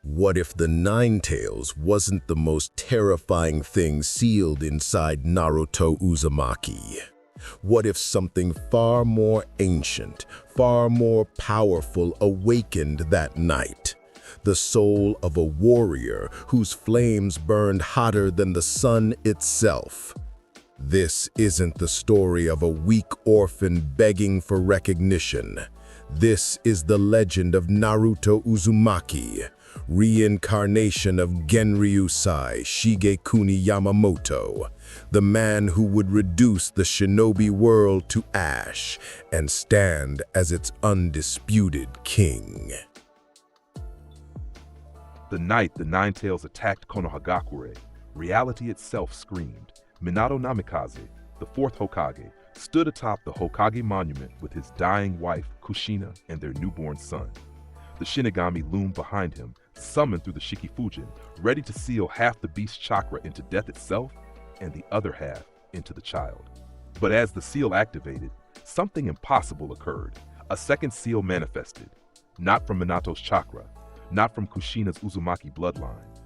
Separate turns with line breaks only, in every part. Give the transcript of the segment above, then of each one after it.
What if the Nine Tails wasn't the most terrifying thing sealed inside Naruto Uzumaki? What if something far more ancient, far more powerful awakened that night? The soul of a warrior whose flames burned hotter than the sun itself. This isn't the story of a weak orphan begging for recognition. This is the legend of Naruto Uzumaki, reincarnation of Genryūsai Shigekuni Yamamoto, the man who would reduce the shinobi world to ash and stand as its undisputed king.
The night the Nine Tails attacked Konohagakure, reality itself screamed. Minato Namikaze, the fourth Hokage, stood atop the Hokage monument with his dying wife Kushina and their newborn son. The Shinigami loomed behind him, summoned through the Shikifujin, ready to seal half the beast's chakra into death itself and the other half into the child. But as the seal activated, something impossible occurred. A second seal manifested, not from Minato's chakra, not from Kushina's Uzumaki bloodline.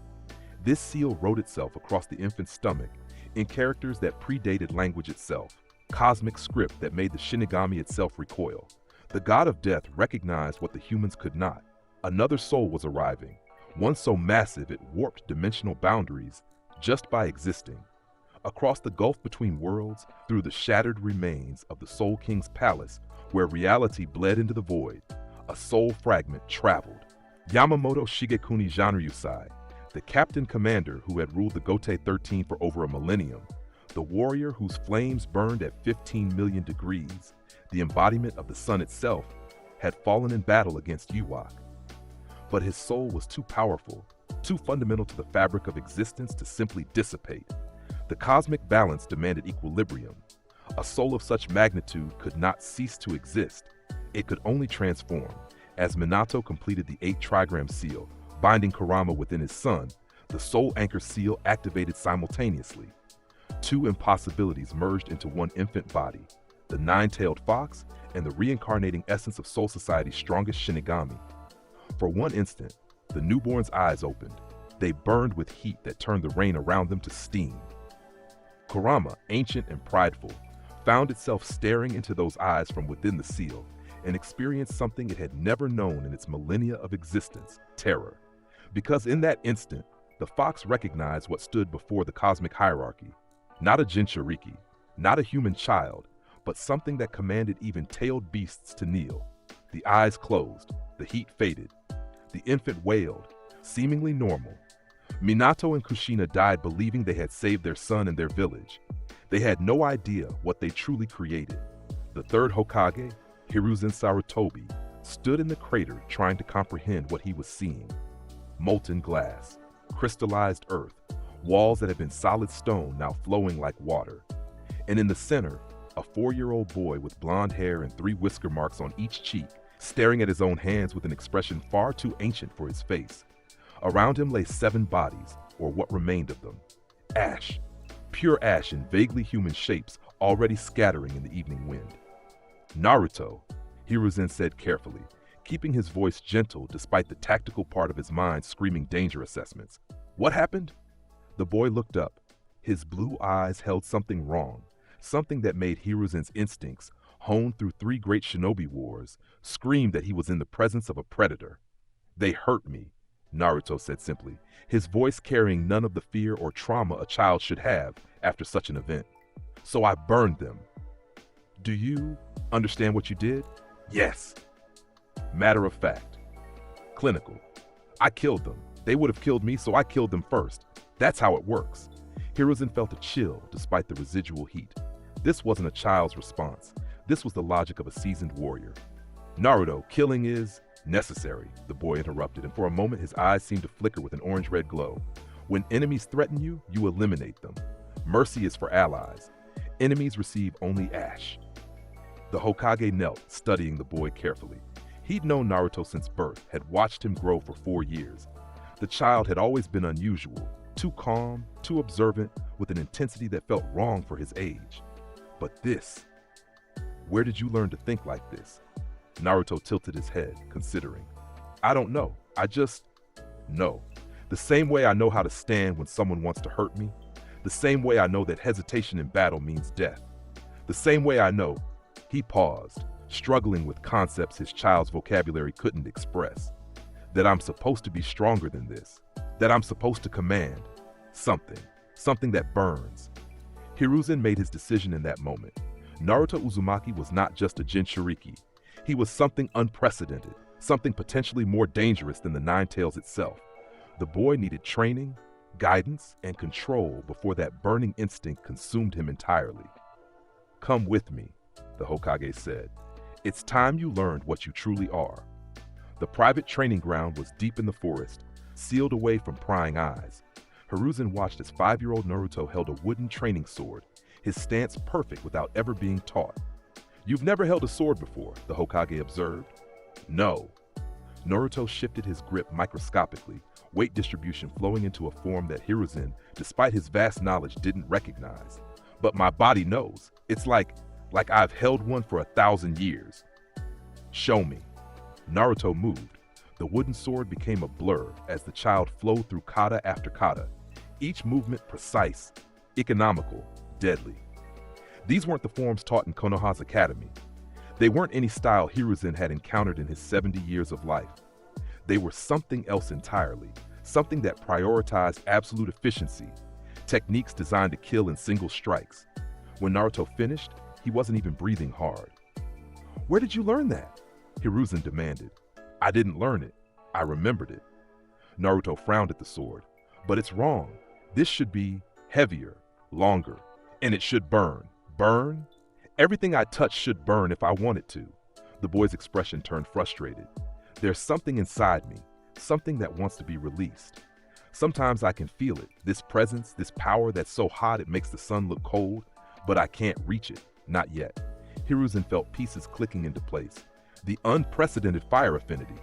This seal wrote itself across the infant's stomach in characters that predated language itself, cosmic script that made the Shinigami itself recoil. The god of death recognized what the humans could not. Another soul was arriving, one so massive it warped dimensional boundaries just by existing. Across the gulf between worlds, through the shattered remains of the Soul King's palace, where reality bled into the void, a soul fragment traveled. Yamamoto Shigekuni Genryūsai, the captain commander who had ruled the Gote 13 for over a millennium, the warrior whose flames burned at 15 million degrees, the embodiment of the sun itself, had fallen in battle against Ewok. But his soul was too powerful, too fundamental to the fabric of existence to simply dissipate. The cosmic balance demanded equilibrium. A soul of such magnitude could not cease to exist. It could only transform. As Minato completed the 8 trigram seal, binding Kurama within his son, the soul anchor seal activated simultaneously. 2 impossibilities merged into one infant body, the nine-tailed fox and the reincarnating essence of Soul Society's strongest Shinigami. For one instant, the newborn's eyes opened. They burned with heat that turned the rain around them to steam. Kurama, ancient and prideful, found itself staring into those eyes from within the seal and experienced something it had never known in its millennia of existence, terror. Because in that instant, the fox recognized what stood before the cosmic hierarchy. Not a Jinchuriki, not a human child, but something that commanded even tailed beasts to kneel. The eyes closed, the heat faded. The infant wailed, seemingly normal. Minato and Kushina died believing they had saved their son and their village. They had no idea what they truly created. The third Hokage, Hiruzen Sarutobi, stood in the crater trying to comprehend what he was seeing. Molten glass, crystallized earth, walls that had been solid stone now flowing like water. And in the center, a 4-year-old boy with blonde hair and 3 whisker marks on each cheek, staring at his own hands with an expression far too ancient for his face. Around him lay 7 bodies, or what remained of them. Ash, pure ash in vaguely human shapes already scattering in the evening wind. Naruto, Hiruzen said carefully, keeping his voice gentle despite the tactical part of his mind screaming danger assessments. What happened? The boy looked up. His blue eyes held something wrong, something that made Hiruzen's instincts, honed through 3 great shinobi wars, scream that he was in the presence of a predator. They hurt me, Naruto said simply, his voice carrying none of the fear or trauma a child should have after such an event. So I burned them. Do you understand what you did? Yes. Matter of fact. Clinical. I killed them. They would have killed me, so I killed them first. That's how it works. Hiruzen felt a chill despite the residual heat. This wasn't a child's response. This was the logic of a seasoned warrior. Naruto, killing is necessary, the boy interrupted, and for a moment his eyes seemed to flicker with an orange-red glow. When enemies threaten you, you eliminate them. Mercy is for allies. Enemies receive only ash. The Hokage knelt, studying the boy carefully. He'd known Naruto since birth, had watched him grow for 4 years. The child had always been unusual, too calm, too observant, with an intensity that felt wrong for his age. But this, where did you learn to think like this? Naruto tilted his head, considering. I don't know. No. The same way I know how to stand when someone wants to hurt me. The same way I know that hesitation in battle means death. The same way I know. He paused, struggling with concepts his child's vocabulary couldn't express. That I'm supposed to be stronger than this. That I'm supposed to command something that burns. Hiruzen made his decision in that moment. Naruto Uzumaki was not just a Jinchuriki. He was something unprecedented, something potentially more dangerous than the Nine Tails itself. The boy needed training, guidance, and control before that burning instinct consumed him entirely. "Come with me," the Hokage said. "It's time you learned what you truly are." The private training ground was deep in the forest, sealed away from prying eyes. Hiruzen watched as 5-year-old Naruto held a wooden training sword, his stance perfect without ever being taught. "You've never held a sword before," the Hokage observed. "No." Naruto shifted his grip microscopically, weight distribution flowing into a form that Hiruzen, despite his vast knowledge, didn't recognize. "But my body knows. It's like I've held one for 1,000 years." "Show me." Naruto moved. The wooden sword became a blur as the child flowed through kata after kata, each movement precise, economical, deadly. These weren't the forms taught in Konoha's academy. They weren't any style Hiruzen had encountered in his 70 years of life. They were something else entirely, something that prioritized absolute efficiency, techniques designed to kill in single strikes. When Naruto finished, he wasn't even breathing hard. "Where did you learn that?" Hiruzen demanded. "I didn't learn it. I remembered it." Naruto frowned at the sword. "But it's wrong. This should be heavier, longer, and it should burn." "Burn? Everything I touch should burn if I want it to." The boy's expression turned frustrated. "There's something inside me, something that wants to be released. Sometimes I can feel it, this presence, this power that's so hot it makes the sun look cold, but I can't reach it, not yet." Hiruzen felt pieces clicking into place. The unprecedented fire affinity,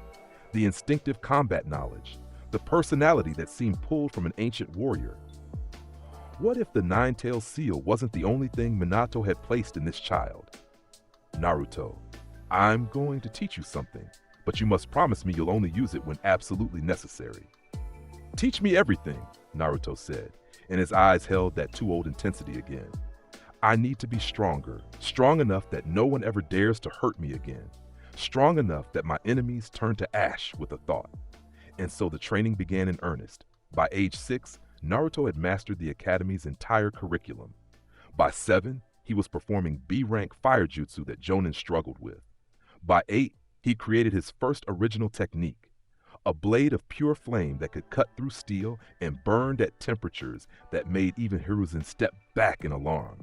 the instinctive combat knowledge, the personality that seemed pulled from an ancient warrior. What if the Nine-Tailed Seal wasn't the only thing Minato had placed in this child? "Naruto, I'm going to teach you something, but you must promise me you'll only use it when absolutely necessary." "Teach me everything," Naruto said, and his eyes held that too-old intensity again. "I need to be stronger, strong enough that no one ever dares to hurt me again. Strong enough that my enemies turn to ash with a thought." And so the training began in earnest. By age 6, Naruto had mastered the academy's entire curriculum. By 7, he was performing B-rank fire jutsu that Jonin struggled with. By 8, he created his first original technique, a blade of pure flame that could cut through steel and burned at temperatures that made even Hiruzen step back in alarm.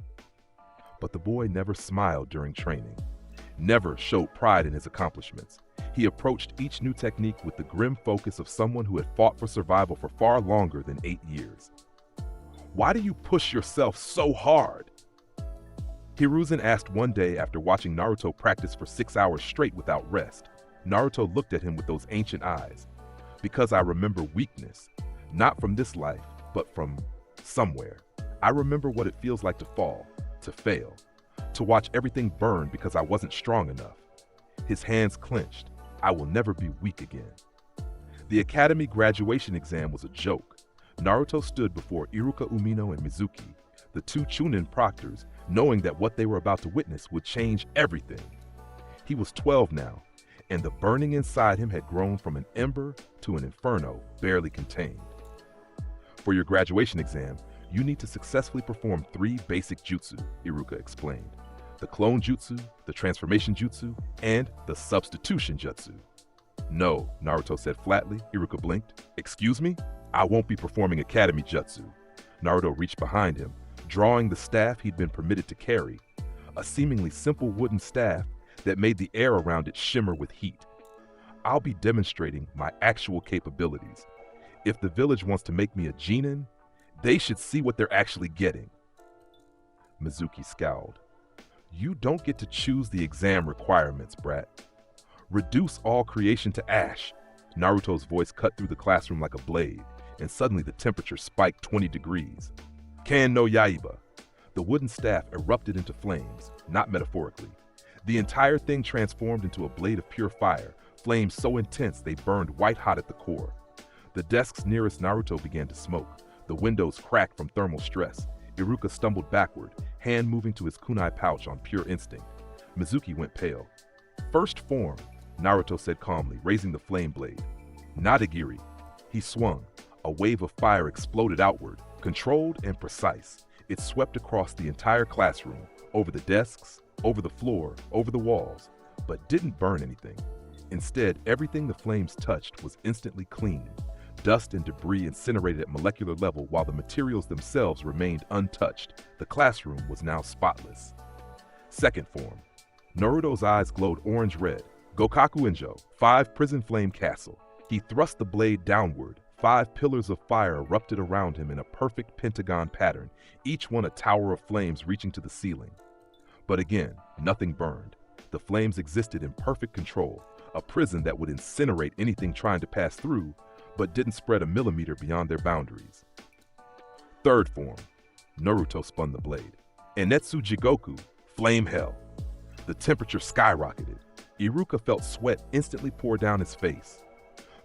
But the boy never smiled during training, never showed pride in his accomplishments. He approached each new technique with the grim focus of someone who had fought for survival for far longer than 8 years. "Why do you push yourself so hard?" Hiruzen asked one day after watching Naruto practice for 6 hours straight without rest. Naruto looked at him with those ancient eyes. "Because I remember weakness, not from this life, but from somewhere. I remember what it feels like to fall, to fail, to watch everything burn because I wasn't strong enough." His hands clenched. "I will never be weak again." The academy graduation exam was a joke. Naruto stood before Iruka Umino and Mizuki, the 2 Chunin proctors, knowing that what they were about to witness would change everything. He was 12 now, and the burning inside him had grown from an ember to an inferno barely contained. "For your graduation exam, you need to successfully perform 3 basic jutsu," Iruka explained. "The clone jutsu, the transformation jutsu, and the substitution jutsu." "No," Naruto said flatly. Iruka blinked. "Excuse me? I won't be performing academy jutsu." Naruto reached behind him, drawing the staff he'd been permitted to carry, a seemingly simple wooden staff that made the air around it shimmer with heat. "I'll be demonstrating my actual capabilities. If the village wants to make me a genin, they should see what they're actually getting." Mizuki scowled. "You don't get to choose the exam requirements, brat. Reduce all creation to ash." Naruto's voice cut through the classroom like a blade, and suddenly the temperature spiked 20 degrees. "Ken no Yaiba." The wooden staff erupted into flames, not metaphorically. The entire thing transformed into a blade of pure fire, flames so intense they burned white hot at the core. The desks nearest Naruto began to smoke. The windows cracked from thermal stress. Iruka stumbled backward, hand moving to his kunai pouch on pure instinct. Mizuki went pale. "First form," Naruto said calmly, raising the flame blade. "Nadagiri." He swung. A wave of fire exploded outward, controlled and precise. It swept across the entire classroom, over the desks, over the floor, over the walls, but didn't burn anything. Instead, everything the flames touched was instantly clean. Dust and debris incinerated at molecular level while the materials themselves remained untouched. The classroom was now spotless. Second form. Naruto's eyes glowed orange-red. Gokaku Injo, 5 prison flame castle. He thrust the blade downward. 5 pillars of fire erupted around him in a perfect pentagon pattern, each one a tower of flames reaching to the ceiling. But again, nothing burned. The flames existed in perfect control, a prison that would incinerate anything trying to pass through, but didn't spread a millimeter beyond their boundaries. Third form. Naruto spun the blade. Enetsu Jigoku, flame hell. The temperature skyrocketed. Iruka felt sweat instantly pour down his face.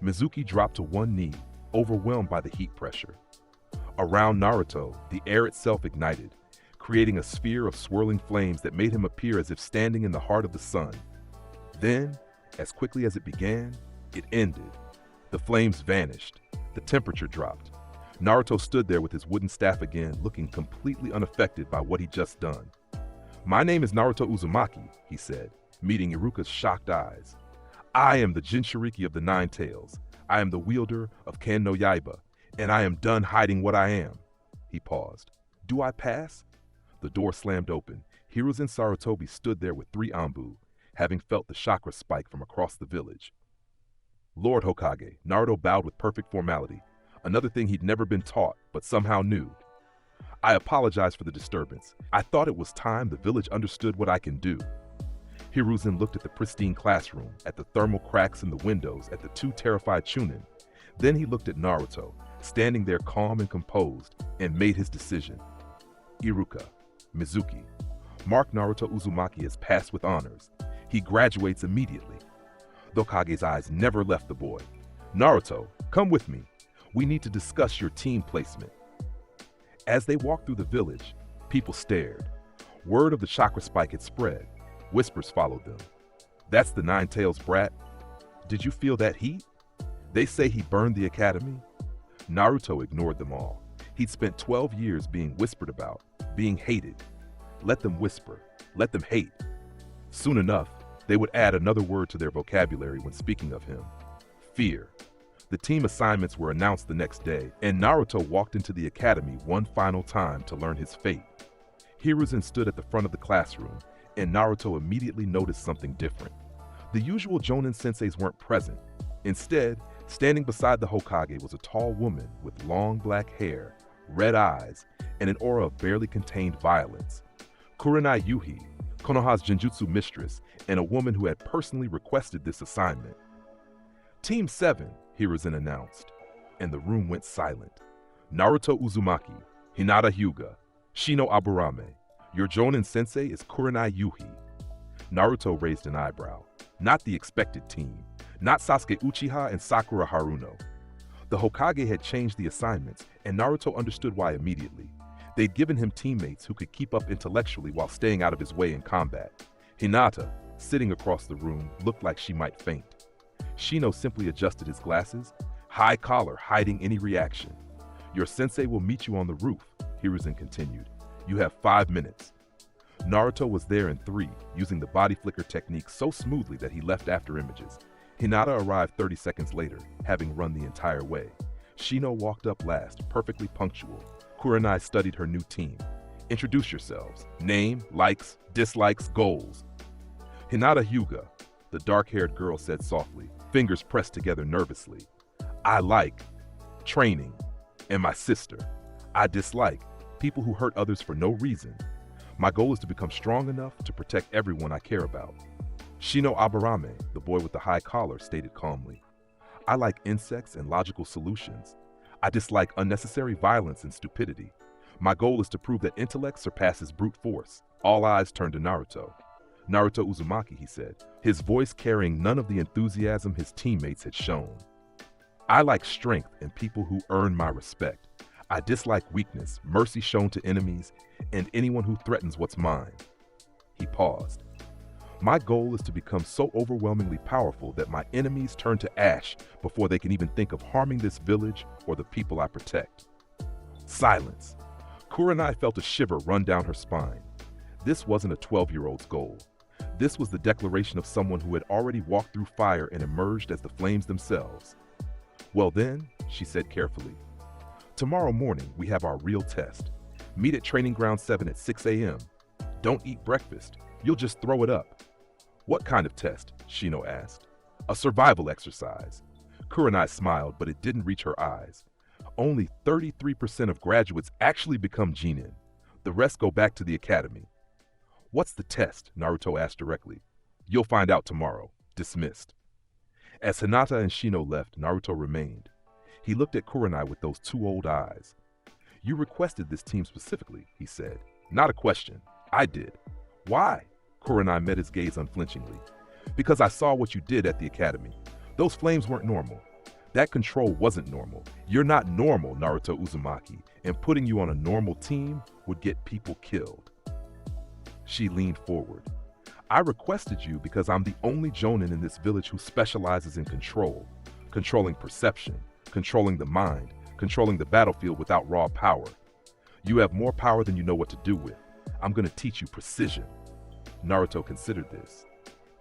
Mizuki dropped to one knee, overwhelmed by the heat pressure. Around Naruto, the air itself ignited, creating a sphere of swirling flames that made him appear as if standing in the heart of the sun. Then, as quickly as it began, it ended. The flames vanished. The temperature dropped. Naruto stood there with his wooden staff again, looking completely unaffected by what he'd just done. "My name is Naruto Uzumaki," he said, meeting Iruka's shocked eyes. "I am the Jinchuriki of the Nine Tails. I am the wielder of Ken no Yaiba, and I am done hiding what I am." He paused. "Do I pass?" The door slammed open. Hiruzen Sarutobi stood there with 3 Anbu, having felt the chakra spike from across the village. "Lord Hokage," Naruto bowed with perfect formality, another thing he'd never been taught, but somehow knew. "I apologize for the disturbance. I thought it was time the village understood what I can do." Hiruzen looked at the pristine classroom, at the thermal cracks in the windows, at the 2 terrified Chunin. Then he looked at Naruto, standing there calm and composed, and made his decision. "Iruka, Mizuki, mark Naruto Uzumaki as passed with honors. He graduates immediately." The Hokage's eyes never left the boy. "Naruto, come with me. We need to discuss your team placement." As they walked through the village, people stared. Word of the chakra spike had spread. Whispers followed them. "That's the Nine Tails brat. Did you feel that heat? They say he burned the academy." Naruto ignored them all. He'd spent 12 years being whispered about, being hated. Let them whisper. Let them hate. Soon enough, they would add another word to their vocabulary when speaking of him. Fear. The team assignments were announced the next day, and Naruto walked into the academy one final time to learn his fate. Hiruzen stood at the front of the classroom, and Naruto immediately noticed something different. The usual Jonin senseis weren't present. Instead, standing beside the Hokage was a tall woman with long black hair, red eyes, and an aura of barely contained violence. Kurenai Yuhi, Konoha's Genjutsu mistress, and a woman who had personally requested this assignment. "Team 7, Hiruzen announced, and the room went silent. "Naruto Uzumaki, Hinata Hyuga, Shino Aburame. Your Jonin sensei is Kurenai Yuhi." Naruto raised an eyebrow. Not the expected team. Not Sasuke Uchiha and Sakura Haruno. The Hokage had changed the assignments, and Naruto understood why immediately. They'd given him teammates who could keep up intellectually while staying out of his way in combat. Hinata, sitting across the room, looked like she might faint. Shino simply adjusted his glasses, high collar hiding any reaction. "Your sensei will meet you on the roof," Hiruzen continued. "You have 5 minutes." Naruto was there in 3, using the body flicker technique so smoothly that he left after images. Hinata arrived 30 seconds later, having run the entire way. Shino walked up last, perfectly punctual. Kurenai studied her new team. "Introduce yourselves. Name, likes, dislikes, goals." "Hinata Hyuga," the dark-haired girl said softly, fingers pressed together nervously. "I like training, and my sister. I dislike people who hurt others for no reason. My goal is to become strong enough to protect everyone I care about." Shino Aburame, the boy with the high collar, stated calmly. "I like insects and logical solutions. I dislike unnecessary violence and stupidity. My goal is to prove that intellect surpasses brute force." All eyes turned to Naruto. "Naruto Uzumaki," he said, his voice carrying none of the enthusiasm his teammates had shown. I like strength and people who earn my respect. I dislike weakness, mercy shown to enemies, and anyone who threatens what's mine. He paused. My goal is to become so overwhelmingly powerful that my enemies turn to ash before they can even think of harming this village or the people I protect. Silence. Kurenai felt a shiver run down her spine. This wasn't a 12-year-old's goal. This was the declaration of someone who had already walked through fire and emerged as the flames themselves. Well then, she said carefully, tomorrow morning we have our real test. Meet at Training Ground 7 at 6 a.m. Don't eat breakfast. You'll just throw it up. What kind of test? Shino asked. A survival exercise. Kurenai smiled, but it didn't reach her eyes. Only 33% of graduates actually become Genin. The rest go back to the academy. What's the test? Naruto asked directly. You'll find out tomorrow. Dismissed. As Hinata and Shino left, Naruto remained. He looked at Kurenai with those two old eyes. You requested this team specifically, he said. Not a question. I did. Why? Kurenai met his gaze unflinchingly. Because I saw what you did at the academy. Those flames weren't normal. That control wasn't normal. You're not normal, Naruto Uzumaki, and putting you on a normal team would get people killed. She leaned forward. I requested you because I'm the only jonin in this village who specializes in control. Controlling perception, controlling the mind, controlling the battlefield without raw power. You have more power than you know what to do with. I'm going to teach you precision. Naruto considered this.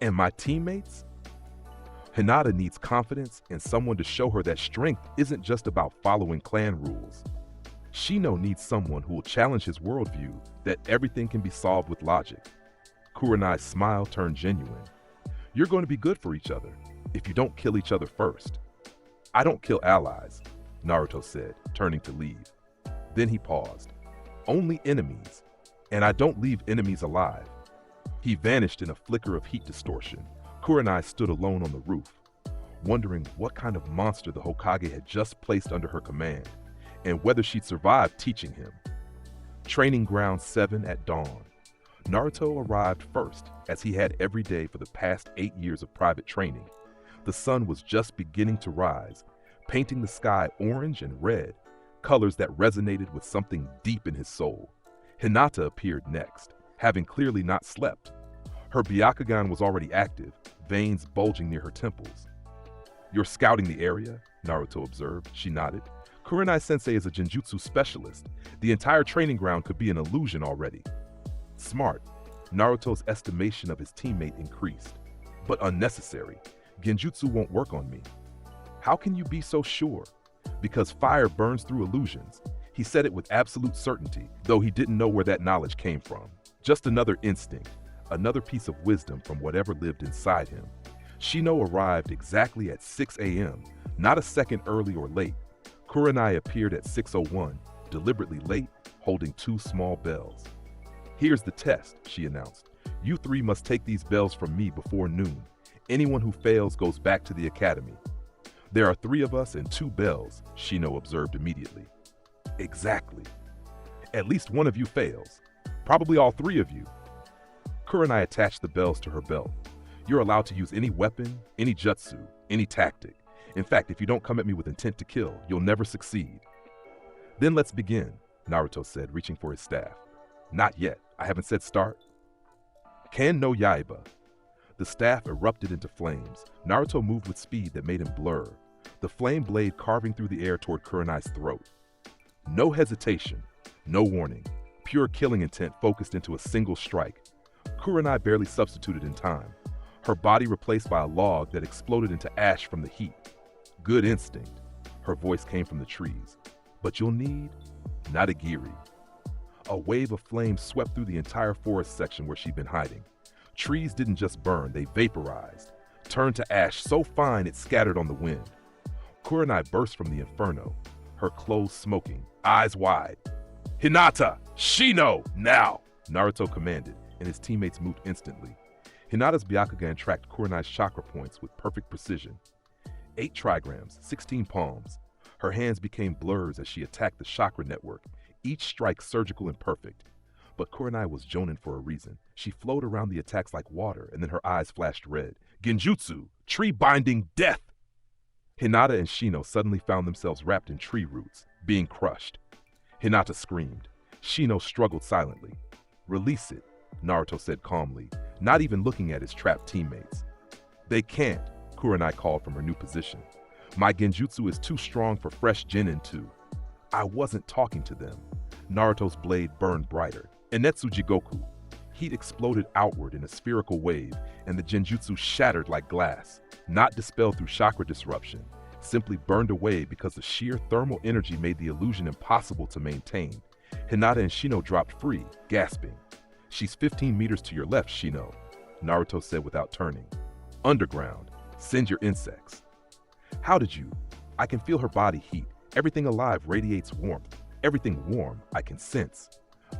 And my teammates? Hinata needs confidence and someone to show her that strength isn't just about following clan rules. Shino needs someone who will challenge his worldview that everything can be solved with logic. Kurenai's smile turned genuine. You're going to be good for each other if you don't kill each other first. I don't kill allies, Naruto said, turning to leave. Then he paused. Only enemies, and I don't leave enemies alive. He vanished in a flicker of heat distortion. Kurenai stood alone on the roof, wondering what kind of monster the Hokage had just placed under her command, and whether she'd survive teaching him. Training Ground 7 at dawn. Naruto arrived first, as he had every day for the past 8 years of private training. The sun was just beginning to rise, painting the sky orange and red, colors that resonated with something deep in his soul. Hinata appeared next, having clearly not slept. Her Byakugan was already active, veins bulging near her temples. You're scouting the area? Naruto observed. She nodded. Kurenai-sensei is a Genjutsu specialist. The entire training ground could be an illusion already. Smart. Naruto's estimation of his teammate increased. But unnecessary. Genjutsu won't work on me. How can you be so sure? Because fire burns through illusions. He said it with absolute certainty, though he didn't know where that knowledge came from. Just another instinct, another piece of wisdom from whatever lived inside him. Shino arrived exactly at 6 a.m., not a second early or late. Kurenai appeared at 6:01, deliberately late, holding 2 small bells. Here's the test, she announced. You 3 must take these bells from me before noon. Anyone who fails goes back to the academy. There are 3 of us and 2 bells, Shino observed immediately. Exactly. At least one of you fails. Probably all 3 of you. Kurenai attached the bells to her belt. You're allowed to use any weapon, any jutsu, any tactic. In fact, if you don't come at me with intent to kill, you'll never succeed. Then let's begin, Naruto said, reaching for his staff. Not yet. I haven't said start. Ken no Yaiba. The staff erupted into flames. Naruto moved with speed that made him blur, the flame blade carving through the air toward Kurenai's throat. No hesitation, no warning. Pure killing intent focused into a single strike. Kurenai barely substituted in time, her body replaced by a log that exploded into ash from the heat. Good instinct. Her voice came from the trees. But you'll need Nadagiri. A wave of flames swept through the entire forest section where she'd been hiding. Trees didn't just burn, they vaporized, turned to ash so fine it scattered on the wind. Kurenai burst from the inferno, her clothes smoking, eyes wide. Hinata! Shino! Now! Naruto commanded, and his teammates moved instantly. Hinata's Byakugan tracked Kurenai's chakra points with perfect precision. 8 trigrams, 16 palms. Her hands became blurs as she attacked the chakra network, each strike surgical and perfect. But Kurenai was jonin for a reason. She flowed around the attacks like water, and then her eyes flashed red. Genjutsu! Tree-binding death! Hinata and Shino suddenly found themselves wrapped in tree roots, being crushed. Hinata screamed. Shino struggled silently. "Release it," Naruto said calmly, not even looking at his trapped teammates. "They can't," Kurenai called from her new position. "My genjutsu is too strong for fresh Genin too." "I wasn't talking to them." Naruto's blade burned brighter. Enetsu Jigoku. Heat exploded outward in a spherical wave, and the genjutsu shattered like glass, not dispelled through chakra disruption, simply burned away because the sheer thermal energy made the illusion impossible to maintain. Hinata and Shino dropped free, gasping. "She's 15 meters to your left, Shino," Naruto said without turning. "Underground. Send your insects." "How did you?" "I can feel her body heat. Everything alive radiates warmth. Everything warm I can sense."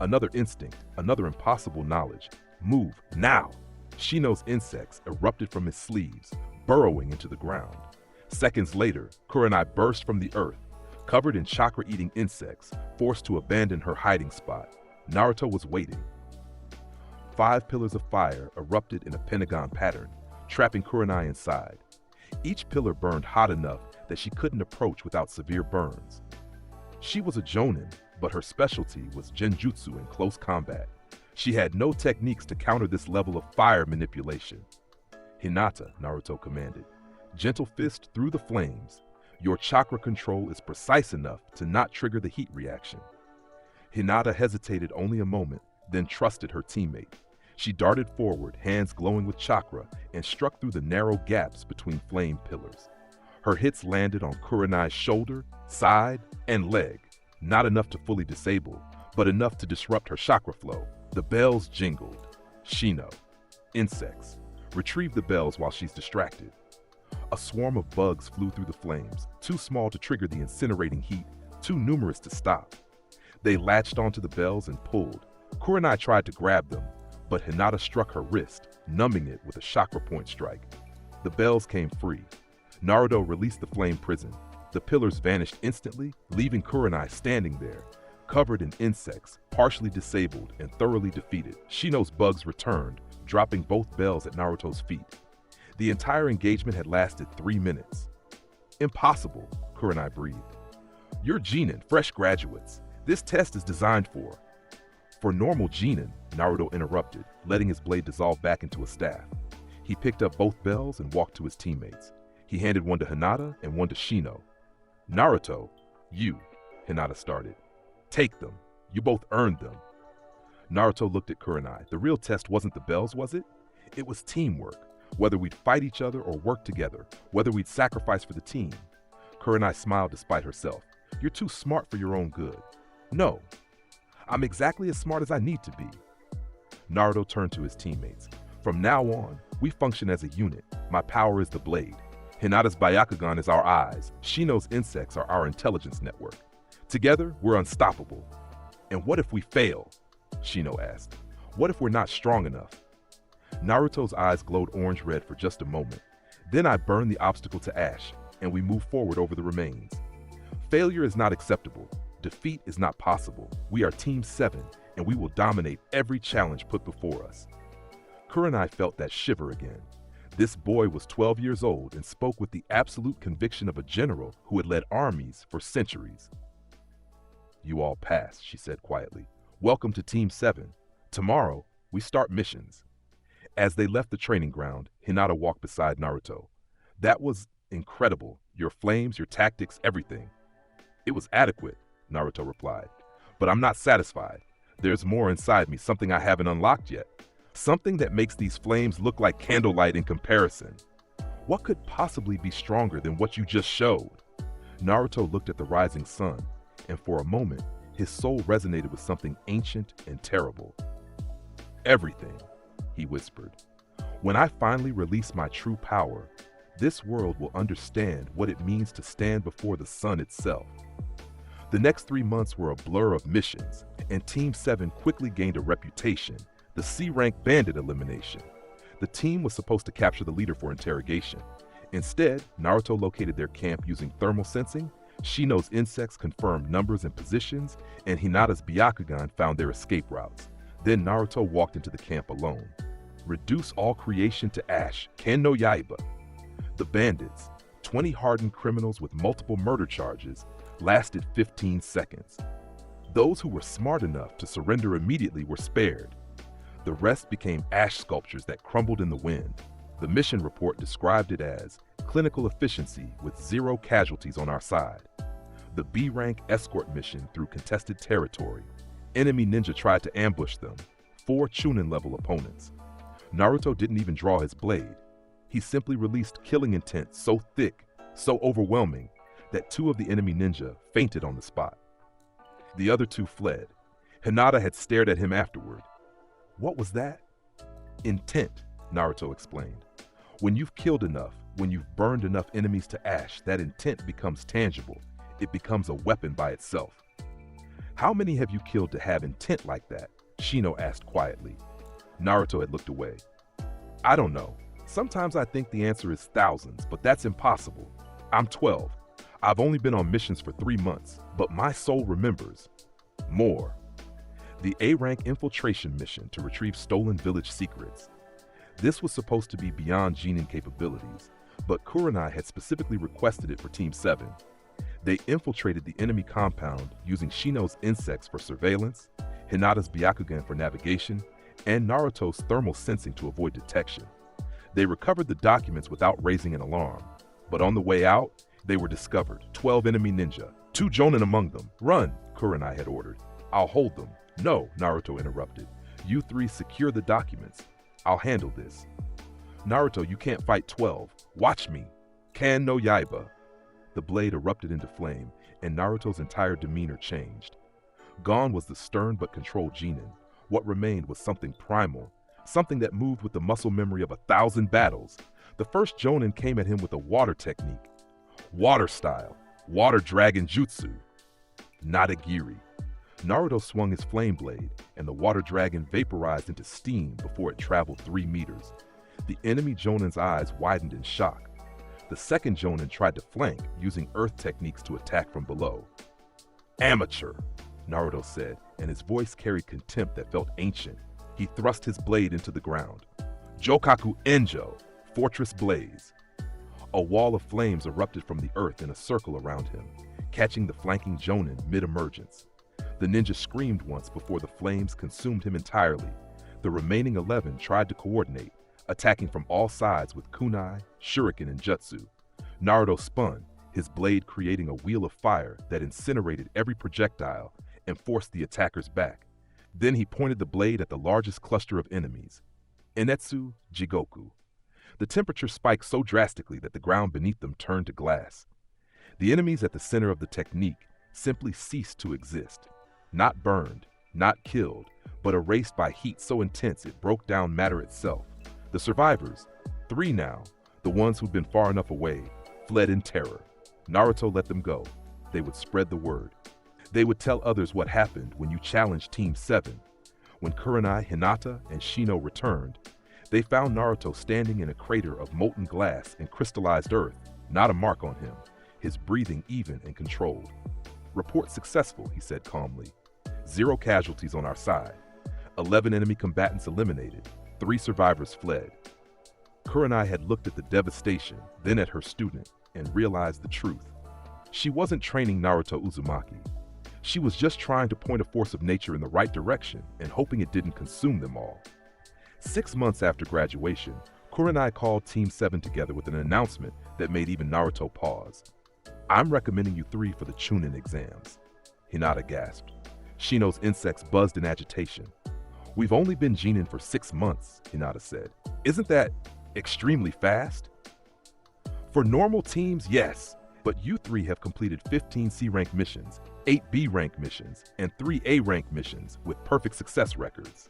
Another instinct, another impossible knowledge. "Move, now!" Shino's insects erupted from his sleeves, burrowing into the ground. Seconds later, Kurenai burst from the earth, covered in chakra-eating insects, forced to abandon her hiding spot. Naruto was waiting. 5 pillars of fire erupted in a pentagon pattern, trapping Kurenai inside. Each pillar burned hot enough that she couldn't approach without severe burns. She was a jonin, but her specialty was genjutsu in close combat. She had no techniques to counter this level of fire manipulation. "Hinata," Naruto commanded. "Gentle fist through the flames. Your chakra control is precise enough to not trigger the heat reaction." Hinata hesitated only a moment, then trusted her teammate. She darted forward, hands glowing with chakra, and struck through the narrow gaps between flame pillars. Her hits landed on Kurenai's shoulder, side, and leg. Not enough to fully disable, but enough to disrupt her chakra flow. The bells jingled. Shino. Insects. Retrieve the bells while she's distracted. A swarm of bugs flew through the flames, too small to trigger the incinerating heat, too numerous to stop. They latched onto the bells and pulled. Kurenai tried to grab them, but Hinata struck her wrist, numbing it with a chakra point strike. The bells came free. Naruto released the flame prison. The pillars vanished instantly, leaving Kurenai standing there, covered in insects, partially disabled and thoroughly defeated. Shino's bugs returned, dropping both bells at Naruto's feet. The entire engagement had lasted 3 minutes. "Impossible," Kurenai breathed. "You're Genin, fresh graduates. This test is designed for..." "For normal Genin," Naruto interrupted, letting his blade dissolve back into a staff. He picked up both bells and walked to his teammates. He handed one to Hinata and one to Shino. "Naruto, you," Hinata started. "Take them. You both earned them." Naruto looked at Kurenai. The real test wasn't the bells, was it? It was teamwork. Whether we'd fight each other or work together, whether we'd sacrifice for the team. Kurenai smiled despite herself. "You're too smart for your own good." "No. I'm exactly as smart as I need to be." Naruto turned to his teammates. "From now on, we function as a unit. My power is the blade. Hinata's Byakugan is our eyes. Shino's insects are our intelligence network. Together, we're unstoppable." "And what if we fail?" Shino asked. "What if we're not strong enough?" Naruto's eyes glowed orange-red for just a moment. "Then I burn the obstacle to ash, and we move forward over the remains. Failure is not acceptable. Defeat is not possible. We are Team 7, and we will dominate every challenge put before us." Kurenai felt that shiver again. This boy was 12 years old and spoke with the absolute conviction of a general who had led armies for centuries. "You all passed," she said quietly. "Welcome to Team 7. Tomorrow, we start missions." As they left the training ground, Hinata walked beside Naruto. "That was incredible. Your flames, your tactics, everything." "It was adequate," Naruto replied. "But I'm not satisfied. There's more inside me, something I haven't unlocked yet. Something that makes these flames look like candlelight in comparison. What could possibly be stronger than what you just showed?" Naruto looked at the rising sun, and for a moment, his soul resonated with something ancient and terrible. "Everything," he whispered. "When I finally release my true power, this world will understand what it means to stand before the sun itself." The next 3 months were a blur of missions, and Team 7 quickly gained a reputation, the C-rank bandit elimination. The team was supposed to capture the leader for interrogation. Instead, Naruto located their camp using thermal sensing, Shino's insects confirmed numbers and positions, and Hinata's Byakugan found their escape routes. Then Naruto walked into the camp alone. "Reduce all creation to ash, Ken no Yaiba." The bandits, 20 hardened criminals with multiple murder charges, lasted 15 seconds. Those who were smart enough to surrender immediately were spared. The rest became ash sculptures that crumbled in the wind. The mission report described it as clinical efficiency with 0 casualties on our side. The B-rank escort mission through contested territory. Enemy ninja tried to ambush them, 4 Chunin-level opponents. Naruto didn't even draw his blade. He simply released killing intent so thick, so overwhelming, that 2 of the enemy ninja fainted on the spot. The other 2 fled. Hinata had stared at him afterward. What was that? Intent, Naruto explained. When you've killed enough, when you've burned enough enemies to ash, that intent becomes tangible. It becomes a weapon by itself. How many have you killed to have intent like that? Shino asked quietly. Naruto had looked away. I don't know. Sometimes I think the answer is thousands, but that's impossible. I'm 12. I've only been on missions for 3 months, but my soul remembers. More. The A-rank infiltration mission to retrieve stolen village secrets. This was supposed to be beyond Genin capabilities, but Kurenai had specifically requested it for Team 7. They infiltrated the enemy compound using Shino's insects for surveillance, Hinata's Byakugan for navigation, and Naruto's thermal sensing to avoid detection. They recovered the documents without raising an alarm, but on the way out, they were discovered, 12 enemy ninja, 2 Jonin among them. Run, Kurenai had ordered. I'll hold them. No, Naruto interrupted. You 3 secure the documents. I'll handle this. Naruto, you can't fight 12. Watch me. Kan no Yaiba. The blade erupted into flame, and Naruto's entire demeanor changed. Gone was the stern but controlled Genin. What remained was something primal, something that moved with the muscle memory of 1,000 battles. The first Jonin came at him with a water technique. Water style. Water dragon jutsu. Nadagiri. Naruto swung his flame blade, and the water dragon vaporized into steam before it traveled 3 meters. The enemy Jonin's eyes widened in shock. The second Jonin tried to flank, using earth techniques to attack from below. Amateur, Naruto said, and his voice carried contempt that felt ancient. He thrust his blade into the ground. Jokaku Enjo, fortress blaze. A wall of flames erupted from the earth in a circle around him, catching the flanking Jonin mid-emergence. The ninja screamed once before the flames consumed him entirely. The remaining 11 tried to coordinate, attacking from all sides with kunai, shuriken, and jutsu. Naruto spun, his blade creating a wheel of fire that incinerated every projectile and forced the attackers back. Then he pointed the blade at the largest cluster of enemies, Enetsu Jigoku. The temperature spiked so drastically that the ground beneath them turned to glass. The enemies at the center of the technique simply ceased to exist. Not burned, not killed, but erased by heat so intense it broke down matter itself. The survivors, 3 now, the ones who'd been far enough away, fled in terror. Naruto let them go. They would spread the word. They would tell others what happened when you challenged Team 7. When Kurenai, Hinata, and Shino returned, they found Naruto standing in a crater of molten glass and crystallized earth, not a mark on him, his breathing even and controlled. Report successful, he said calmly. 0 casualties on our side. 11 enemy combatants eliminated. 3 survivors fled. Kurenai had looked at the devastation, then at her student, and realized the truth. She wasn't training Naruto Uzumaki. She was just trying to point a force of nature in the right direction and hoping it didn't consume them all. 6 months after graduation, Kurenai called Team 7 together with an announcement that made even Naruto pause. I'm recommending you 3 for the Chunin exams. Hinata gasped. Shino's insects buzzed in agitation. We've only been Genin for 6 months, Hinata said. Isn't that extremely fast? For normal teams, yes, but you 3 have completed 15 C-rank missions, 8 B-rank missions, and 3 A-rank missions with perfect success records.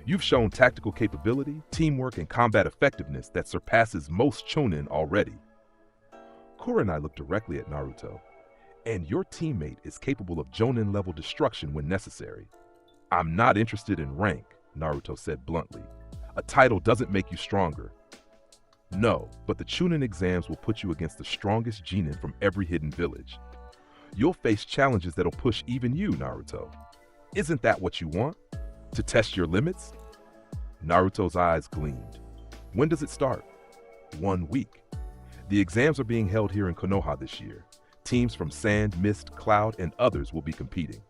You've shown tactical capability, teamwork, and combat effectiveness that surpasses most Chunin already. Kurenai looked directly at Naruto. And your teammate is capable of Jonin-level destruction when necessary. I'm not interested in rank, Naruto said bluntly. A title doesn't make you stronger. No, but the Chunin exams will put you against the strongest Genin from every hidden village. You'll face challenges that'll push even you, Naruto. Isn't that what you want? To test your limits? Naruto's eyes gleamed. When does it start? 1 week. The exams are being held here in Konoha this year. Teams from Sand, Mist, Cloud, and others will be competing.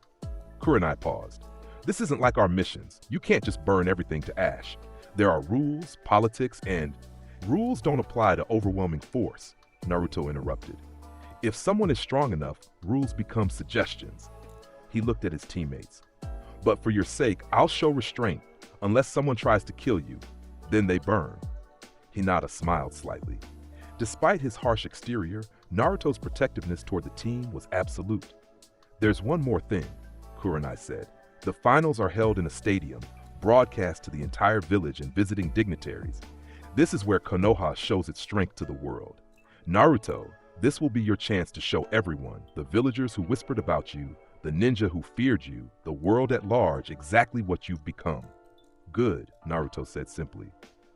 Kurenai paused. This isn't like our missions. You can't just burn everything to ash. There are rules, politics, and rules don't apply to overwhelming force, Naruto interrupted. If someone is strong enough, rules become suggestions. He looked at his teammates. But for your sake, I'll show restraint. Unless someone tries to kill you, then they burn. Hinata smiled slightly. Despite his harsh exterior, Naruto's protectiveness toward the team was absolute. There's one more thing, Kurenai said. The finals are held in a stadium, broadcast to the entire village and visiting dignitaries. This is where Konoha shows its strength to the world. Naruto, this will be your chance to show everyone, the villagers who whispered about you, the ninja who feared you, the world at large, exactly what you've become. Good, Naruto said simply.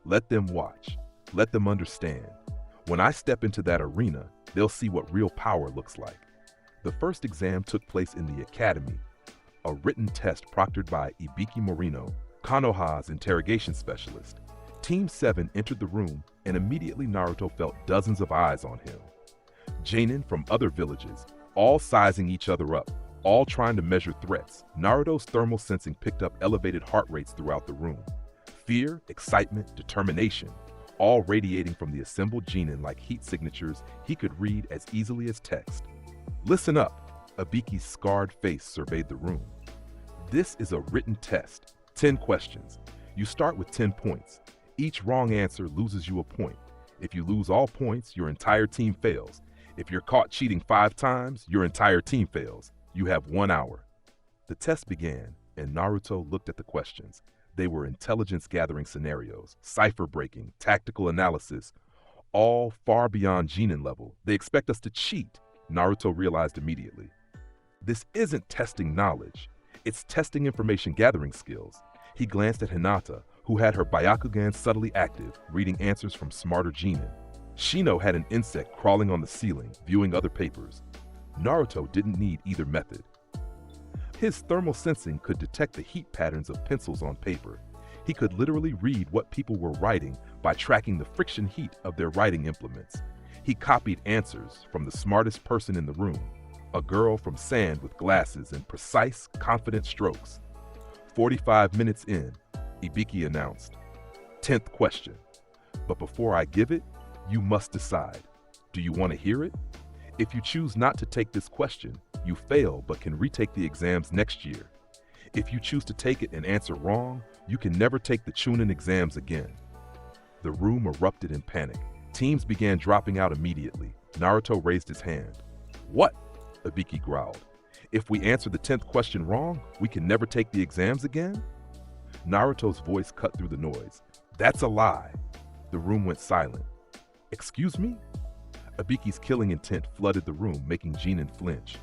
Let them watch. Let them understand. When I step into that arena, they'll see what real power looks like. The first exam took place in the academy, a written test proctored by Ibiki Morino, Konoha's interrogation specialist. Team 7 entered the room, and immediately Naruto felt dozens of eyes on him. Genin from other villages, all sizing each other up, all trying to measure threats. Naruto's thermal sensing picked up elevated heart rates throughout the room. Fear, excitement, determination, all radiating from the assembled Genin like heat signatures he could read as easily as text. Listen up, Ibiki's scarred face surveyed the room. This is a written test, 10 questions. You start with 10 points. Each wrong answer loses you a point. If you lose all points, your entire team fails. If you're caught cheating 5 times, your entire team fails. You have 1 hour. The test began, and Naruto looked at the questions. They were intelligence-gathering scenarios, cipher-breaking, tactical analysis, all far beyond Genin level. They expect us to cheat, Naruto realized immediately. This isn't testing knowledge. It's testing information-gathering skills. He glanced at Hinata, who had her Byakugan subtly active, reading answers from smarter Genin. Shino had an insect crawling on the ceiling, viewing other papers. Naruto didn't need either method. His thermal sensing could detect the heat patterns of pencils on paper. He could literally read what people were writing by tracking the friction heat of their writing implements. He copied answers from the smartest person in the room, a girl from Sand with glasses and precise, confident strokes. 45 minutes in, Ibiki announced, 10th question. But before I give it, you must decide. Do you want to hear it? If you choose not to take this question, you fail but can retake the exams next year. If you choose to take it and answer wrong, you can never take the Chunin exams again. The room erupted in panic. Teams began dropping out immediately. Naruto raised his hand. What? Ibiki growled. If we answer the 10th question wrong, we can never take the exams again? Naruto's voice cut through the noise. That's a lie. The room went silent. Excuse me? Ibiki's killing intent flooded the room, making Genin flinch.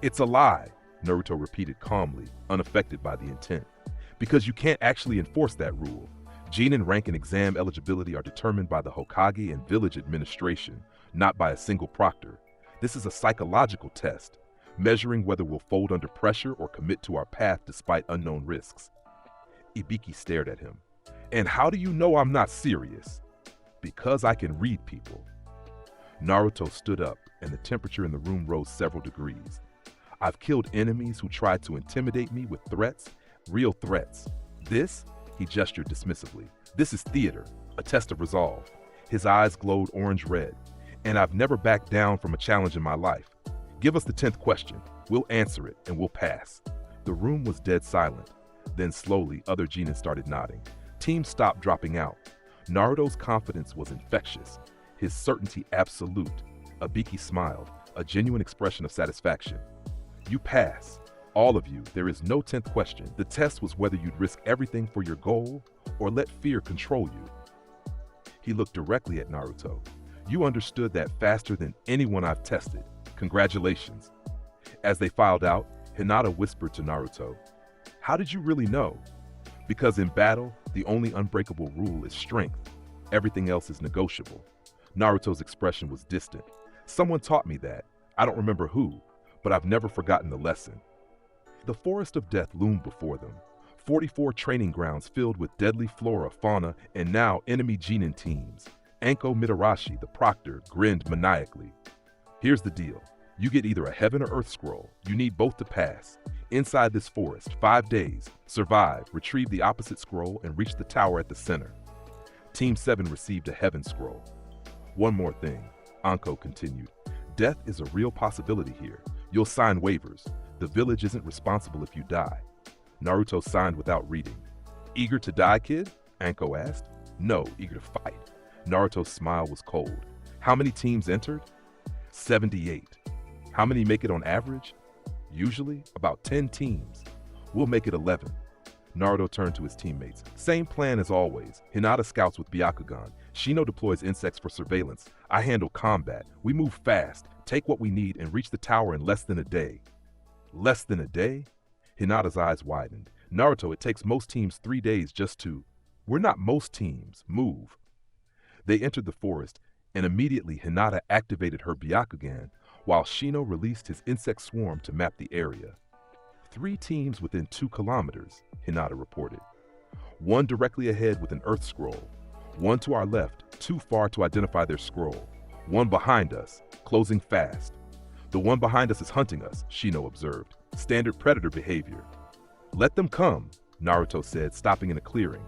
It's a lie, Naruto repeated calmly, unaffected by the intent. Because you can't actually enforce that rule. Genin rank and exam eligibility are determined by the Hokage and village administration, not by a single proctor. This is a psychological test, measuring whether we'll fold under pressure or commit to our path despite unknown risks. Ibiki stared at him. And how do you know I'm not serious? Because I can read people. Naruto stood up, and the temperature in the room rose several degrees. I've killed enemies who tried to intimidate me with threats, real threats. This, he gestured dismissively, this is theater, a test of resolve. His eyes glowed orange-red. And I've never backed down from a challenge in my life. Give us the 10th question. We'll answer it, and we'll pass. The room was dead silent. Then slowly, other Genin started nodding. Teams stopped dropping out. Naruto's confidence was infectious, his certainty absolute. Ibiki smiled, a genuine expression of satisfaction. You pass. All of you, there is no 10th question. The test was whether you'd risk everything for your goal or let fear control you. He looked directly at Naruto. You understood that faster than anyone I've tested. Congratulations. As they filed out, Hinata whispered to Naruto, how did you really know? Because in battle, the only unbreakable rule is strength. Everything else is negotiable. Naruto's expression was distant. Someone taught me that. I don't remember who, but I've never forgotten the lesson. The forest of death loomed before them. 44 training grounds filled with deadly flora, fauna, and now enemy Genin teams. Anko Mitarashi, the proctor, grinned maniacally. Here's the deal. You get either a heaven or earth scroll. You need both to pass. Inside this forest, 5 days. Survive, retrieve the opposite scroll, and reach the tower at the center. Team 7 received a heaven scroll. One more thing, Anko continued. Death is a real possibility here. You'll sign waivers. The village isn't responsible if you die. Naruto signed without reading. Eager to die, kid? Anko asked. No, eager to fight. Naruto's smile was cold. How many teams entered? 78. How many make it on average? Usually, about 10 teams. We'll make it 11. Naruto turned to his teammates. Same plan as always. Hinata scouts with Byakugan. Shino deploys insects for surveillance. I handle combat. We move fast, take what we need, and reach the tower in less than a day. Less than a day? Hinata's eyes widened. Naruto, it takes most teams 3 days just to... We're not most teams. Move. They entered the forest, and immediately Hinata activated her Byakugan, while Shino released his insect swarm to map the area. 3 teams within 2 kilometers, Hinata reported. 1 directly ahead with an earth scroll. 1 to our left, too far to identify their scroll. 1 behind us, closing fast. The one behind us is hunting us, Shino observed. Standard predator behavior. Let them come, Naruto said, stopping in a clearing.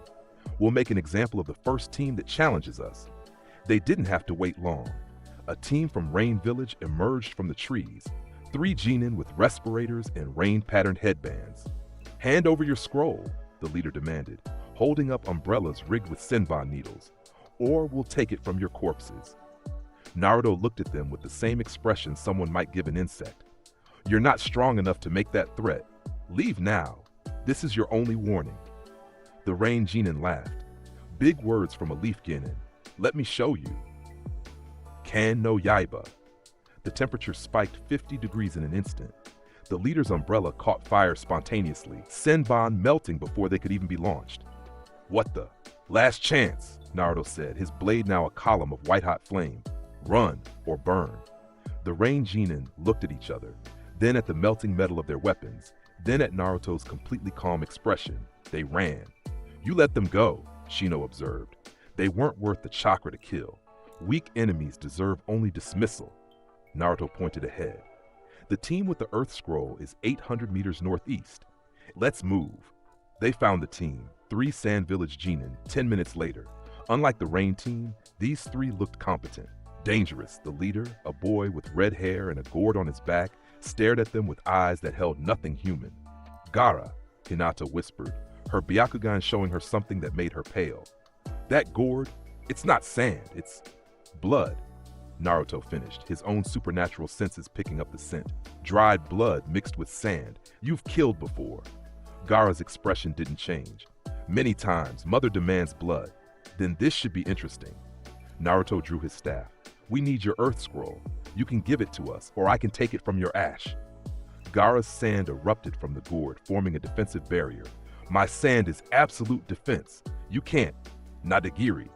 We'll make an example of the first team that challenges us. They didn't have to wait long. A team from Rain Village emerged from the trees. 3 genin with respirators and rain-patterned headbands. Hand over your scroll, the leader demanded, holding up umbrellas rigged with senbon needles, or we'll take it from your corpses. Naruto looked at them with the same expression someone might give an insect. You're not strong enough to make that threat. Leave now. This is your only warning. The Rain Genin laughed. Big words from a Leaf Genin. Let me show you. Kan no Yaiba. The temperature spiked 50 degrees in an instant. The leader's umbrella caught fire spontaneously, senbon melting before they could even be launched. What the? Last chance, Naruto said, his blade now a column of white-hot flame. Run or burn. The Rain Genin looked at each other, then at the melting metal of their weapons, then at Naruto's completely calm expression. They ran. You let them go, Shino observed. They weren't worth the chakra to kill. Weak enemies deserve only dismissal. Naruto pointed ahead. The team with the Earth Scroll is 800 meters northeast. Let's move. They found the team, 3 Sand Village genin, 10 minutes later. Unlike the Rain team, these 3 looked competent. Dangerous, the leader, a boy with red hair and a gourd on his back, stared at them with eyes that held nothing human. Gaara, Hinata whispered, her Byakugan showing her something that made her pale. That gourd, it's not sand, it's blood. Naruto finished, his own supernatural senses picking up the scent. Dried blood mixed with sand. You've killed before. Gaara's expression didn't change. Many times, Mother demands blood. Then this should be interesting. Naruto drew his staff. We need your Earth Scroll. You can give it to us, or I can take it from your ash. Gaara's sand erupted from the gourd, forming a defensive barrier. My sand is absolute defense. You can't. Nadagiri.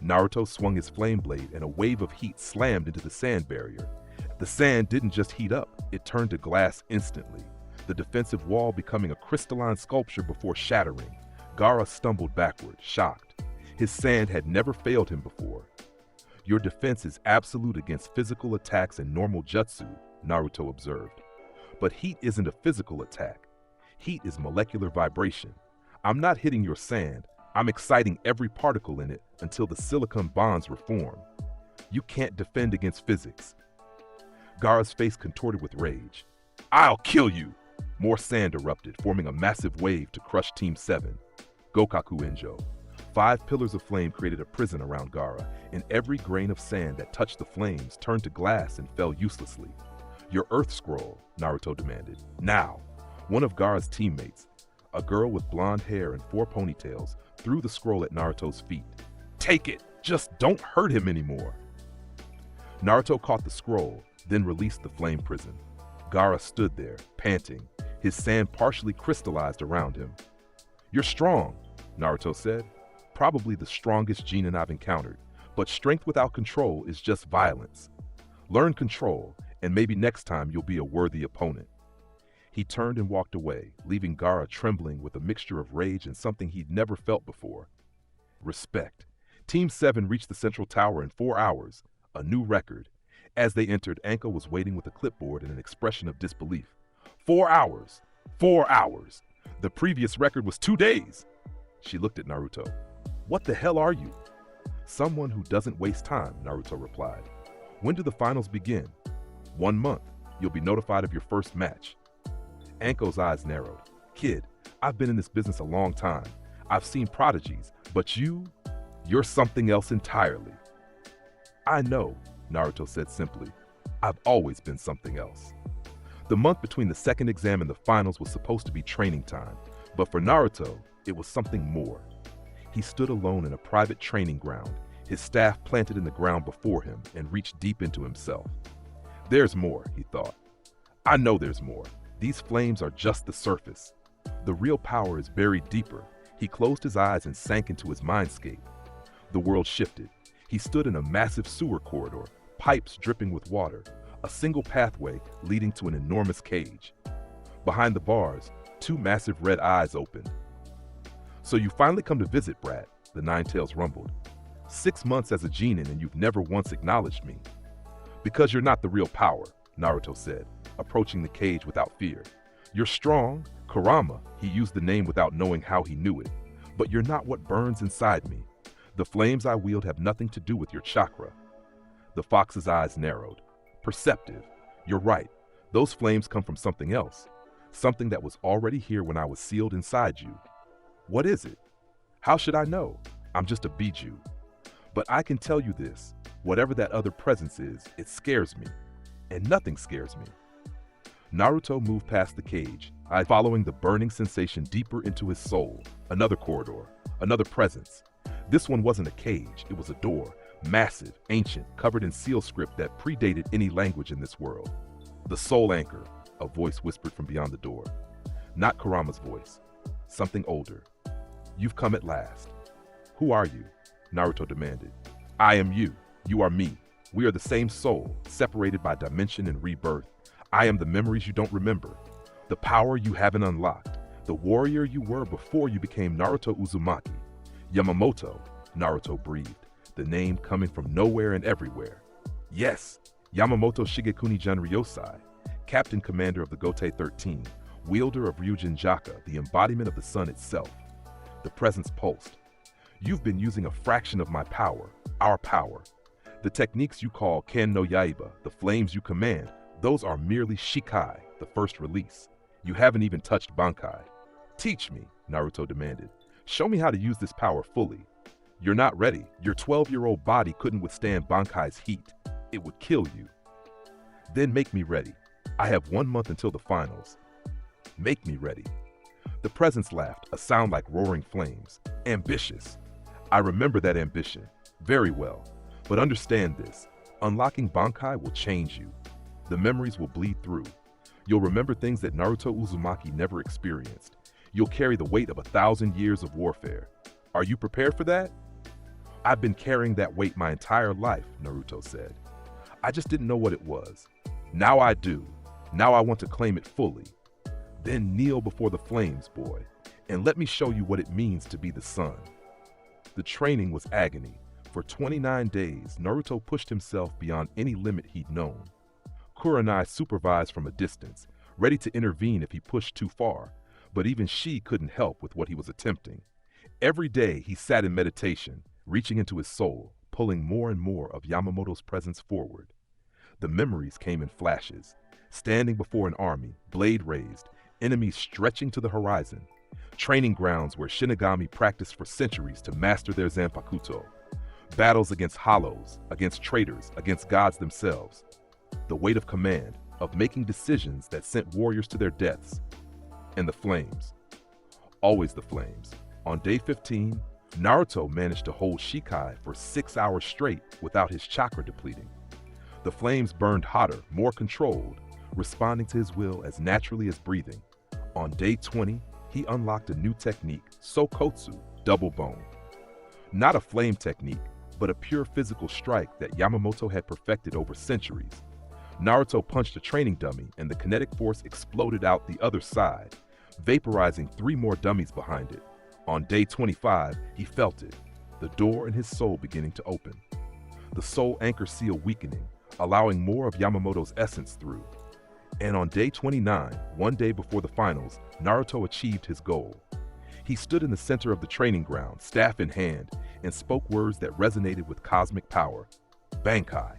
Naruto swung his flame blade and a wave of heat slammed into the sand barrier. The sand didn't just heat up, it turned to glass instantly, the defensive wall becoming a crystalline sculpture before shattering. Gaara stumbled backward, shocked. His sand had never failed him before. Your defense is absolute against physical attacks and normal jutsu, Naruto observed. But heat isn't a physical attack. Heat is molecular vibration. I'm not hitting your sand. I'm exciting every particle in it until the silicon bonds reform. You can't defend against physics. Gaara's face contorted with rage. I'll kill you! More sand erupted, forming a massive wave to crush Team 7. Gokaku Enjo. 5 pillars of flame created a prison around Gaara, and every grain of sand that touched the flames turned to glass and fell uselessly. Your Earth Scroll, Naruto demanded. Now! One of Gaara's teammates, a girl with blonde hair and 4 ponytails, threw the scroll at Naruto's feet. Take it! Just don't hurt him anymore! Naruto caught the scroll, then released the flame prison. Gaara stood there, panting, his sand partially crystallized around him. You're strong, Naruto said. Probably the strongest genin I've encountered, but strength without control is just violence. Learn control, and maybe next time you'll be a worthy opponent. He turned and walked away, leaving Gaara trembling with a mixture of rage and something he'd never felt before. Respect. Team 7 reached the central tower in 4 hours, a new record. As they entered, Anko was waiting with a clipboard and an expression of disbelief. 4 hours! 4 hours! The previous record was 2 days! She looked at Naruto. What the hell are you? Someone who doesn't waste time, Naruto replied. When do the finals begin? 1 month. You'll be notified of your first match. Anko's eyes narrowed. Kid, I've been in this business a long time. I've seen prodigies, but you're something else entirely. I know, Naruto said simply. I've always been something else. The month between the second exam and the finals was supposed to be training time, but for Naruto, it was something more. He stood alone in a private training ground, his staff planted in the ground before him, and reached deep into himself. There's more, he thought. I know there's more. These flames are just the surface. The real power is buried deeper. He closed his eyes and sank into his mindscape. The world shifted. He stood in a massive sewer corridor, pipes dripping with water, a single pathway leading to an enormous cage. Behind the bars, 2 massive red eyes opened. So you finally come to visit, Brat, the Nine-Tails rumbled. 6 months as a genin and you've never once acknowledged me. Because you're not the real power, Naruto said, approaching the cage without fear. You're strong, Kurama, he used the name without knowing how he knew it, but you're not what burns inside me. The flames I wield have nothing to do with your chakra. The fox's eyes narrowed. Perceptive. You're right. Those flames come from something else. Something that was already here when I was sealed inside you. What is it? How should I know? I'm just a Biju. But I can tell you this. Whatever that other presence is, it scares me. And nothing scares me. Naruto moved past the cage, following the burning sensation deeper into his soul. Another corridor. Another presence. This one wasn't a cage, it was a door. Massive, ancient, covered in seal script that predated any language in this world. The soul anchor, a voice whispered from beyond the door. Not Kurama's voice. Something older. You've come at last. Who are you? Naruto demanded. I am you. You are me. We are the same soul, separated by dimension and rebirth. I am the memories you don't remember. The power you haven't unlocked. The warrior you were before you became Naruto Uzumaki. Yamamoto, Naruto breathed, the name coming from nowhere and everywhere. Yes, Yamamoto Shigekuni Genryūsai, Captain Commander of the Gote 13, wielder of Ryūjin Jakka, the embodiment of the sun itself. The presence pulsed. You've been using a fraction of my power, our power. The techniques you call Ken no Yaiba, the flames you command, those are merely Shikai, the first release. You haven't even touched Bankai. Teach me, Naruto demanded. Show me how to use this power fully. You're not ready. Your 12-year-old body couldn't withstand Bankai's heat. It would kill you. Then make me ready. I have 1 month until the finals. Make me ready. The presence laughed, a sound like roaring flames. Ambitious. I remember that ambition. Very well. But understand this. Unlocking Bankai will change you. The memories will bleed through. You'll remember things that Naruto Uzumaki never experienced. You'll carry the weight of 1,000 years of warfare. Are you prepared for that? I've been carrying that weight my entire life, Naruto said. I just didn't know what it was. Now I do. Now I want to claim it fully. Then kneel before the flames, boy, and let me show you what it means to be the sun. The training was agony. For 29 days, Naruto pushed himself beyond any limit he'd known. Kuranai supervised from a distance, ready to intervene if he pushed too far, but even she couldn't help with what he was attempting. Every day he sat in meditation, reaching into his soul, pulling more and more of Yamamoto's presence forward. The memories came in flashes, standing before an army, blade raised, enemies stretching to the horizon, training grounds where Shinigami practiced for centuries to master their Zanpakuto, battles against hollows, against traitors, against gods themselves, the weight of command, of making decisions that sent warriors to their deaths, and the flames. Always the flames. On day 15, Naruto managed to hold Shikai for 6 hours straight without his chakra depleting. The flames burned hotter, more controlled, responding to his will as naturally as breathing. On day 20, he unlocked a new technique, Sokotsu, double bone. Not a flame technique, but a pure physical strike that Yamamoto had perfected over centuries. Naruto punched a training dummy and the kinetic force exploded out the other side, vaporizing 3 more dummies behind it. On day 25, he felt it. the door in his soul beginning to open. The soul anchor seal weakening, allowing more of Yamamoto's essence through. And on day 29, one day before the finals, Naruto achieved his goal. He stood in the center of the training ground, staff in hand, and spoke words that resonated with cosmic power. Bankai.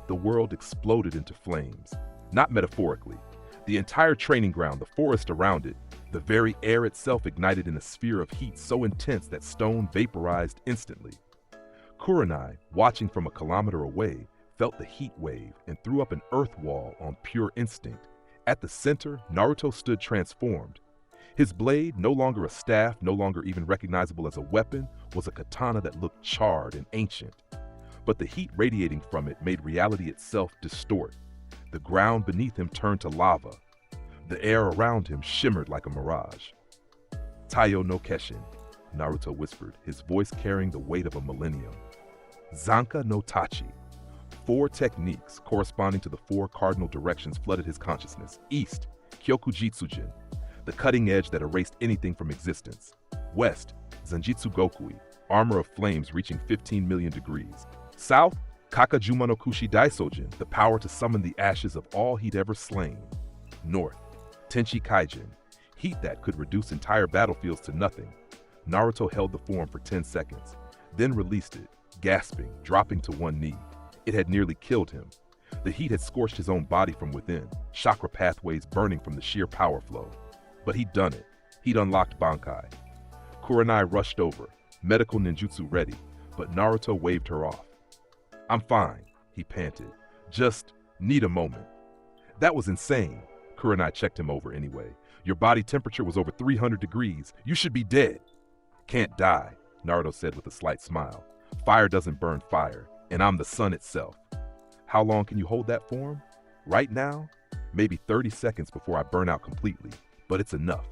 The world exploded into flames. Not metaphorically. The entire training ground, the forest around it, the very air itself ignited in a sphere of heat so intense that stone vaporized instantly. Kurenai, watching from a kilometer away, felt the heat wave and threw up an earth wall on pure instinct. At the center, Naruto stood transformed. His blade, no longer a staff, no longer even recognizable as a weapon, was a katana that looked charred and ancient. But the heat radiating from it made reality itself distort. The ground beneath him turned to lava. The air around him shimmered like a mirage. Taiyo no Keshin, Naruto whispered, his voice carrying the weight of a millennium. Zanka no Tachi. 4 techniques corresponding to the 4 cardinal directions flooded his consciousness. East, Kyokujitsujin, the cutting edge that erased anything from existence. West, Zanjitsu Gokui, armor of flames reaching 15 million degrees. South, Kakajuma no Kushi Daisojin, the power to summon the ashes of all he'd ever slain. North, Tenchi Kaijin, heat that could reduce entire battlefields to nothing. Naruto held the form for 10 seconds, then released it, gasping, dropping to one knee. It had nearly killed him. The heat had scorched his own body from within, chakra pathways burning from the sheer power flow. But he'd done it. He'd unlocked Bankai. Kurenai rushed over, medical ninjutsu ready, but Naruto waved her off. I'm fine, he panted. Just need a moment. That was insane. Kurenai checked him over anyway. Your body temperature was over 300 degrees. You should be dead. Can't die, Naruto said with a slight smile. Fire doesn't burn fire, and I'm the sun itself. How long can you hold that form? Right now? Maybe 30 seconds before I burn out completely, but it's enough.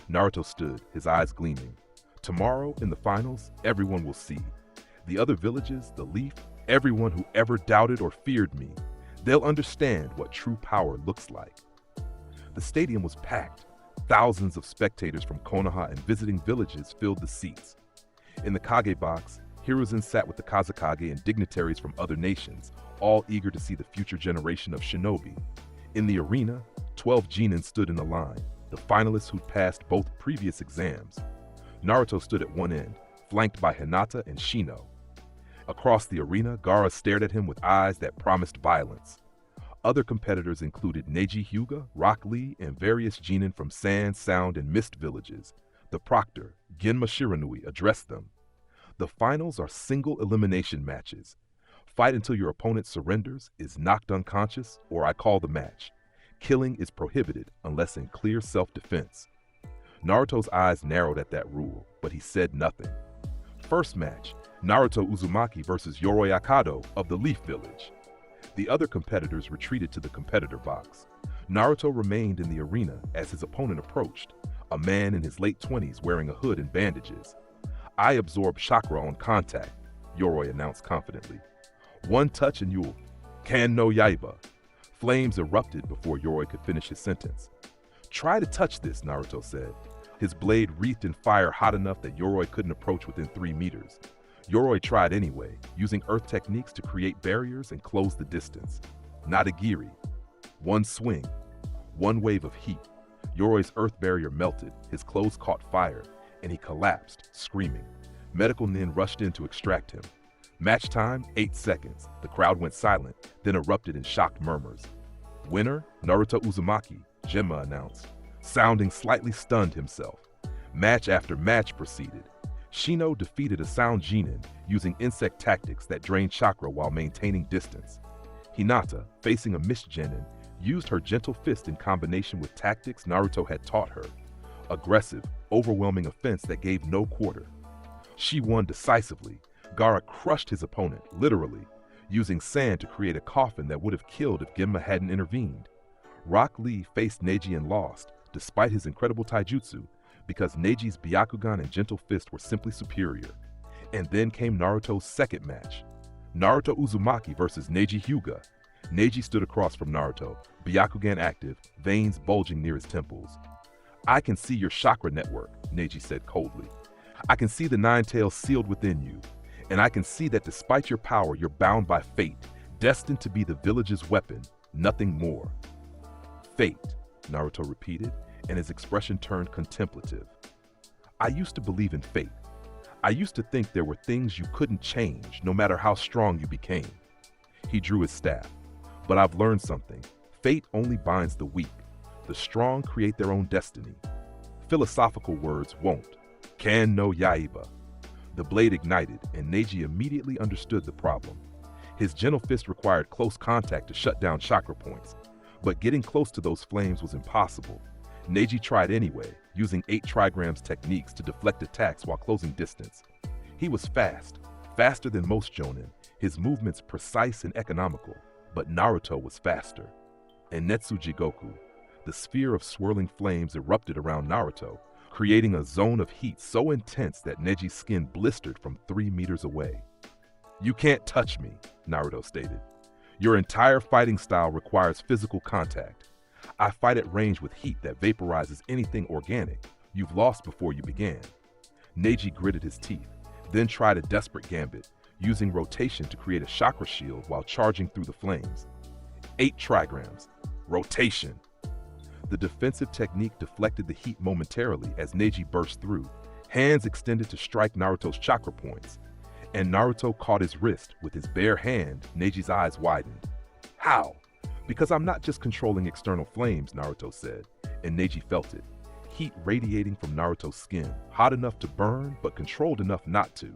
Naruto stood, his eyes gleaming. Tomorrow, in the finals, everyone will see. The other villages, the Leaf, everyone who ever doubted or feared me, they'll understand what true power looks like. The stadium was packed. Thousands of spectators from Konoha and visiting villages filled the seats. In the Kage box, Hiruzen sat with the Kazekage and dignitaries from other nations, all eager to see the future generation of shinobi. In the arena, 12 genin stood in a line, the finalists who'd passed both previous exams. Naruto stood at one end, flanked by Hinata and Shino. Across the arena, Gaara stared at him with eyes that promised violence. Other competitors included Neji Hyuga, Rock Lee, and various genin from Sand, Sound, and Mist villages. The proctor, Genma Shiranui, addressed them. The finals are single elimination matches. Fight until your opponent surrenders, is knocked unconscious, or I call the match. Killing is prohibited unless in clear self-defense. Naruto's eyes narrowed at that rule, but he said nothing. First match, Naruto Uzumaki versus Yoroi Akado of the Leaf Village. The other competitors retreated to the competitor box. Naruto remained in the arena as his opponent approached, a man in his late 20s wearing a hood and bandages. I absorb chakra on contact, Yoroi announced confidently. One touch and you'll Kan no Yaiba. Flames erupted before Yoroi could finish his sentence. Try to touch this, Naruto said. His blade wreathed in fire hot enough that Yoroi couldn't approach within 3 meters. Yoroi tried anyway, using earth techniques to create barriers and close the distance. Nadagiri. One swing. One wave of heat. Yoroi's earth barrier melted, his clothes caught fire, and he collapsed, screaming. Medical nin rushed in to extract him. Match time, 8 seconds. The crowd went silent, then erupted in shocked murmurs. Winner, Naruto Uzumaki, Genma announced, sounding slightly stunned himself. Match after match proceeded. Shino defeated a sound genin using insect tactics that drained chakra while maintaining distance. Hinata, facing a mist genin, used her gentle fist in combination with tactics Naruto had taught her. Aggressive, overwhelming offense that gave no quarter. She won decisively. Gaara crushed his opponent, literally, using sand to create a coffin that would have killed if Genma hadn't intervened. Rock Lee faced Neji and lost, despite his incredible taijutsu, because Neji's Byakugan and Gentle Fist were simply superior. And then came Naruto's second match. Naruto Uzumaki versus Neji Hyuga. Neji stood across from Naruto, Byakugan active, veins bulging near his temples. I can see your chakra network, Neji said coldly. I can see the nine tails sealed within you, and I can see that despite your power, you're bound by fate, destined to be the village's weapon, nothing more. Fate, Naruto repeated, and his expression turned contemplative. I used to believe in fate. I used to think there were things you couldn't change, no matter how strong you became. He drew his staff. But I've learned something. Fate only binds the weak. The strong create their own destiny. Philosophical words won't. Kan no Yaiba. The blade ignited, and Neji immediately understood the problem. His gentle fist required close contact to shut down chakra points, but getting close to those flames was impossible. Neji tried anyway, using 8 trigrams techniques to deflect attacks while closing distance. He was fast, faster than most jonin, his movements precise and economical, but Naruto was faster. And Netsu Jigoku, the sphere of swirling flames erupted around Naruto, creating a zone of heat so intense that Neji's skin blistered from 3 meters away. You can't touch me, Naruto stated. Your entire fighting style requires physical contact. I fight at range with heat that vaporizes anything organic. You've lost before you began. Neji gritted his teeth, then tried a desperate gambit, using rotation to create a chakra shield while charging through the flames. 8 trigrams. Rotation. The defensive technique deflected the heat momentarily as Neji burst through, hands extended to strike Naruto's chakra points. And Naruto caught his wrist with his bare hand. Neji's eyes widened. How? Because I'm not just controlling external flames, Naruto said, and Neji felt it. Heat radiating from Naruto's skin, hot enough to burn, but controlled enough not to.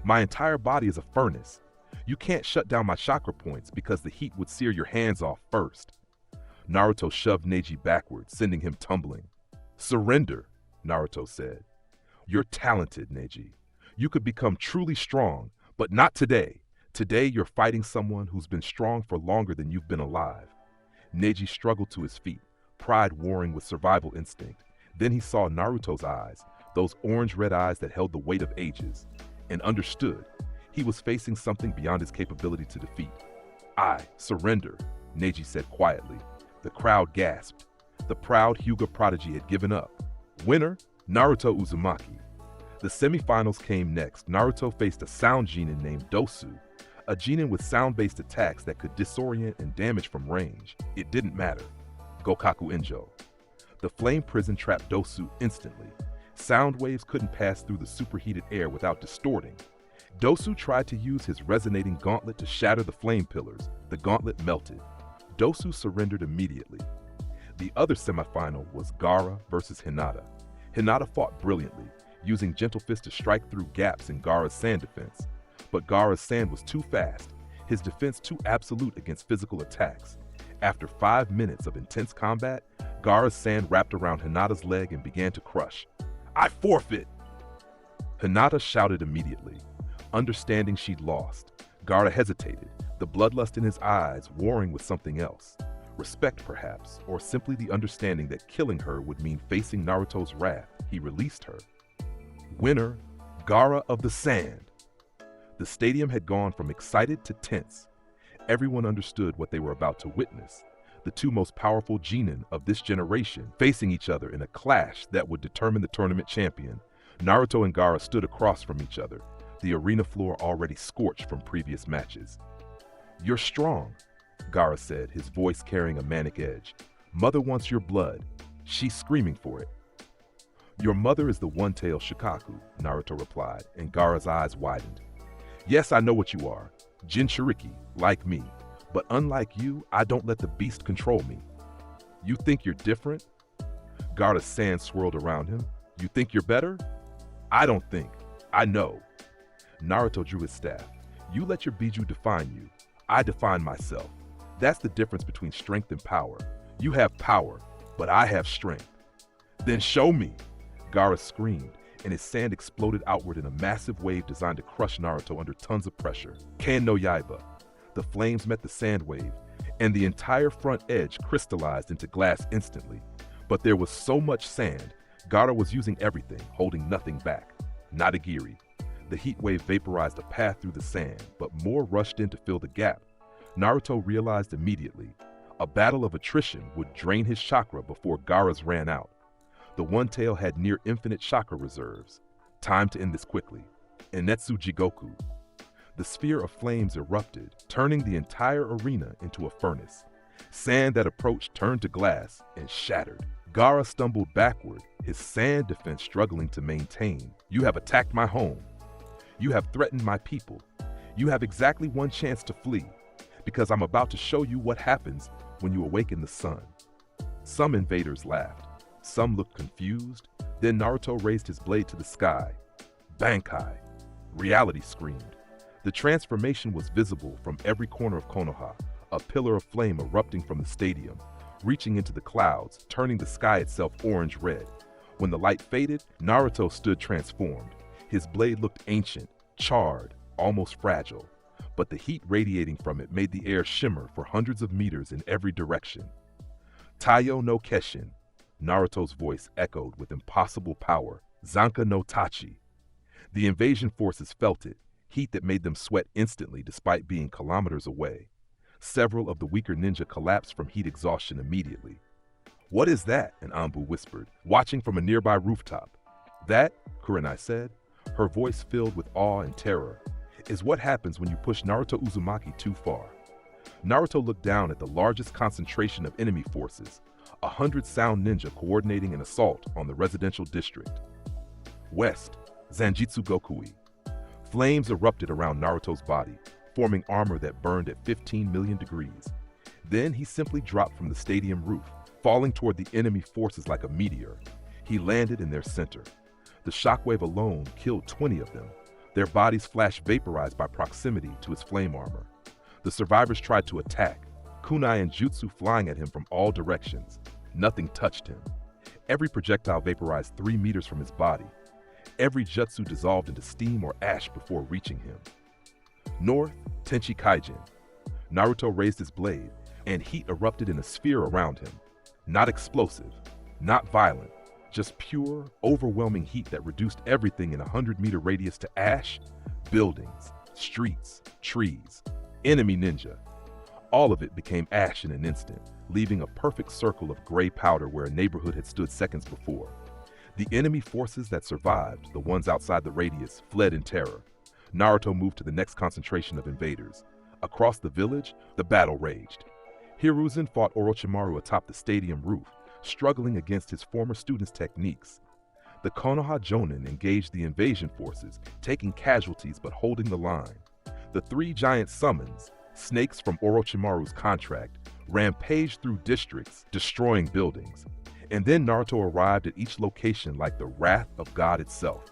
My entire body is a furnace. You can't shut down my chakra points because the heat would sear your hands off first. Naruto shoved Neji backwards, sending him tumbling. Surrender, Naruto said. You're talented, Neji. You could become truly strong, but not today. Today, you're fighting someone who's been strong for longer than you've been alive. Neji struggled to his feet, pride warring with survival instinct. Then he saw Naruto's eyes, those orange-red eyes that held the weight of ages, and understood. He was facing something beyond his capability to defeat. I surrender, Neji said quietly. The crowd gasped. The proud Hyuga prodigy had given up. Winner, Naruto Uzumaki. The semifinals came next. Naruto faced a sound genin named Dosu, a genin with sound-based attacks that could disorient and damage from range. It didn't matter. Gokaku Injo. The flame prison trapped Dosu instantly. Sound waves couldn't pass through the superheated air without distorting. Dosu tried to use his resonating gauntlet to shatter the flame pillars. The gauntlet melted. Dosu surrendered immediately. The other semifinal was Gaara versus Hinata. Hinata fought brilliantly, using gentle fists to strike through gaps in Gaara's sand defense. But Gaara's sand was too fast, his defense too absolute against physical attacks. After 5 minutes of intense combat, Gaara's sand wrapped around Hinata's leg and began to crush. I forfeit! Hinata shouted immediately, understanding she'd lost. Gaara hesitated, the bloodlust in his eyes warring with something else. Respect, perhaps, or simply the understanding that killing her would mean facing Naruto's wrath. He released her. Winner, Gaara of the Sand. The stadium had gone from excited to tense. Everyone understood what they were about to witness. The 2 most powerful genin of this generation facing each other in a clash that would determine the tournament champion. Naruto and Gaara stood across from each other, the arena floor already scorched from previous matches. You're strong, Gaara said, his voice carrying a manic edge. Mother wants your blood. She's screaming for it. Your mother is the one-tail Shikaku, Naruto replied, and Gaara's eyes widened. Yes, I know what you are. Jinchuriki, like me. But unlike you, I don't let the beast control me. You think you're different? Gaara's sand swirled around him. You think you're better? I don't think. I know. Naruto drew his staff. You let your Biju define you. I define myself. That's the difference between strength and power. You have power, but I have strength. Then show me! Gaara screamed, and his sand exploded outward in a massive wave designed to crush Naruto under tons of pressure. Kan no Yaiba. The flames met the sand wave, and the entire front edge crystallized into glass instantly. But there was so much sand, Gaara was using everything, holding nothing back. Nadagiri. The heat wave vaporized a path through the sand, but more rushed in to fill the gap. Naruto realized immediately, a battle of attrition would drain his chakra before Gaara's ran out. The one-tail had near infinite chakra reserves. Time to end this quickly. Enetsu Jigoku. The sphere of flames erupted, turning the entire arena into a furnace. Sand that approached turned to glass and shattered. Gaara stumbled backward, his sand defense struggling to maintain. You have attacked my home. You have threatened my people. You have exactly one chance to flee, because I'm about to show you what happens when you awaken the sun. Some invaders laughed. Some looked confused. Then Naruto raised his blade to the sky. Bankai. Reality screamed. The transformation was visible from every corner of Konoha, a pillar of flame erupting from the stadium, reaching into the clouds, turning the sky itself orange-red. When the light faded, Naruto stood transformed. His blade looked ancient, charred, almost fragile, but the heat radiating from it made the air shimmer for hundreds of meters in every direction. Taiyo no Keshin. Naruto's voice echoed with impossible power. Zanka no Tachi. The invasion forces felt it, heat that made them sweat instantly despite being kilometers away. Several of the weaker ninja collapsed from heat exhaustion immediately. What is that? An Anbu whispered, watching from a nearby rooftop. That, Kurenai said, her voice filled with awe and terror, is what happens when you push Naruto Uzumaki too far. Naruto looked down at the largest concentration of enemy forces, 100 sound ninja coordinating an assault on the residential district. West, Zanjitsu Gokui. Flames erupted around Naruto's body, forming armor that burned at 15 million degrees. Then he simply dropped from the stadium roof, falling toward the enemy forces like a meteor. He landed in their center. The shockwave alone killed 20 of them. Their bodies flashed vaporized by proximity to his flame armor. The survivors tried to attack, kunai and jutsu flying at him from all directions. Nothing touched him. Every projectile vaporized 3 meters from his body. Every jutsu dissolved into steam or ash before reaching him. North, Tenchi Kaijin. Naruto raised his blade, and heat erupted in a sphere around him. Not explosive, not violent, just pure, overwhelming heat that reduced everything in a 100-meter radius to ash, buildings, streets, trees, enemy ninja. All of it became ash in an instant, leaving a perfect circle of gray powder where a neighborhood had stood seconds before. The enemy forces that survived, the ones outside the radius, fled in terror. Naruto moved to the next concentration of invaders. Across the village, the battle raged. Hiruzen fought Orochimaru atop the stadium roof, struggling against his former students' techniques. The Konoha Jonin engaged the invasion forces, taking casualties but holding the line. The 3 giant summons, snakes from Orochimaru's contract, rampaged through districts, destroying buildings. And then Naruto arrived at each location like the wrath of God itself.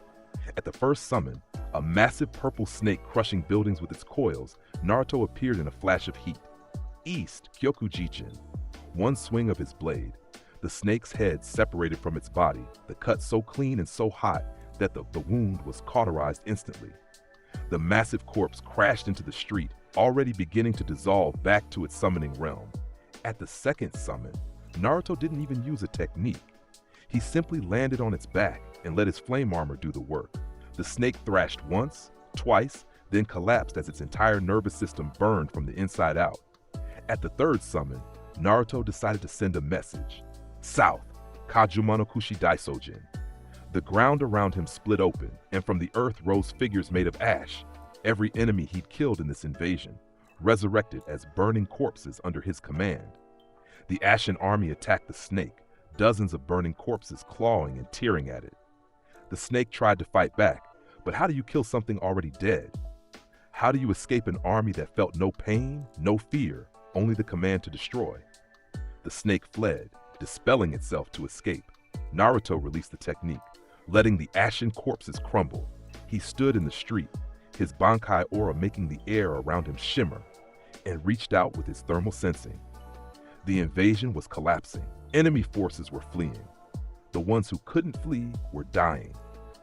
At the first summon, a massive purple snake crushing buildings with its coils, Naruto appeared in a flash of heat. East, Kyokujichin. One swing of his blade. The snake's head separated from its body, the cut so clean and so hot that the wound was cauterized instantly. The massive corpse crashed into the street, already beginning to dissolve back to its summoning realm. At the second summon, Naruto didn't even use a technique. He simply landed on its back and let his flame armor do the work. The snake thrashed once, twice, then collapsed as its entire nervous system burned from the inside out. At the third summon, Naruto decided to send a message. South, Kajuma no Kushi Daisojin. The ground around him split open, and from the earth rose figures made of ash, every enemy he'd killed in this invasion, resurrected as burning corpses under his command. The Ashen army attacked the snake, dozens of burning corpses clawing and tearing at it. The snake tried to fight back, but how do you kill something already dead? How do you escape an army that felt no pain, no fear, only the command to destroy? The snake fled, dispelling itself to escape. Naruto released the technique, letting the ashen corpses crumble. He stood in the street, his Bankai aura making the air around him shimmer, and reached out with his thermal sensing. The invasion was collapsing. Enemy forces were fleeing. The ones who couldn't flee were dying.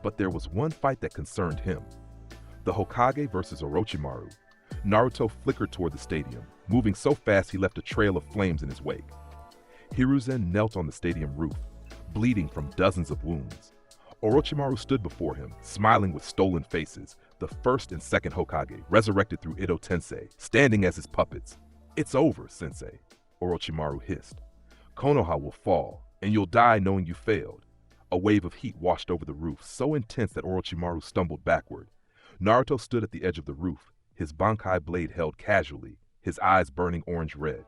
But there was one fight that concerned him. The Hokage versus Orochimaru. Naruto flickered toward the stadium, moving so fast he left a trail of flames in his wake. Hiruzen knelt on the stadium roof, bleeding from dozens of wounds. Orochimaru stood before him, smiling with stolen faces, the first and second Hokage, resurrected through Edo Tensei, standing as his puppets. "It's over, Sensei," Orochimaru hissed. "Konoha will fall, and you'll die knowing you failed. A wave of heat washed over the roof, so intense that Orochimaru stumbled backward. Naruto stood at the edge of the roof, his Bankai blade held casually, his eyes burning orange-red.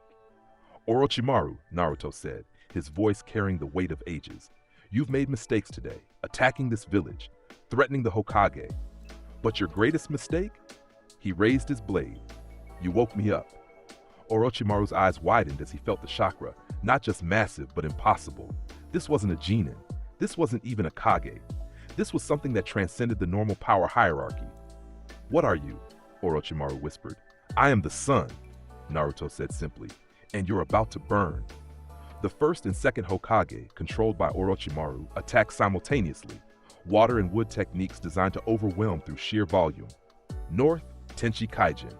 "Orochimaru," Naruto said, his voice carrying the weight of ages. "You've made mistakes today, attacking this village, threatening the Hokage. But your greatest mistake?" He raised his blade. "You woke me up." Orochimaru's eyes widened as he felt the chakra, not just massive, but impossible. This wasn't a genin. This wasn't even a Kage. This was something that transcended the normal power hierarchy. "What are you?" Orochimaru whispered. "I am the sun," Naruto said simply, "and you're about to burn." The first and second Hokage, controlled by Orochimaru, attacked simultaneously, water and wood techniques designed to overwhelm through sheer volume. North, Tenchi Kaijin.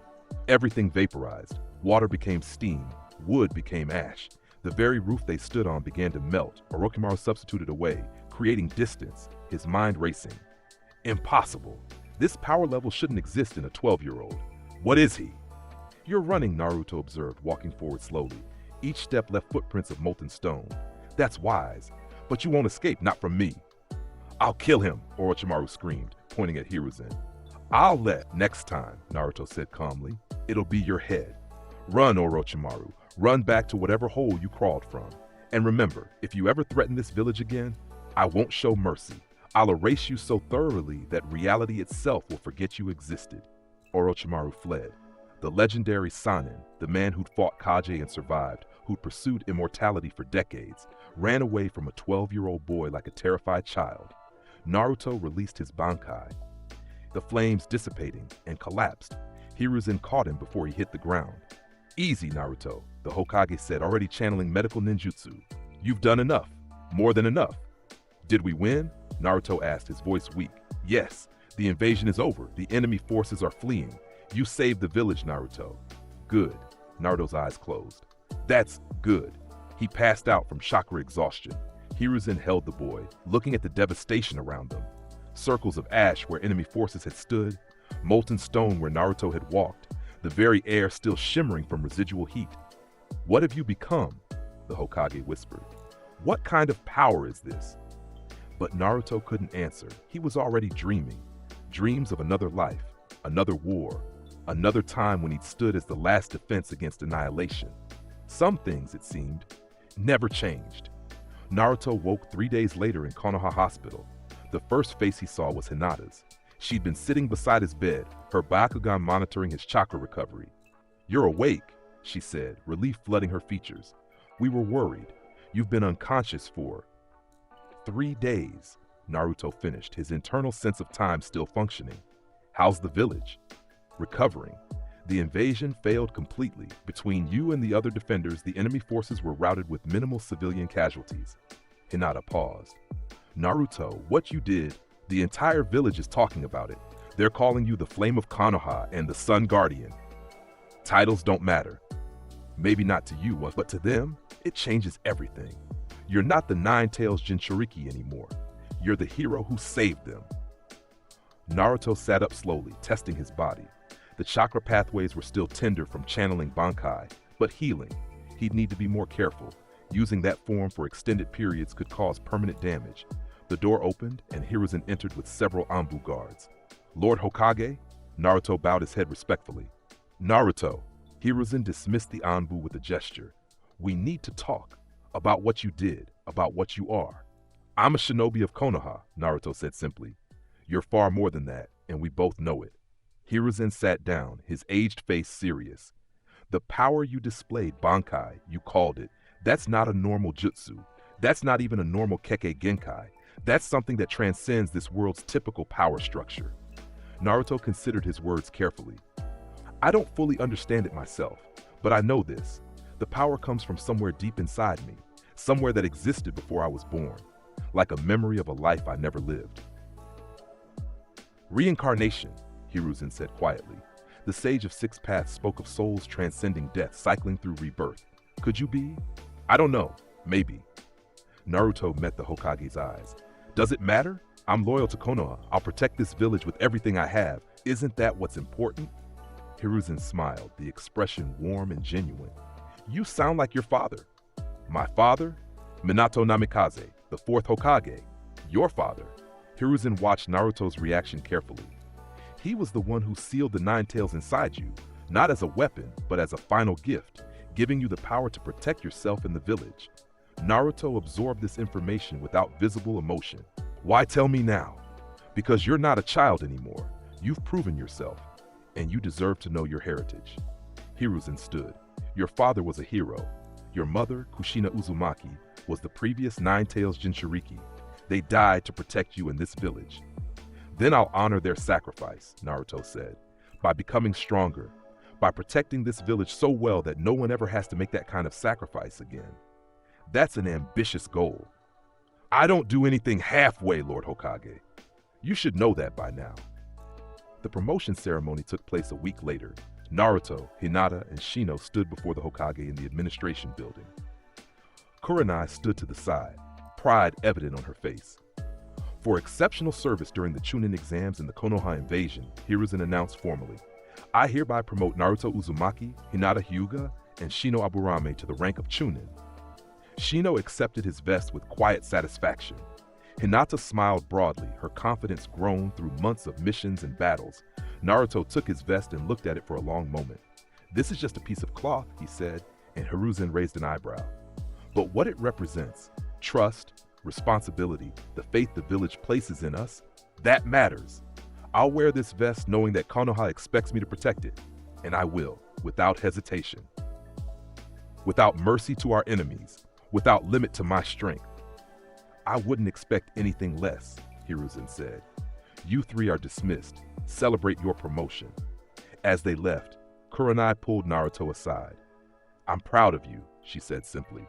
Everything vaporized. Water became steam. Wood became ash. The very roof they stood on began to melt. Orochimaru substituted away, creating distance, his mind racing. Impossible. This power level shouldn't exist in a 12-year-old. What is he? "You're running," Naruto observed, walking forward slowly. Each step left footprints of molten stone. "That's wise. But you won't escape, not from me." "I'll kill him," Orochimaru screamed, pointing at Hiruzen. "I'll let next time," Naruto said calmly. "It'll be your head. Run, Orochimaru. Run back to whatever hole you crawled from. And remember, if you ever threaten this village again, I won't show mercy. I'll erase you so thoroughly that reality itself will forget you existed." Orochimaru fled. The legendary Sannin, the man who'd fought Kage and survived, who'd pursued immortality for decades, ran away from a 12-year-old boy like a terrified child. Naruto released his Bankai, the flames dissipating, and collapsed. Hiruzen caught him before he hit the ground. "Easy, Naruto," the Hokage said, already channeling medical ninjutsu. "You've done enough. More than enough." "Did we win?" Naruto asked, his voice weak. "Yes. The invasion is over. The enemy forces are fleeing. You saved the village, Naruto." "Good." Naruto's eyes closed. "That's good." He passed out from chakra exhaustion. Hiruzen held the boy, looking at the devastation around them. Circles of ash where enemy forces had stood, molten stone where Naruto had walked, the very air still shimmering from residual heat. "What have you become?" the Hokage whispered. "What kind of power is this?" But Naruto couldn't answer. He was already dreaming. Dreams of another life, another war, another time when he'd stood as the last defense against annihilation. Some things, it seemed, never changed. Naruto woke 3 days later in Konoha Hospital. The first face he saw was Hinata's. She'd been sitting beside his bed, her Byakugan monitoring his chakra recovery. "You're awake," she said, relief flooding her features. "We were worried. You've been unconscious for 3 days, Naruto finished, his internal sense of time still functioning. "How's the village?" "Recovering. The invasion failed completely. Between you and the other defenders, the enemy forces were routed with minimal civilian casualties." Hinata paused. "Naruto, what you did, the entire village is talking about it. They're calling you the Flame of Konoha and the Sun Guardian. Titles don't matter. Maybe not to you, but to them, it changes everything. You're not the Nine-Tails Jinchuriki anymore. You're the hero who saved them." Naruto sat up slowly, testing his body. The chakra pathways were still tender from channeling Bankai, but healing. He'd need to be more careful. Using that form for extended periods could cause permanent damage. The door opened, and Hiruzen entered with several Anbu guards. "Lord Hokage?" Naruto bowed his head respectfully. "Naruto." Hiruzen dismissed the Anbu with a gesture. "We need to talk. About what you did, about what you are." "I'm a shinobi of Konoha," Naruto said simply. "You're far more than that, and we both know it." Hiruzen sat down, his aged face serious. "The power you displayed, Bankai, you called it, that's not a normal jutsu. That's not even a normal Kekkei Genkai. That's something that transcends this world's typical power structure." Naruto considered his words carefully. "I don't fully understand it myself, but I know this. The power comes from somewhere deep inside me, somewhere that existed before I was born, like a memory of a life I never lived." "Reincarnation," Hiruzen said quietly. The Sage of Six Paths spoke of souls transcending death, cycling through rebirth. "Could you be?" "I don't know. Maybe." Naruto met the Hokage's eyes. "Does it matter? I'm loyal to Konoha. I'll protect this village with everything I have. Isn't that what's important?" Hiruzen smiled, the expression warm and genuine. "You sound like your father." "My father? Minato Namikaze, the fourth Hokage. Your father. Hiruzen watched Naruto's reaction carefully. He was the one who sealed the nine tails inside you, not as a weapon, but as a final gift, giving you the power to protect yourself in the village. Naruto absorbed this information without visible emotion. Why tell me now? Because you're not a child anymore. You've proven yourself, and you deserve to know your heritage. Hiruzen stood. Your father was a hero. Your mother, Kushina Uzumaki, was the previous Nine Tails Jinchuriki. They died to protect you in this village. Then I'll honor their sacrifice, Naruto said, by becoming stronger, by protecting this village so well that no one ever has to make that kind of sacrifice again. That's an ambitious goal. I don't do anything halfway, Lord Hokage. You should know that by now. The promotion ceremony took place a week later. Naruto, Hinata, and Shino stood before the Hokage in the administration building. Kurenai stood to the side, pride evident on her face. For exceptional service during the Chunin exams in the Konoha invasion, Hiruzen announced formally, I hereby promote Naruto Uzumaki, Hinata Hyuga, and Shino Aburame to the rank of Chunin. Shino accepted his vest with quiet satisfaction. Hinata smiled broadly, her confidence grown through months of missions and battles. Naruto took his vest and looked at it for a long moment. This is just a piece of cloth, he said, and Hiruzen raised an eyebrow. But what it represents, trust, responsibility, the faith the village places in us, that matters. I'll wear this vest knowing that Konoha expects me to protect it, and I will, without hesitation. Without mercy to our enemies, without limit to my strength. I wouldn't expect anything less, Hiruzen said. You three are dismissed. Celebrate your promotion. As they left, Kurenai pulled Naruto aside. I'm proud of you, she said simply.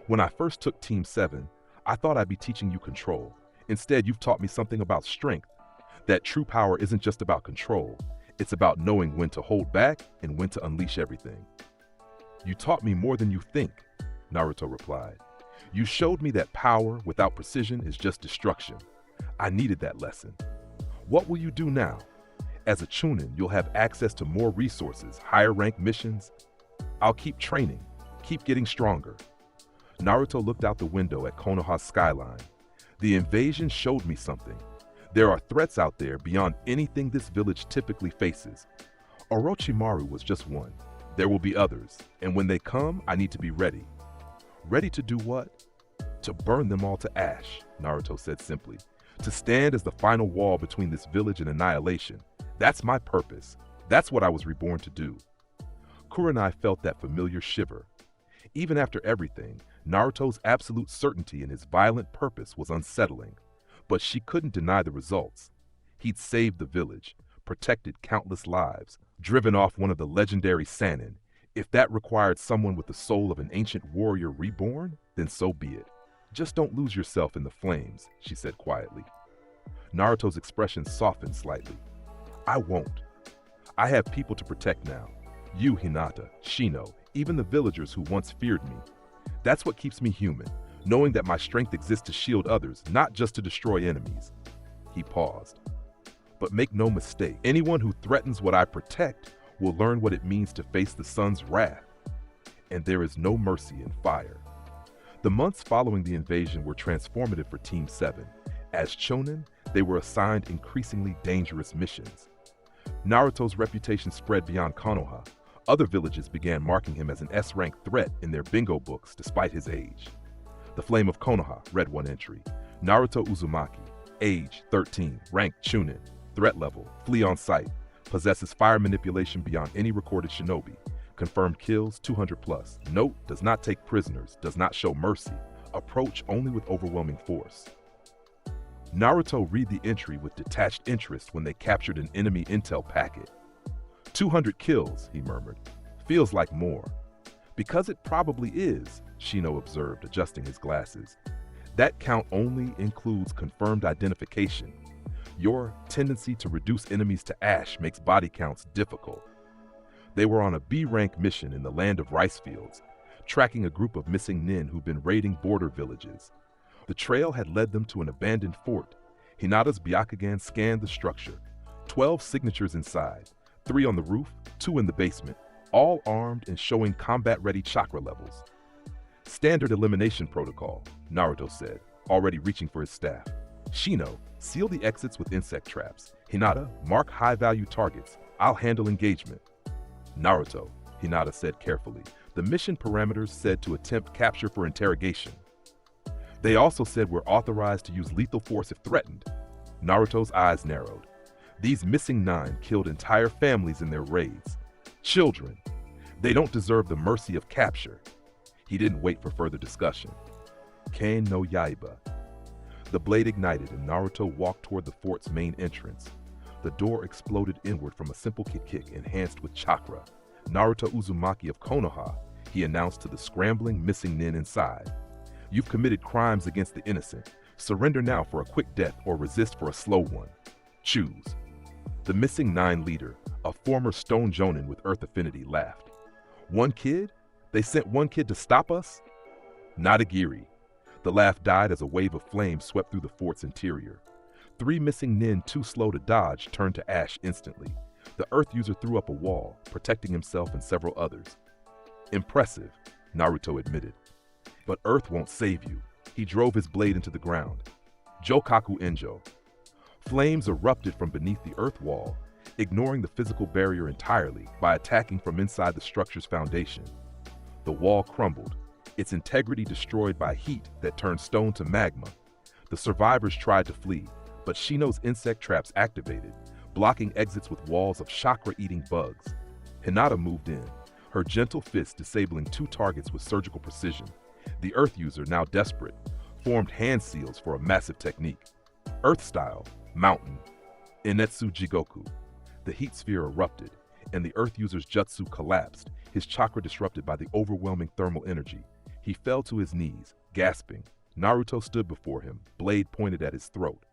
When I first took Team 7, I thought I'd be teaching you control. Instead, you've taught me something about strength. That true power isn't just about control. It's about knowing when to hold back and when to unleash everything. You taught me more than you think, Naruto replied. You showed me that power without precision is just destruction. I needed that lesson. What will you do now? As a Chunin, you'll have access to more resources, higher rank missions. I'll keep training, keep getting stronger. Naruto looked out the window at Konoha's skyline. The invasion showed me something. There are threats out there beyond anything this village typically faces. Orochimaru was just one. There will be others, and when they come, I need to be ready. Ready to do what? To burn them all to ash, Naruto said simply. To stand as the final wall between this village and annihilation. That's my purpose. That's what I was reborn to do. Kurenai felt that familiar shiver. Even after everything, Naruto's absolute certainty in his violent purpose was unsettling. But she couldn't deny the results. He'd saved the village, protected countless lives, driven off one of the legendary Sannin. If that required someone with the soul of an ancient warrior reborn, then so be it. Just don't lose yourself in the flames, she said quietly. Naruto's expression softened slightly. I won't. I have people to protect now. You, Hinata, Shino, even the villagers who once feared me. That's what keeps me human, knowing that my strength exists to shield others, not just to destroy enemies. He paused. But make no mistake, anyone who threatens what I protect will learn what it means to face the sun's wrath. And there is no mercy in fire. The months following the invasion were transformative for Team 7. As Chunin, they were assigned increasingly dangerous missions. Naruto's reputation spread beyond Konoha. Other villages began marking him as an S-rank threat in their bingo books despite his age. The Flame of Konoha read one entry. Naruto Uzumaki, age 13, rank Chunin, threat level, flee on sight, possesses fire manipulation beyond any recorded shinobi, confirmed kills 200 plus, note does not take prisoners, does not show mercy, approach only with overwhelming force. Naruto read the entry with detached interest when they captured an enemy intel packet. 200 kills, he murmured. Feels like more. Because it probably is, Shino observed, adjusting his glasses. That count only includes confirmed identification. Your tendency to reduce enemies to ash makes body counts difficult. They were on a B-rank mission in the land of rice fields, tracking a group of missing nin who'd been raiding border villages. The trail had led them to an abandoned fort. Hinata's Byakugan scanned the structure. 12 signatures inside, 3 on the roof, 2 in the basement, all armed and showing combat-ready chakra levels. Standard elimination protocol, Naruto said, already reaching for his staff. Shino, seal the exits with insect traps. Hinata, mark high-value targets. I'll handle engagement. Naruto, Hinata said carefully. The mission parameters said to attempt capture for interrogation. They also said we're authorized to use lethal force if threatened. Naruto's eyes narrowed. These missing 9 killed entire families in their raids. Children. They don't deserve the mercy of capture. He didn't wait for further discussion. Ken no Yaiba. The blade ignited and Naruto walked toward the fort's main entrance. The door exploded inward from a simple kick enhanced with chakra. Naruto Uzumaki of Konoha, he announced to the scrambling, missing nin inside. You've committed crimes against the innocent. Surrender now for a quick death or resist for a slow one. Choose. The missing 9 leader, a former Stone Jonin with Earth Affinity, laughed. 1 kid? They sent 1 kid to stop us? Nadagiri. The laugh died as a wave of flame swept through the fort's interior. 3 missing nin too slow to dodge turned to ash instantly. The Earth user threw up a wall, protecting himself and several others. Impressive, Naruto admitted. But Earth won't save you. He drove his blade into the ground. Jokaku Enjo. Flames erupted from beneath the earth wall, ignoring the physical barrier entirely by attacking from inside the structure's foundation. The wall crumbled, its integrity destroyed by heat that turned stone to magma. The survivors tried to flee, but Shino's insect traps activated, blocking exits with walls of chakra-eating bugs. Hinata moved in, her gentle fist disabling 2 targets with surgical precision. The Earth user, now desperate, formed hand seals for a massive technique. Earth style, mountain, Inetsu Jigoku. The heat sphere erupted, and the Earth user's jutsu collapsed, his chakra disrupted by the overwhelming thermal energy. He fell to his knees, gasping. Naruto stood before him, blade pointed at his throat.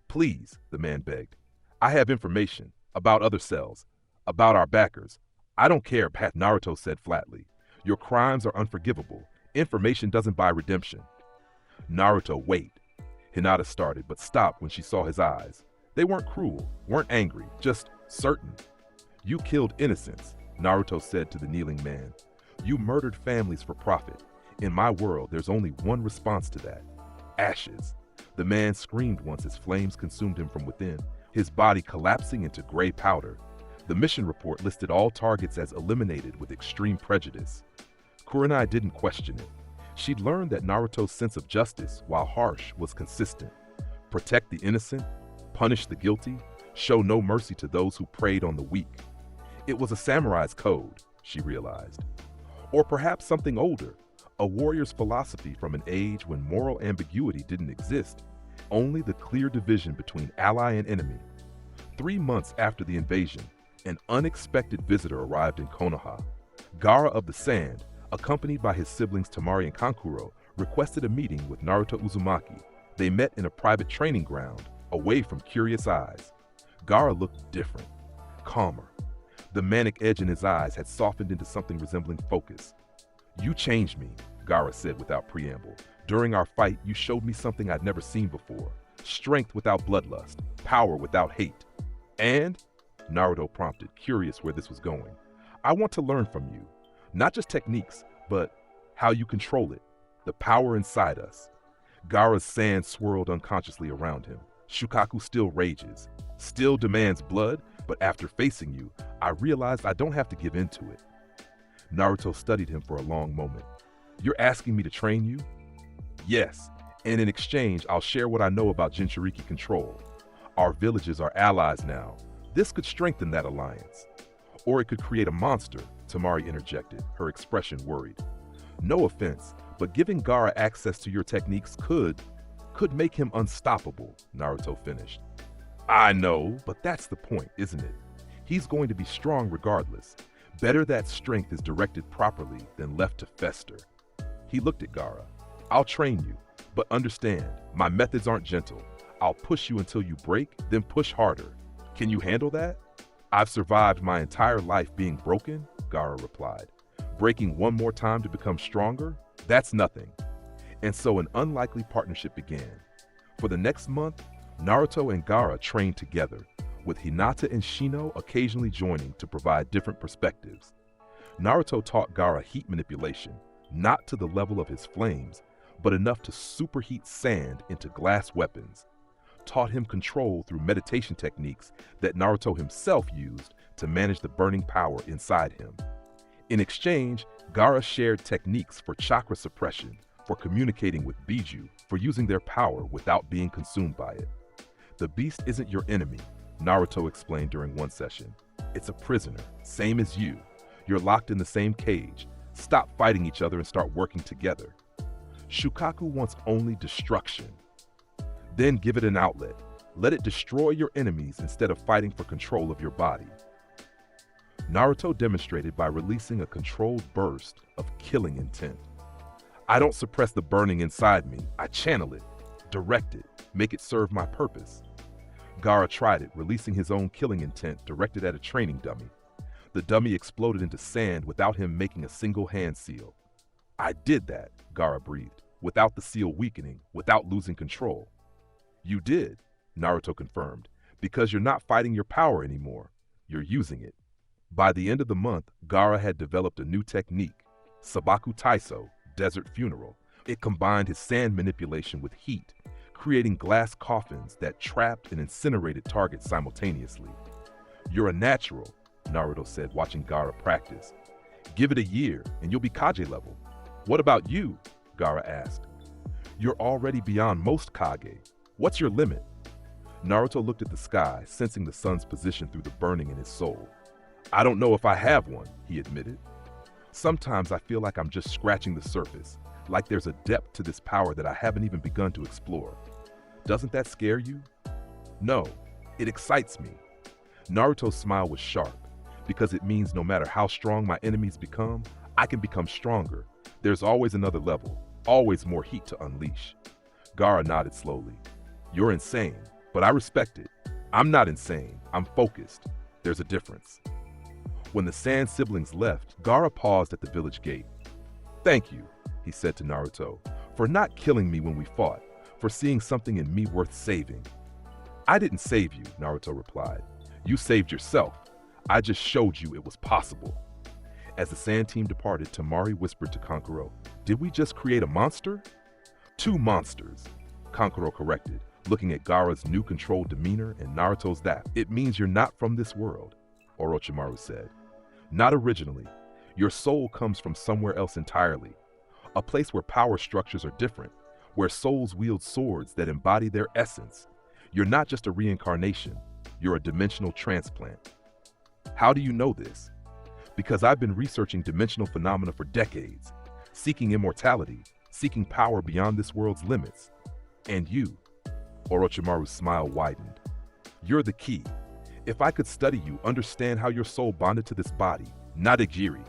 Please, the man begged. I have information about other cells, about our backers. I don't care, Naruto said flatly. Your crimes are unforgivable. Information doesn't buy redemption. Naruto, wait. Hinata started, but stopped when she saw his eyes. They weren't cruel, weren't angry, just certain. You killed innocents, Naruto said to the kneeling man. You murdered families for profit. In my world, there's only one response to that. Ashes. The man screamed once as flames consumed him from within, his body collapsing into gray powder. The mission report listed all targets as eliminated with extreme prejudice. Kurenai didn't question it. She'd learned that Naruto's sense of justice, while harsh, was consistent. Protect the innocent, punish the guilty, show no mercy to those who preyed on the weak. It was a samurai's code, she realized. Or perhaps something older, a warrior's philosophy from an age when moral ambiguity didn't exist, only the clear division between ally and enemy. 3 months after the invasion, an unexpected visitor arrived in Konoha. Gaara of the Sand, accompanied by his siblings Temari and Kankuro, requested a meeting with Naruto Uzumaki. They met in a private training ground, away from curious eyes. Gaara looked different, calmer. The manic edge in his eyes had softened into something resembling focus. You changed me, Gaara said without preamble. During our fight, you showed me something I'd never seen before. Strength without bloodlust, power without hate. And, Naruto prompted, curious where this was going, I want to learn from you. Not just techniques, but how you control it, the power inside us. Gaara's sand swirled unconsciously around him. Shukaku still rages, still demands blood, but after facing you, I realized I don't have to give in to it. Naruto studied him for a long moment. You're asking me to train you? Yes, and in exchange, I'll share what I know about Jinchuriki control. Our villages are allies now. This could strengthen that alliance. Or it could create a monster, Temari interjected, her expression worried. No offense, but giving Gaara access to your techniques could make him unstoppable, Naruto finished. I know, but that's the point, isn't it? He's going to be strong regardless. Better that strength is directed properly than left to fester. He looked at Gaara. I'll train you, but understand, my methods aren't gentle. I'll push you until you break, then push harder. Can you handle that? I've survived my entire life being broken, Gaara replied. Breaking one more time to become stronger? That's nothing. And so an unlikely partnership began. For the next month, Naruto and Gaara trained together, with Hinata and Shino occasionally joining to provide different perspectives. Naruto taught Gaara heat manipulation, not to the level of his flames, but enough to superheat sand into glass weapons. taught him control through meditation techniques that Naruto himself used to manage the burning power inside him. In exchange, Gaara shared techniques for chakra suppression, for communicating with Biju, for using their power without being consumed by it. The beast isn't your enemy, Naruto explained during one session. It's a prisoner, same as you. You're locked in the same cage. Stop fighting each other and start working together. Shukaku wants only destruction. Then give it an outlet. Let it destroy your enemies instead of fighting for control of your body. Naruto demonstrated by releasing a controlled burst of killing intent. I don't suppress the burning inside me. I channel it, direct it, make it serve my purpose. Gaara tried it, releasing his own killing intent directed at a training dummy. The dummy exploded into sand without him making a single hand seal. I did that, Gaara breathed, without the seal weakening, without losing control. You did, Naruto confirmed, because you're not fighting your power anymore. You're using it. By the end of the month, Gaara had developed a new technique, Sabaku Taiso, Desert Funeral. It combined his sand manipulation with heat, creating glass coffins that trapped and incinerated targets simultaneously. You're a natural, Naruto said, watching Gaara practice. Give it a year, and you'll be Kage level. What about you? Gaara asked. You're already beyond most Kage. What's your limit? Naruto looked at the sky, sensing the sun's position through the burning in his soul. I don't know if I have one, he admitted. Sometimes I feel like I'm just scratching the surface, like there's a depth to this power that I haven't even begun to explore. Doesn't that scare you? No, it excites me. Naruto's smile was sharp, because it means no matter how strong my enemies become, I can become stronger. There's always another level, always more heat to unleash. Gaara nodded slowly. You're insane, but I respect it. I'm not insane, I'm focused. There's a difference. When the Sand siblings left, Gaara paused at the village gate. Thank you, he said to Naruto, for not killing me when we fought, for seeing something in me worth saving. I didn't save you, Naruto replied. You saved yourself. I just showed you it was possible. As the Sand team departed, Temari whispered to Kankuro, Did we just create a monster? 2 monsters, Kankuro corrected, looking at Gaara's new controlled demeanor and Naruto's that. It means you're not from this world, Orochimaru said. Not originally. Your soul comes from somewhere else entirely. A place where power structures are different, where souls wield swords that embody their essence. You're not just a reincarnation, you're a dimensional transplant. How do you know this? Because I've been researching dimensional phenomena for decades, seeking immortality, seeking power beyond this world's limits. And you, Orochimaru's smile widened. You're the key. If I could study you, understand how your soul bonded to this body, not Igiri.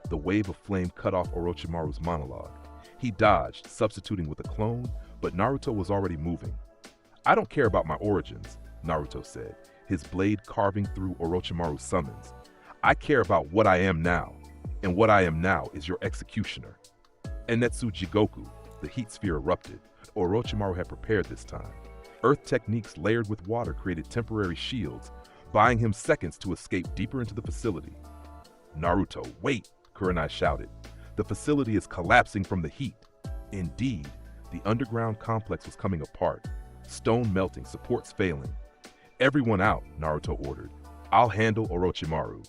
The wave of flame cut off Orochimaru's monologue. He dodged, substituting with a clone, but Naruto was already moving. I don't care about my origins, Naruto said, his blade carving through Orochimaru's summons. I care about what I am now, and what I am now is your executioner. Enetsu Jigoku, the heat sphere erupted. Orochimaru had prepared this time. Earth techniques layered with water created temporary shields, buying him seconds to escape deeper into the facility. Naruto, wait, Kurenai shouted. The facility is collapsing from the heat. Indeed, the underground complex was coming apart. Stone melting, supports failing. Everyone out, Naruto ordered. I'll handle Orochimaru.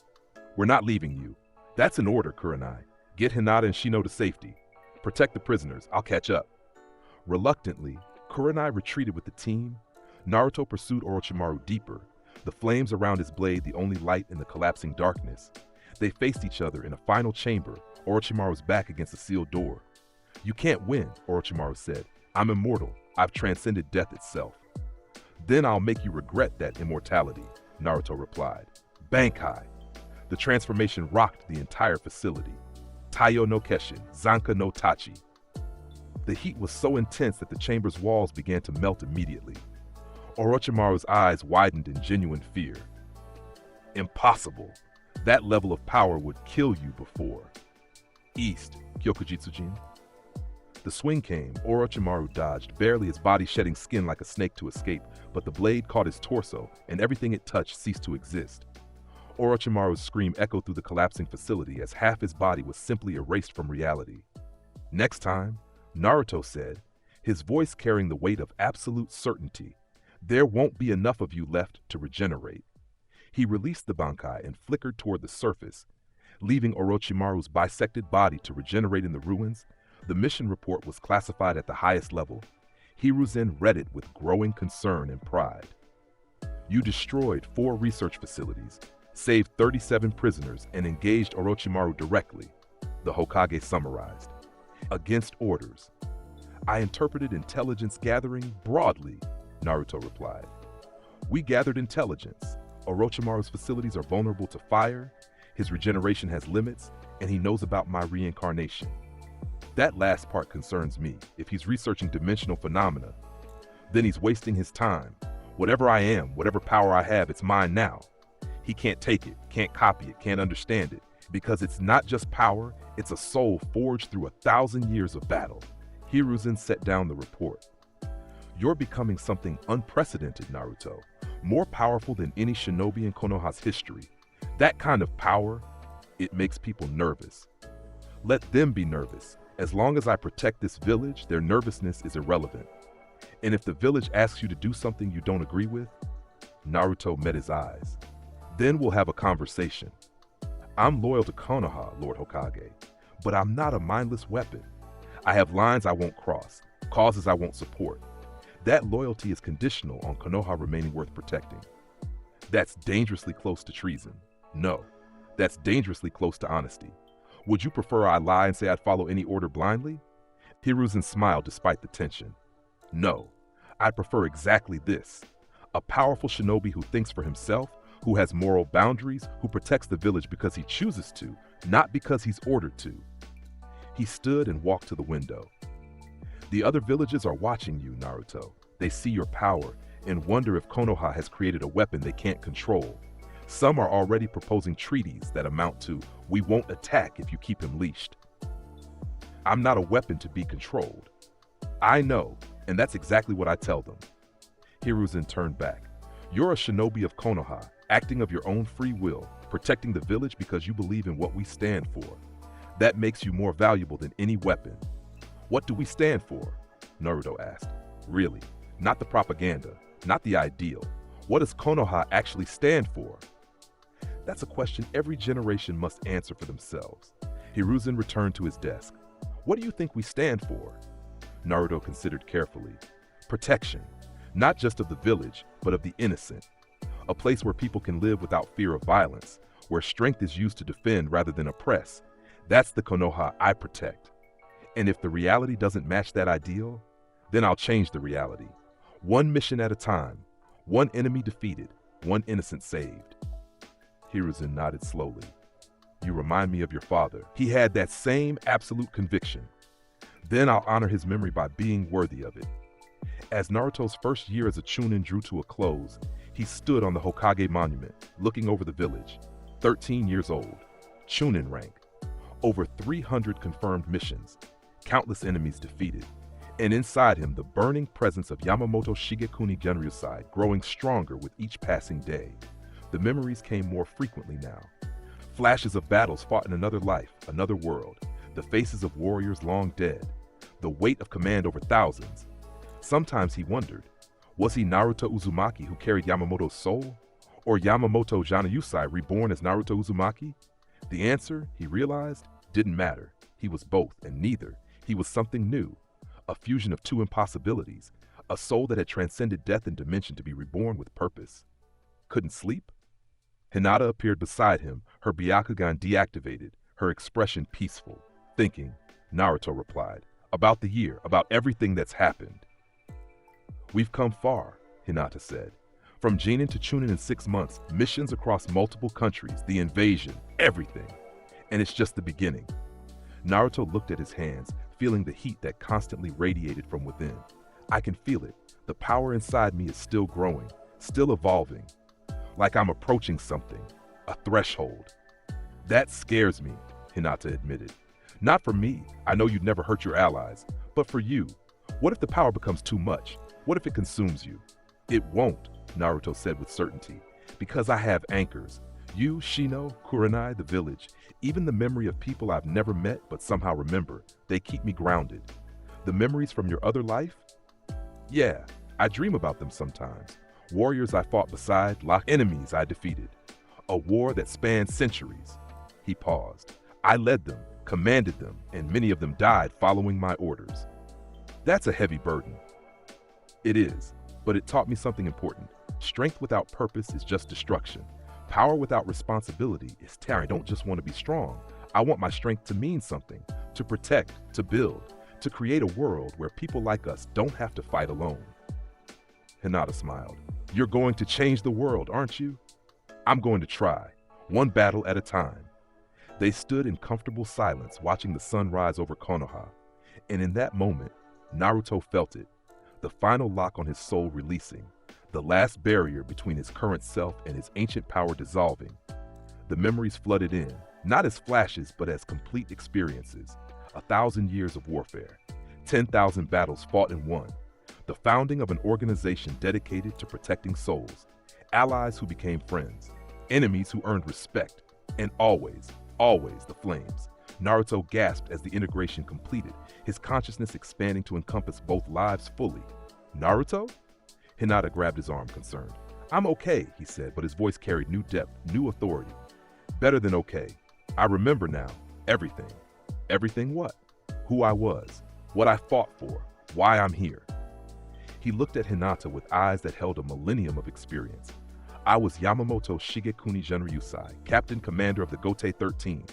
We're not leaving you. That's an order, Kurenai. Get Hinata and Shino to safety. Protect the prisoners. I'll catch up. Reluctantly, Kurenai retreated with the team. Naruto pursued Orochimaru deeper, the flames around his blade the only light in the collapsing darkness. They faced each other in a final chamber, Orochimaru's back against a sealed door. You can't win, Orochimaru said. I'm immortal. I've transcended death itself. Then I'll make you regret that immortality, Naruto replied. Bankai. The transformation rocked the entire facility. Taiyo no Keshin, Zanka no Tachi. The heat was so intense that the chamber's walls began to melt immediately. Orochimaru's eyes widened in genuine fear. Impossible. That level of power would kill you before. East, Kyokujitsujin. The swing came. Orochimaru dodged, barely, his body shedding skin like a snake to escape, but the blade caught his torso, and everything it touched ceased to exist. Orochimaru's scream echoed through the collapsing facility as half his body was simply erased from reality. Next time, Naruto said, his voice carrying the weight of absolute certainty, There won't be enough of you left to regenerate. He released the Bankai and flickered toward the surface, leaving Orochimaru's bisected body to regenerate in the ruins. The mission report was classified at the highest level. Hiruzen read it with growing concern and pride. You destroyed 4 research facilities, saved 37 prisoners, and engaged Orochimaru directly, the Hokage summarized. Against orders. I interpreted intelligence gathering broadly, Naruto replied. We gathered intelligence. Orochimaru's facilities are vulnerable to fire, his regeneration has limits, and he knows about my reincarnation. That last part concerns me. If he's researching dimensional phenomena, then he's wasting his time. Whatever I am, whatever power I have, it's mine now. He can't take it, can't copy it, can't understand it, because it's not just power, it's a soul forged through 1,000 years of battle. Hiruzen set down the report. You're becoming something unprecedented, Naruto. More powerful than any shinobi in Konoha's history. That kind of power, it makes people nervous. Let them be nervous. As long as I protect this village, their nervousness is irrelevant. And if the village asks you to do something you don't agree with, Naruto met his eyes. Then we'll have a conversation. I'm loyal to Konoha, Lord Hokage, but I'm not a mindless weapon. I have lines I won't cross, causes I won't support. That loyalty is conditional on Konoha remaining worth protecting. That's dangerously close to treason. No, that's dangerously close to honesty. Would you prefer I lie and say I'd follow any order blindly? Hiruzen smiled despite the tension. No, I prefer exactly this. A powerful shinobi who thinks for himself, who has moral boundaries, who protects the village because he chooses to, not because he's ordered to. He stood and walked to the window. The other villages are watching you, Naruto. They see your power and wonder if Konoha has created a weapon they can't control. Some are already proposing treaties that amount to, we won't attack if you keep him leashed. I'm not a weapon to be controlled. I know, and that's exactly what I tell them. Hiruzen turned back. You're a shinobi of Konoha, acting of your own free will, protecting the village because you believe in what we stand for. That makes you more valuable than any weapon. What do we stand for? Naruto asked. Really, not the propaganda, not the ideal. What does Konoha actually stand for? That's a question every generation must answer for themselves. Hiruzen returned to his desk. What do you think we stand for? Naruto considered carefully. Protection, not just of the village, but of the innocent. A place where people can live without fear of violence, where strength is used to defend rather than oppress. That's the Konoha I protect. And if the reality doesn't match that ideal, then I'll change the reality. One mission at a time, one enemy defeated, one innocent saved. Hiruzen nodded slowly. You remind me of your father. He had that same absolute conviction. Then I'll honor his memory by being worthy of it. As Naruto's first year as a Chunin drew to a close, he stood on the Hokage monument, looking over the village. 13 years old, Chunin rank, over 300 confirmed missions, countless enemies defeated, and inside him the burning presence of Yamamoto Shigekuni Genryūsai growing stronger with each passing day. The memories came more frequently now. Flashes of battles fought in another life, another world, the faces of warriors long dead, the weight of command over thousands. Sometimes he wondered, was he Naruto Uzumaki who carried Yamamoto's soul? Or Yamamoto Genryūsai reborn as Naruto Uzumaki? The answer, he realized, didn't matter. He was both and neither. He was something new, a fusion of two impossibilities, a soul that had transcended death and dimension to be reborn with purpose. Couldn't sleep? Hinata appeared beside him, her Byakugan deactivated, her expression peaceful. Thinking, Naruto replied, about the year, about everything that's happened. We've come far, Hinata said. From Genin to Chunin in 6 months, missions across multiple countries, the invasion, everything. And it's just the beginning. Naruto looked at his hands, feeling the heat that constantly radiated from within. I can feel it. The power inside me is still growing, still evolving. Like I'm approaching something, a threshold. That scares me, Hinata admitted. Not for me, I know you'd never hurt your allies, but for you. What if the power becomes too much? What if it consumes you? It won't, Naruto said with certainty, because I have anchors. You, Shino, Kurenai, the village, even the memory of people I've never met but somehow remember, they keep me grounded. The memories from your other life? Yeah, I dream about them sometimes. Warriors I fought beside, locked enemies I defeated. A war that spanned centuries. He paused. I led them, commanded them, and many of them died following my orders. That's a heavy burden. It is, but it taught me something important. Strength without purpose is just destruction. Power without responsibility is terror. I don't just want to be strong. I want my strength to mean something, to protect, to build, to create a world where people like us don't have to fight alone. Hinata smiled. You're going to change the world, aren't you? I'm going to try, one battle at a time. They stood in comfortable silence, watching the sun rise over Konoha. And in that moment, Naruto felt it, the final lock on his soul releasing, the last barrier between his current self and his ancient power dissolving. The memories flooded in, not as flashes, but as complete experiences. 1,000 years of warfare, 10,000 battles fought and won, the founding of an organization dedicated to protecting souls, allies who became friends, enemies who earned respect, and always, always the flames. Naruto gasped as the integration completed, his consciousness expanding to encompass both lives fully. Naruto? Hinata grabbed his arm, concerned. I'm okay, he said, but his voice carried new depth, new authority. Better than okay. I remember now, everything. Everything what? Who I was, what I fought for, why I'm here. He looked at Hinata with eyes that held a millennium of experience. I was Yamamoto Shigekuni Genryūsai, Captain Commander of the Gote 13.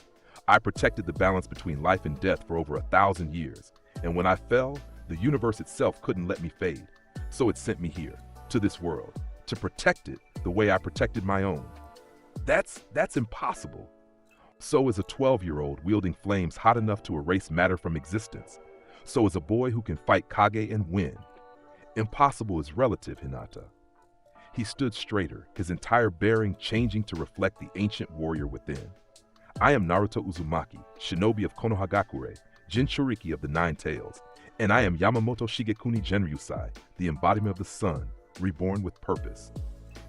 I protected the balance between life and death for over 1,000 years, and when I fell, the universe itself couldn't let me fade. So it sent me here, to this world, to protect it the way I protected my own. That's impossible. So is a 12-year-old wielding flames hot enough to erase matter from existence. So is a boy who can fight Kage and win. Impossible is relative, Hinata. He stood straighter, his entire bearing changing to reflect the ancient warrior within. I am Naruto Uzumaki, shinobi of Konohagakure, Jinchuriki of the Nine Tails, and I am Yamamoto Shigekuni Genryūsai, the embodiment of the sun, reborn with purpose.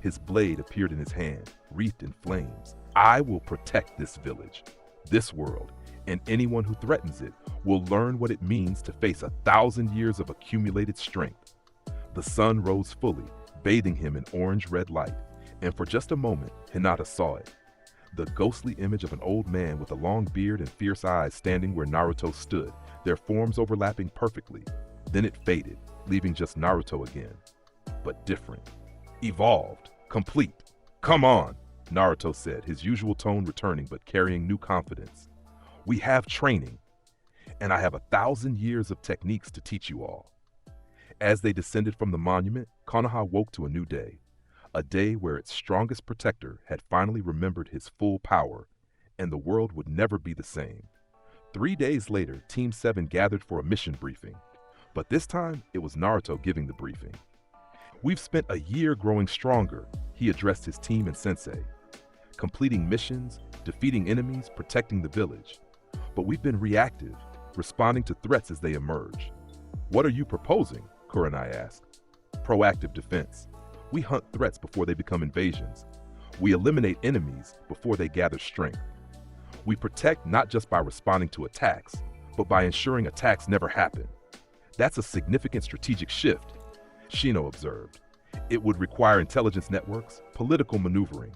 His blade appeared in his hand, wreathed in flames. I will protect this village, this world, and anyone who threatens it will learn what it means to face 1,000 years of accumulated strength. The sun rose fully, bathing him in orange-red light, and for just a moment, Hinata saw it. The ghostly image of an old man with a long beard and fierce eyes standing where Naruto stood, their forms overlapping perfectly. Then it faded, leaving just Naruto again. But different. Evolved. Complete. Come on, Naruto said, his usual tone returning but carrying new confidence. We have training, and I have 1,000 years of techniques to teach you all. As they descended from the monument, Konoha woke to a new day. A day where its strongest protector had finally remembered his full power, and the world would never be the same. 3 days later, Team 7 gathered for a mission briefing. But this time, it was Naruto giving the briefing. We've spent a year growing stronger, he addressed his team and sensei. Completing missions, defeating enemies, protecting the village. But we've been reactive, responding to threats as they emerge. What are you proposing? Kurenai asked. Proactive defense. We hunt threats before they become invasions. We eliminate enemies before they gather strength. We protect not just by responding to attacks, but by ensuring attacks never happen. That's a significant strategic shift, Shino observed. It would require intelligence networks, political maneuvering,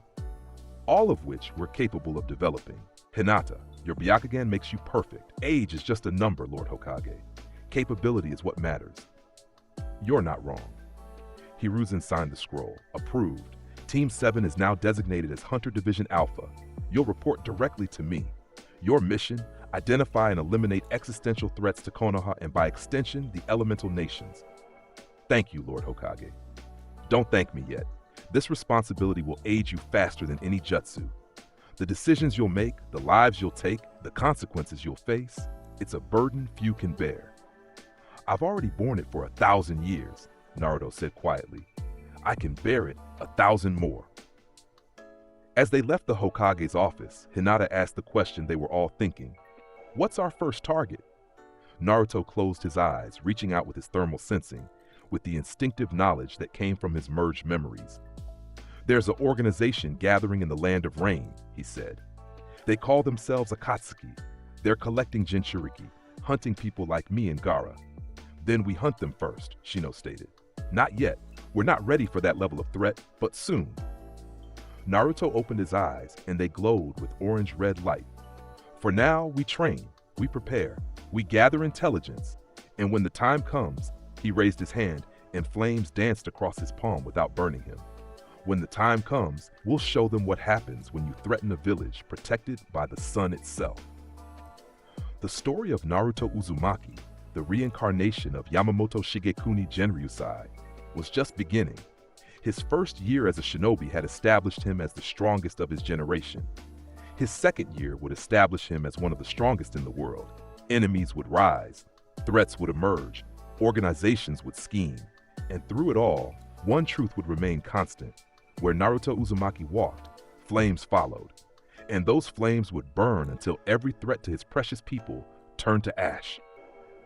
all of which we're capable of developing. Hinata, your Byakugan makes you perfect. Age is just a number, Lord Hokage. Capability is what matters. You're not wrong. Hiruzen signed the scroll. Approved. Team 7 is now designated as Hunter Division Alpha. You'll report directly to me. Your mission, identify and eliminate existential threats to Konoha and by extension, the elemental nations. Thank you, Lord Hokage. Don't thank me yet. This responsibility will aid you faster than any jutsu. The decisions you'll make, the lives you'll take, the consequences you'll face, it's a burden few can bear. I've already borne it for 1,000 years, Naruto said quietly. I can bear it 1,000 more. As they left the Hokage's office, Hinata asked the question they were all thinking. What's our first target? Naruto closed his eyes, reaching out with his thermal sensing, with the instinctive knowledge that came from his merged memories. There's an organization gathering in the land of rain, he said. They call themselves Akatsuki. They're collecting Jinchuriki, hunting people like me and Gaara. Then we hunt them first, Shino stated. Not yet. We're not ready for that level of threat, but soon. Naruto opened his eyes, and they glowed with orange-red light. For now, we train, we prepare, we gather intelligence, and when the time comes, he raised his hand, and flames danced across his palm without burning him. When the time comes, we'll show them what happens when you threaten a village protected by the sun itself. The story of Naruto Uzumaki, the reincarnation of Yamamoto Shigekuni Genryūsai, was just beginning. His first year as a shinobi had established him as the strongest of his generation. His second year would establish him as one of the strongest in the world. Enemies would rise, threats would emerge, organizations would scheme, and through it all, one truth would remain constant. Where Naruto Uzumaki walked, flames followed, and those flames would burn until every threat to his precious people turned to ash.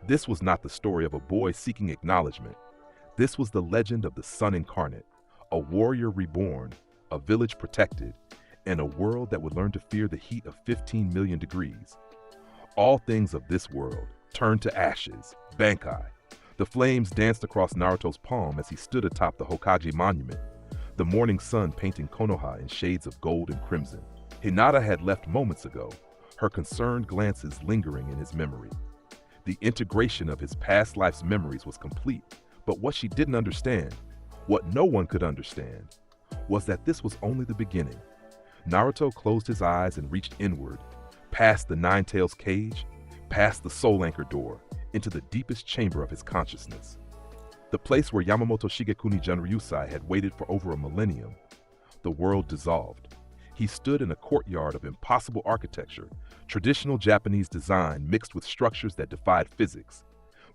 This was not the story of a boy seeking acknowledgement. This was the legend of the sun incarnate, a warrior reborn, a village protected, and a world that would learn to fear the heat of 15 million degrees. All things of this world turned to ashes. Bankai. The flames danced across Naruto's palm as he stood atop the Hokage monument, the morning sun painting Konoha in shades of gold and crimson. Hinata had left moments ago, her concerned glances lingering in his memory. The integration of his past life's memories was complete, but what she didn't understand, what no one could understand, was that this was only the beginning. Naruto closed his eyes and reached inward, past the Nine Tails cage, past the soul anchor door, into the deepest chamber of his consciousness. The place where Yamamoto Shigekuni Genryūsai had waited for over a millennium. The world dissolved. He stood in a courtyard of impossible architecture, traditional Japanese design mixed with structures that defied physics.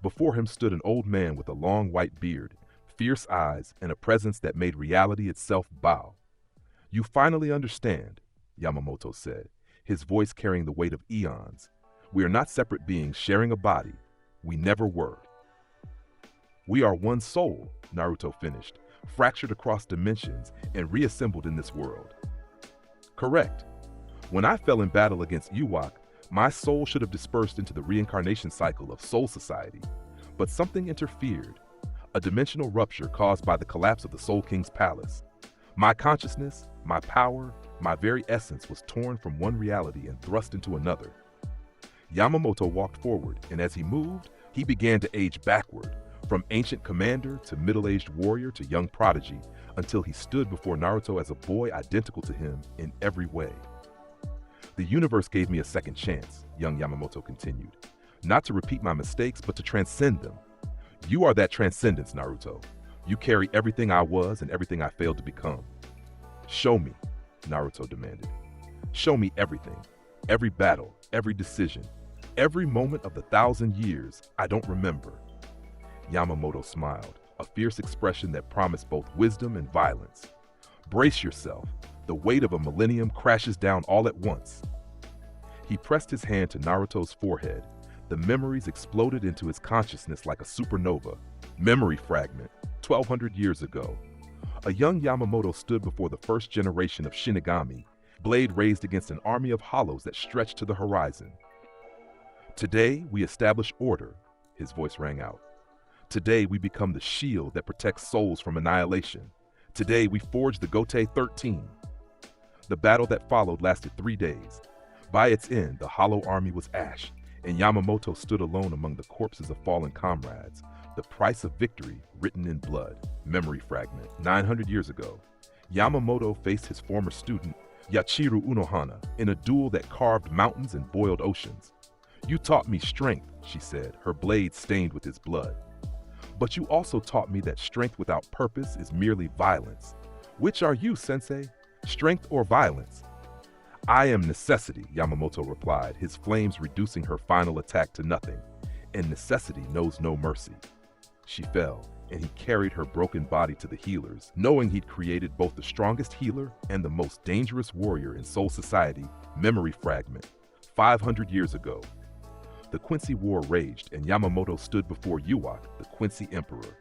Before him stood an old man with a long white beard, fierce eyes, and a presence that made reality itself bow. "You finally understand," Yamamoto said, his voice carrying the weight of eons. "We are not separate beings sharing a body. We never were." "We are one soul," Naruto finished, "fractured across dimensions and reassembled in this world." "Correct. When I fell in battle against Ewok, my soul should have dispersed into the reincarnation cycle of Soul Society, but something interfered, a dimensional rupture caused by the collapse of the Soul King's palace. My consciousness, my power, my very essence was torn from one reality and thrust into another." Yamamoto walked forward, and as he moved, he began to age backward, from ancient commander to middle-aged warrior to young prodigy, until he stood before Naruto as a boy identical to him in every way. "The universe gave me a second chance," young Yamamoto continued. "Not to repeat my mistakes, but to transcend them. You are that transcendence, Naruto. You carry everything I was and everything I failed to become." "Show me," Naruto demanded. "Show me everything, every battle, every decision, every moment of the 1,000 years I don't remember." Yamamoto smiled, a fierce expression that promised both wisdom and violence. "Brace yourself. The weight of a millennium crashes down all at once." He pressed his hand to Naruto's forehead. The memories exploded into his consciousness like a supernova. Memory fragment, 1,200 years ago. A young Yamamoto stood before the first generation of Shinigami, blade raised against an army of hollows that stretched to the horizon. "Today, we establish order," his voice rang out. "Today, we become the shield that protects souls from annihilation. Today, we forge the Gote 13. The battle that followed lasted 3 days. By its end, the hollow army was ash, and Yamamoto stood alone among the corpses of fallen comrades. The price of victory written in blood. Memory fragment. 900 years ago, Yamamoto faced his former student, Yachiru Unohana, in a duel that carved mountains and boiled oceans. "You taught me strength," she said, her blade stained with his blood. "But you also taught me that strength without purpose is merely violence. Which are you, sensei? Strength or violence?" "I am necessity," Yamamoto replied, his flames reducing her final attack to nothing. "And necessity knows no mercy." She fell, and he carried her broken body to the healers, knowing he'd created both the strongest healer and the most dangerous warrior in Soul Society. Memory fragment. 500 years ago. The Quincy War raged, and Yamamoto stood before Ewok, the Quincy Emperor.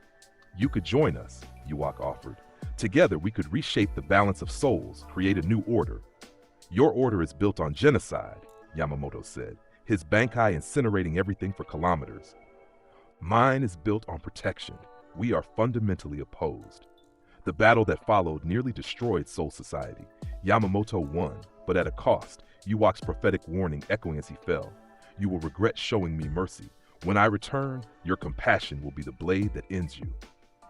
"You could join us," Ewok offered. "Together we could reshape the balance of souls, create a new order." "Your order is built on genocide," Yamamoto said, his Bankai incinerating everything for kilometers. "Mine is built on protection, We are fundamentally opposed. The battle that followed nearly destroyed Soul Society. Yamamoto won, but at a cost, Yuwak's prophetic warning echoing as he fell. You will regret showing me mercy. When I return, your compassion will be the blade that ends you.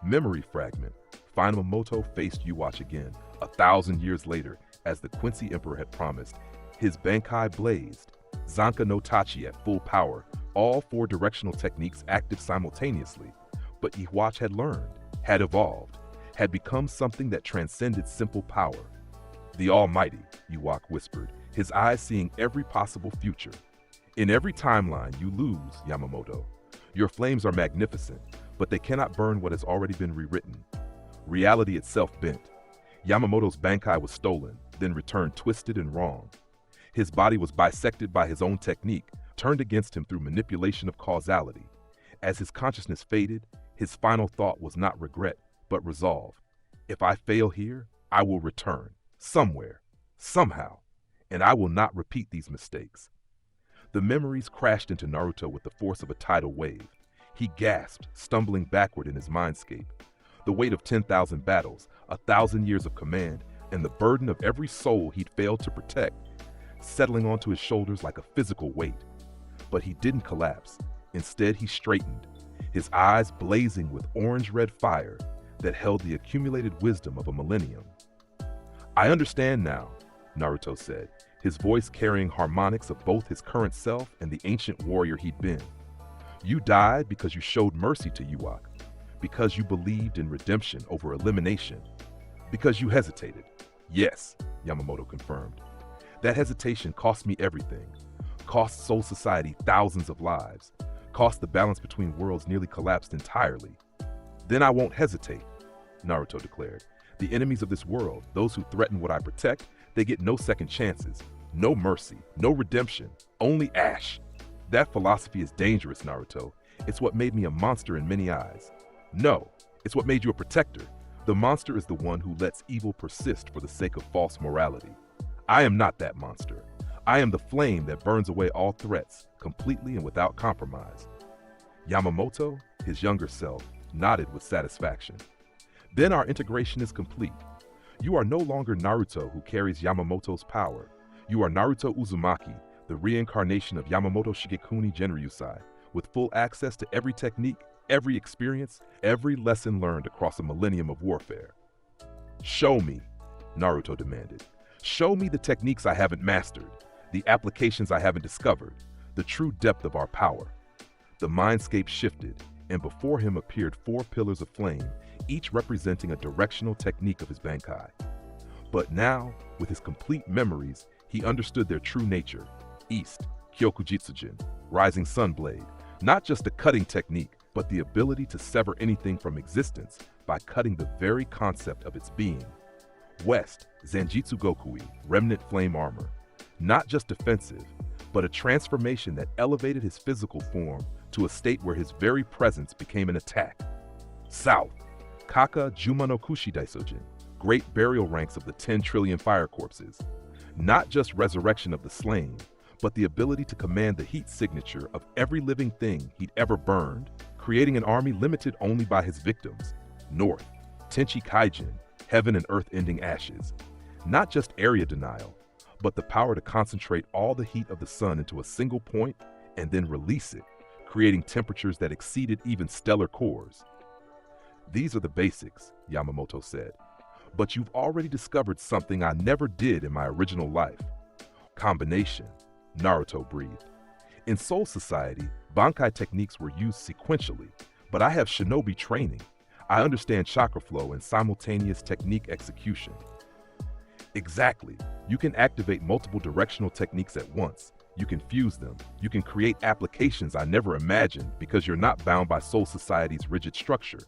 Memory fragment. Yamamoto faced Yuwak again, 1,000 years later, as the Quincy Emperor had promised. His Bankai blazed, Zanka no Tachi at full power, all 4 directional techniques active simultaneously. But Yuwak had learned, had evolved, had become something that transcended simple power. The Almighty, Yuwak whispered, his eyes seeing every possible future. In every timeline, you lose, Yamamoto. Your flames are magnificent, but they cannot burn what has already been rewritten. Reality itself bent. Yamamoto's Bankai was stolen, then returned twisted and wrong. His body was bisected by his own technique, turned against him through manipulation of causality. As his consciousness faded, his final thought was not regret, but resolve. If I fail here, I will return, somewhere, somehow, and I will not repeat these mistakes. The memories crashed into Naruto with the force of a tidal wave. He gasped, stumbling backward in his mindscape. The weight of 10,000 battles, 1,000 years of command, and the burden of every soul he'd failed to protect, settling onto his shoulders like a physical weight. But he didn't collapse. Instead, he straightened, his eyes blazing with orange-red fire that held the accumulated wisdom of a millennium. I understand now, Naruto said, his voice carrying harmonics of both his current self and the ancient warrior he'd been. You died because you showed mercy to Yuwak, because you believed in redemption over elimination, because you hesitated. Yes, Yamamoto confirmed. That hesitation cost me everything, cost Soul Society thousands of lives, cost the balance between worlds nearly collapsed entirely. Then I won't hesitate, Naruto declared. The enemies of this world, those who threaten what I protect, they get no second chances, no mercy, no redemption, only ash. That philosophy is dangerous, Naruto. It's what made me a monster in many eyes. No, it's what made you a protector. The monster is the one who lets evil persist for the sake of false morality. I am not that monster. I am the flame that burns away all threats, completely and without compromise. Yamamoto, his younger self, nodded with satisfaction. Then our integration is complete. You are no longer Naruto who carries Yamamoto's power. You are Naruto Uzumaki, the reincarnation of Yamamoto Shigekuni Genryūsai, with full access to every technique, every experience, every lesson learned across a millennium of warfare. Show me, Naruto demanded. Show me the techniques I haven't mastered, the applications I haven't discovered, the true depth of our power. The mindscape shifted, and before him appeared 4 pillars of flame, each representing a directional technique of his Bankai. But now, with his complete memories, he understood their true nature. East, Kyokujitsujin, Rising Sun Blade, not just a cutting technique, but the ability to sever anything from existence by cutting the very concept of its being. West, Zanjitsu Gokui, Remnant Flame Armor, not just defensive, but a transformation that elevated his physical form to a state where his very presence became an attack. South, Kaka Juma no Kushi Daisojin, great burial ranks of the 10 trillion fire corpses. Not just resurrection of the slain, but the ability to command the heat signature of every living thing he'd ever burned, creating an army limited only by his victims. North, Tenchi Kaijin, heaven and earth-ending ashes. Not just area denial, but the power to concentrate all the heat of the sun into a single point and then release it, creating temperatures that exceeded even stellar cores. These are the basics, Yamamoto said. But you've already discovered something I never did in my original life. Combination, Naruto breathed. In Soul Society, Bankai techniques were used sequentially, but I have shinobi training. I understand chakra flow and simultaneous technique execution. Exactly. You can activate multiple directional techniques at once. You can fuse them. You can create applications I never imagined because you're not bound by Soul Society's rigid structure.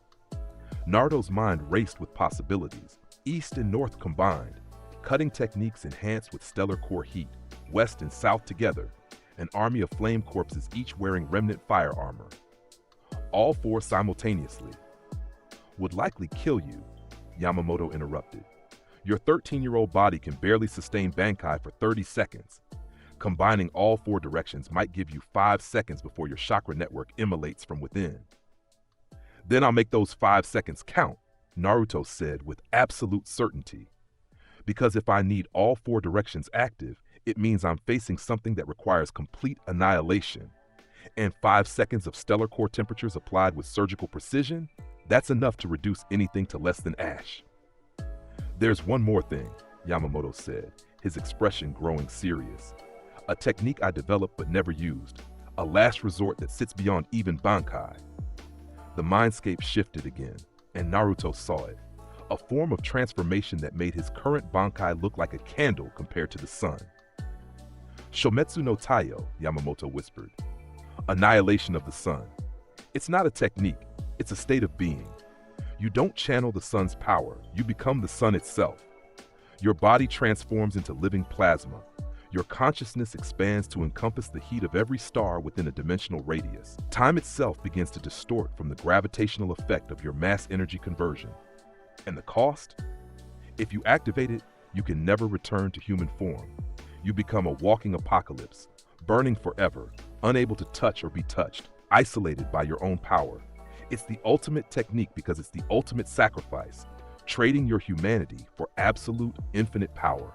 Naruto's mind raced with possibilities. East and North combined, cutting techniques enhanced with stellar core heat, West and South together, an army of flame corpses each wearing remnant fire armor. All 4 simultaneously. Would likely kill you, Yamamoto interrupted. Your 13-year-old body can barely sustain Bankai for 30 seconds. Combining all 4 directions might give you 5 seconds before your chakra network immolates from within. Then I'll make those 5 seconds count, Naruto said with absolute certainty. Because if I need all 4 directions active, it means I'm facing something that requires complete annihilation. And 5 seconds of stellar core temperatures applied with surgical precision, that's enough to reduce anything to less than ash. There's one more thing, Yamamoto said, his expression growing serious. A technique I developed but never used, a last resort that sits beyond even Bankai. The mindscape shifted again, and Naruto saw it. A form of transformation that made his current Bankai look like a candle compared to the sun. Shometsu no Taiyo, Yamamoto whispered. Annihilation of the sun. It's not a technique, it's a state of being. You don't channel the sun's power, you become the sun itself. Your body transforms into living plasma. Your consciousness expands to encompass the heat of every star within a dimensional radius. Time itself begins to distort from the gravitational effect of your mass energy conversion. And the cost? If you activate it, you can never return to human form. You become a walking apocalypse, burning forever, unable to touch or be touched, isolated by your own power. It's the ultimate technique because it's the ultimate sacrifice, trading your humanity for absolute, infinite power.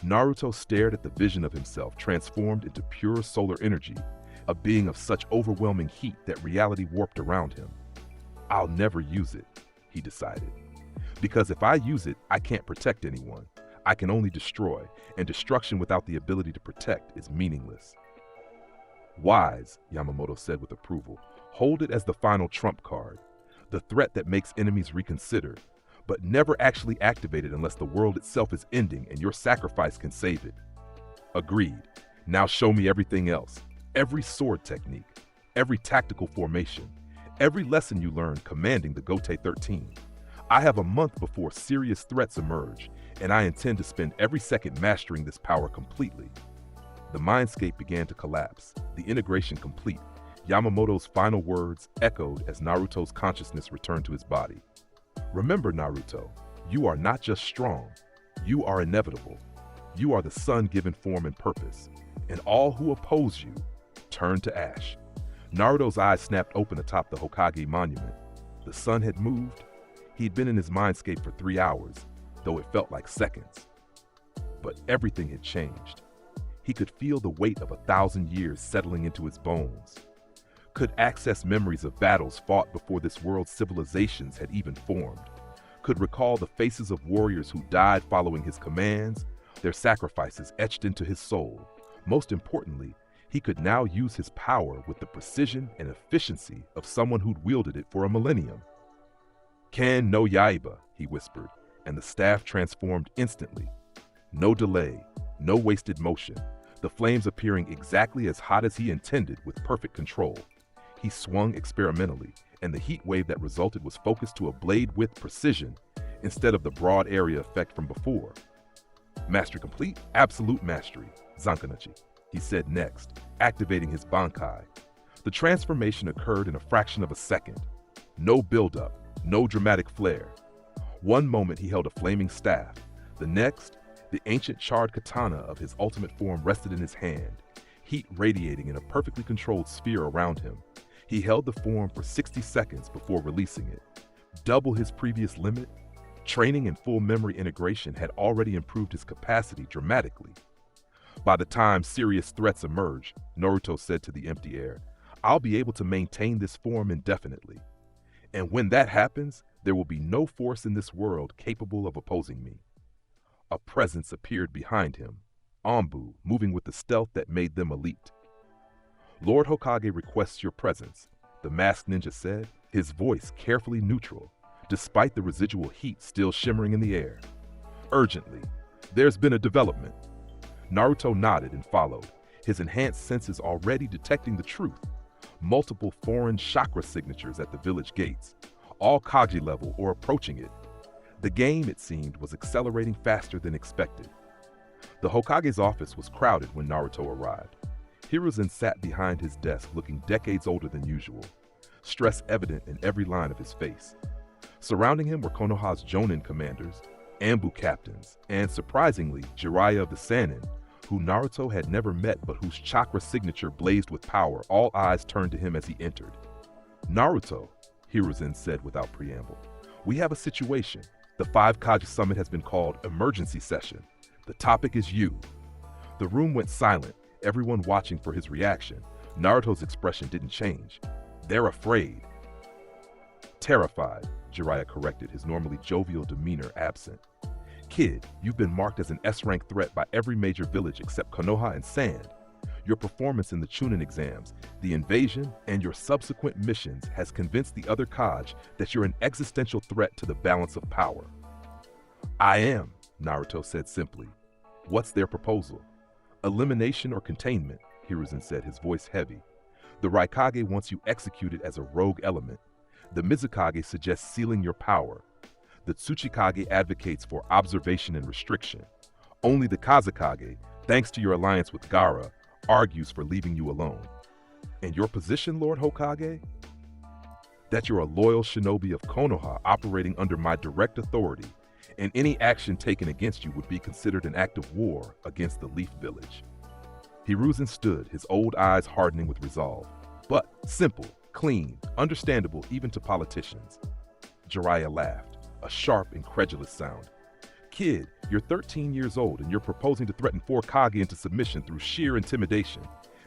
Naruto stared at the vision of himself transformed into pure solar energy, a being of such overwhelming heat that reality warped around him. I'll never use it, he decided. Because if I use it, I can't protect anyone. I can only destroy, and destruction without the ability to protect is meaningless. Wise, Yamamoto said with approval. Hold it as the final trump card, the threat that makes enemies reconsider, but never actually activate it unless the world itself is ending and your sacrifice can save it. Agreed. Now show me everything else. Every sword technique, every tactical formation, every lesson you learned commanding the Gote 13. I have a month before serious threats emerge, and I intend to spend every second mastering this power completely. The mindscape began to collapse, the integration complete. Yamamoto's final words echoed as Naruto's consciousness returned to his body. Remember, Naruto, you are not just strong, you are inevitable. You are the sun given form and purpose, and all who oppose you turn to ash. Naruto's eyes snapped open atop the Hokage monument. The sun had moved. He'd been in his mindscape for 3 hours, though it felt like seconds. But everything had changed. He could feel the weight of 1,000 years settling into his bones. Could access memories of battles fought before this world's civilizations had even formed. Could recall the faces of warriors who died following his commands, their sacrifices etched into his soul. Most importantly, he could now use his power with the precision and efficiency of someone who'd wielded it for a millennium. Ken no Yaiba, he whispered, and the staff transformed instantly. No delay, no wasted motion, the flames appearing exactly as hot as he intended with perfect control. He swung experimentally, and the heat wave that resulted was focused to a blade with precision instead of the broad area effect from before. Mastery complete, absolute mastery, Zankanachi, he said next, activating his Bankai. The transformation occurred in a fraction of a second. No buildup, no dramatic flare. One moment he held a flaming staff. The next, the ancient charred katana of his ultimate form rested in his hand, heat radiating in a perfectly controlled sphere around him. He held the form for 60 seconds before releasing it. Double his previous limit, training and full memory integration had already improved his capacity dramatically. By the time serious threats emerge, Naruto said to the empty air, I'll be able to maintain this form indefinitely. And when that happens, there will be no force in this world capable of opposing me. A presence appeared behind him, Anbu, moving with the stealth that made them elite. Lord Hokage requests your presence, the masked ninja said, his voice carefully neutral, despite the residual heat still shimmering in the air. Urgently, there's been a development. Naruto nodded and followed, his enhanced senses already detecting the truth. Multiple foreign chakra signatures at the village gates, all Kage level or approaching it. The game, it seemed, was accelerating faster than expected. The Hokage's office was crowded when Naruto arrived. Hiruzen sat behind his desk looking decades older than usual, stress evident in every line of his face. Surrounding him were Konoha's Jonin commanders, Anbu captains, and surprisingly, Jiraiya of the Sannin, who Naruto had never met but whose chakra signature blazed with power. All eyes turned to him as he entered. Naruto, Hiruzen said without preamble. We have a situation. The 5 Kage Summit has been called Emergency Session. The topic is you. The room went silent, everyone watching for his reaction. Naruto's expression didn't change. They're afraid. Terrified, Jiraiya corrected, his normally jovial demeanor absent. Kid, you've been marked as an S-rank threat by every major village except Konoha and Sand. Your performance in the Chunin exams, the invasion, and your subsequent missions has convinced the other Kage that you're an existential threat to the balance of power. I am, Naruto said simply. What's their proposal? Elimination or containment, Hiruzen said, his voice heavy. The Raikage wants you executed as a rogue element. The Mizukage suggests sealing your power. The Tsuchikage advocates for observation and restriction. Only the Kazekage, thanks to your alliance with Gaara, argues for leaving you alone. And your position, Lord Hokage? That you're a loyal shinobi of Konoha operating under my direct authority, and any action taken against you would be considered an act of war against the Leaf Village. Hiruzen stood, his old eyes hardening with resolve. But simple, clean, understandable even to politicians. Jiraiya laughed, a sharp, incredulous sound. Kid, you're 13 years old and you're proposing to threaten 4 Kage into submission through sheer intimidation.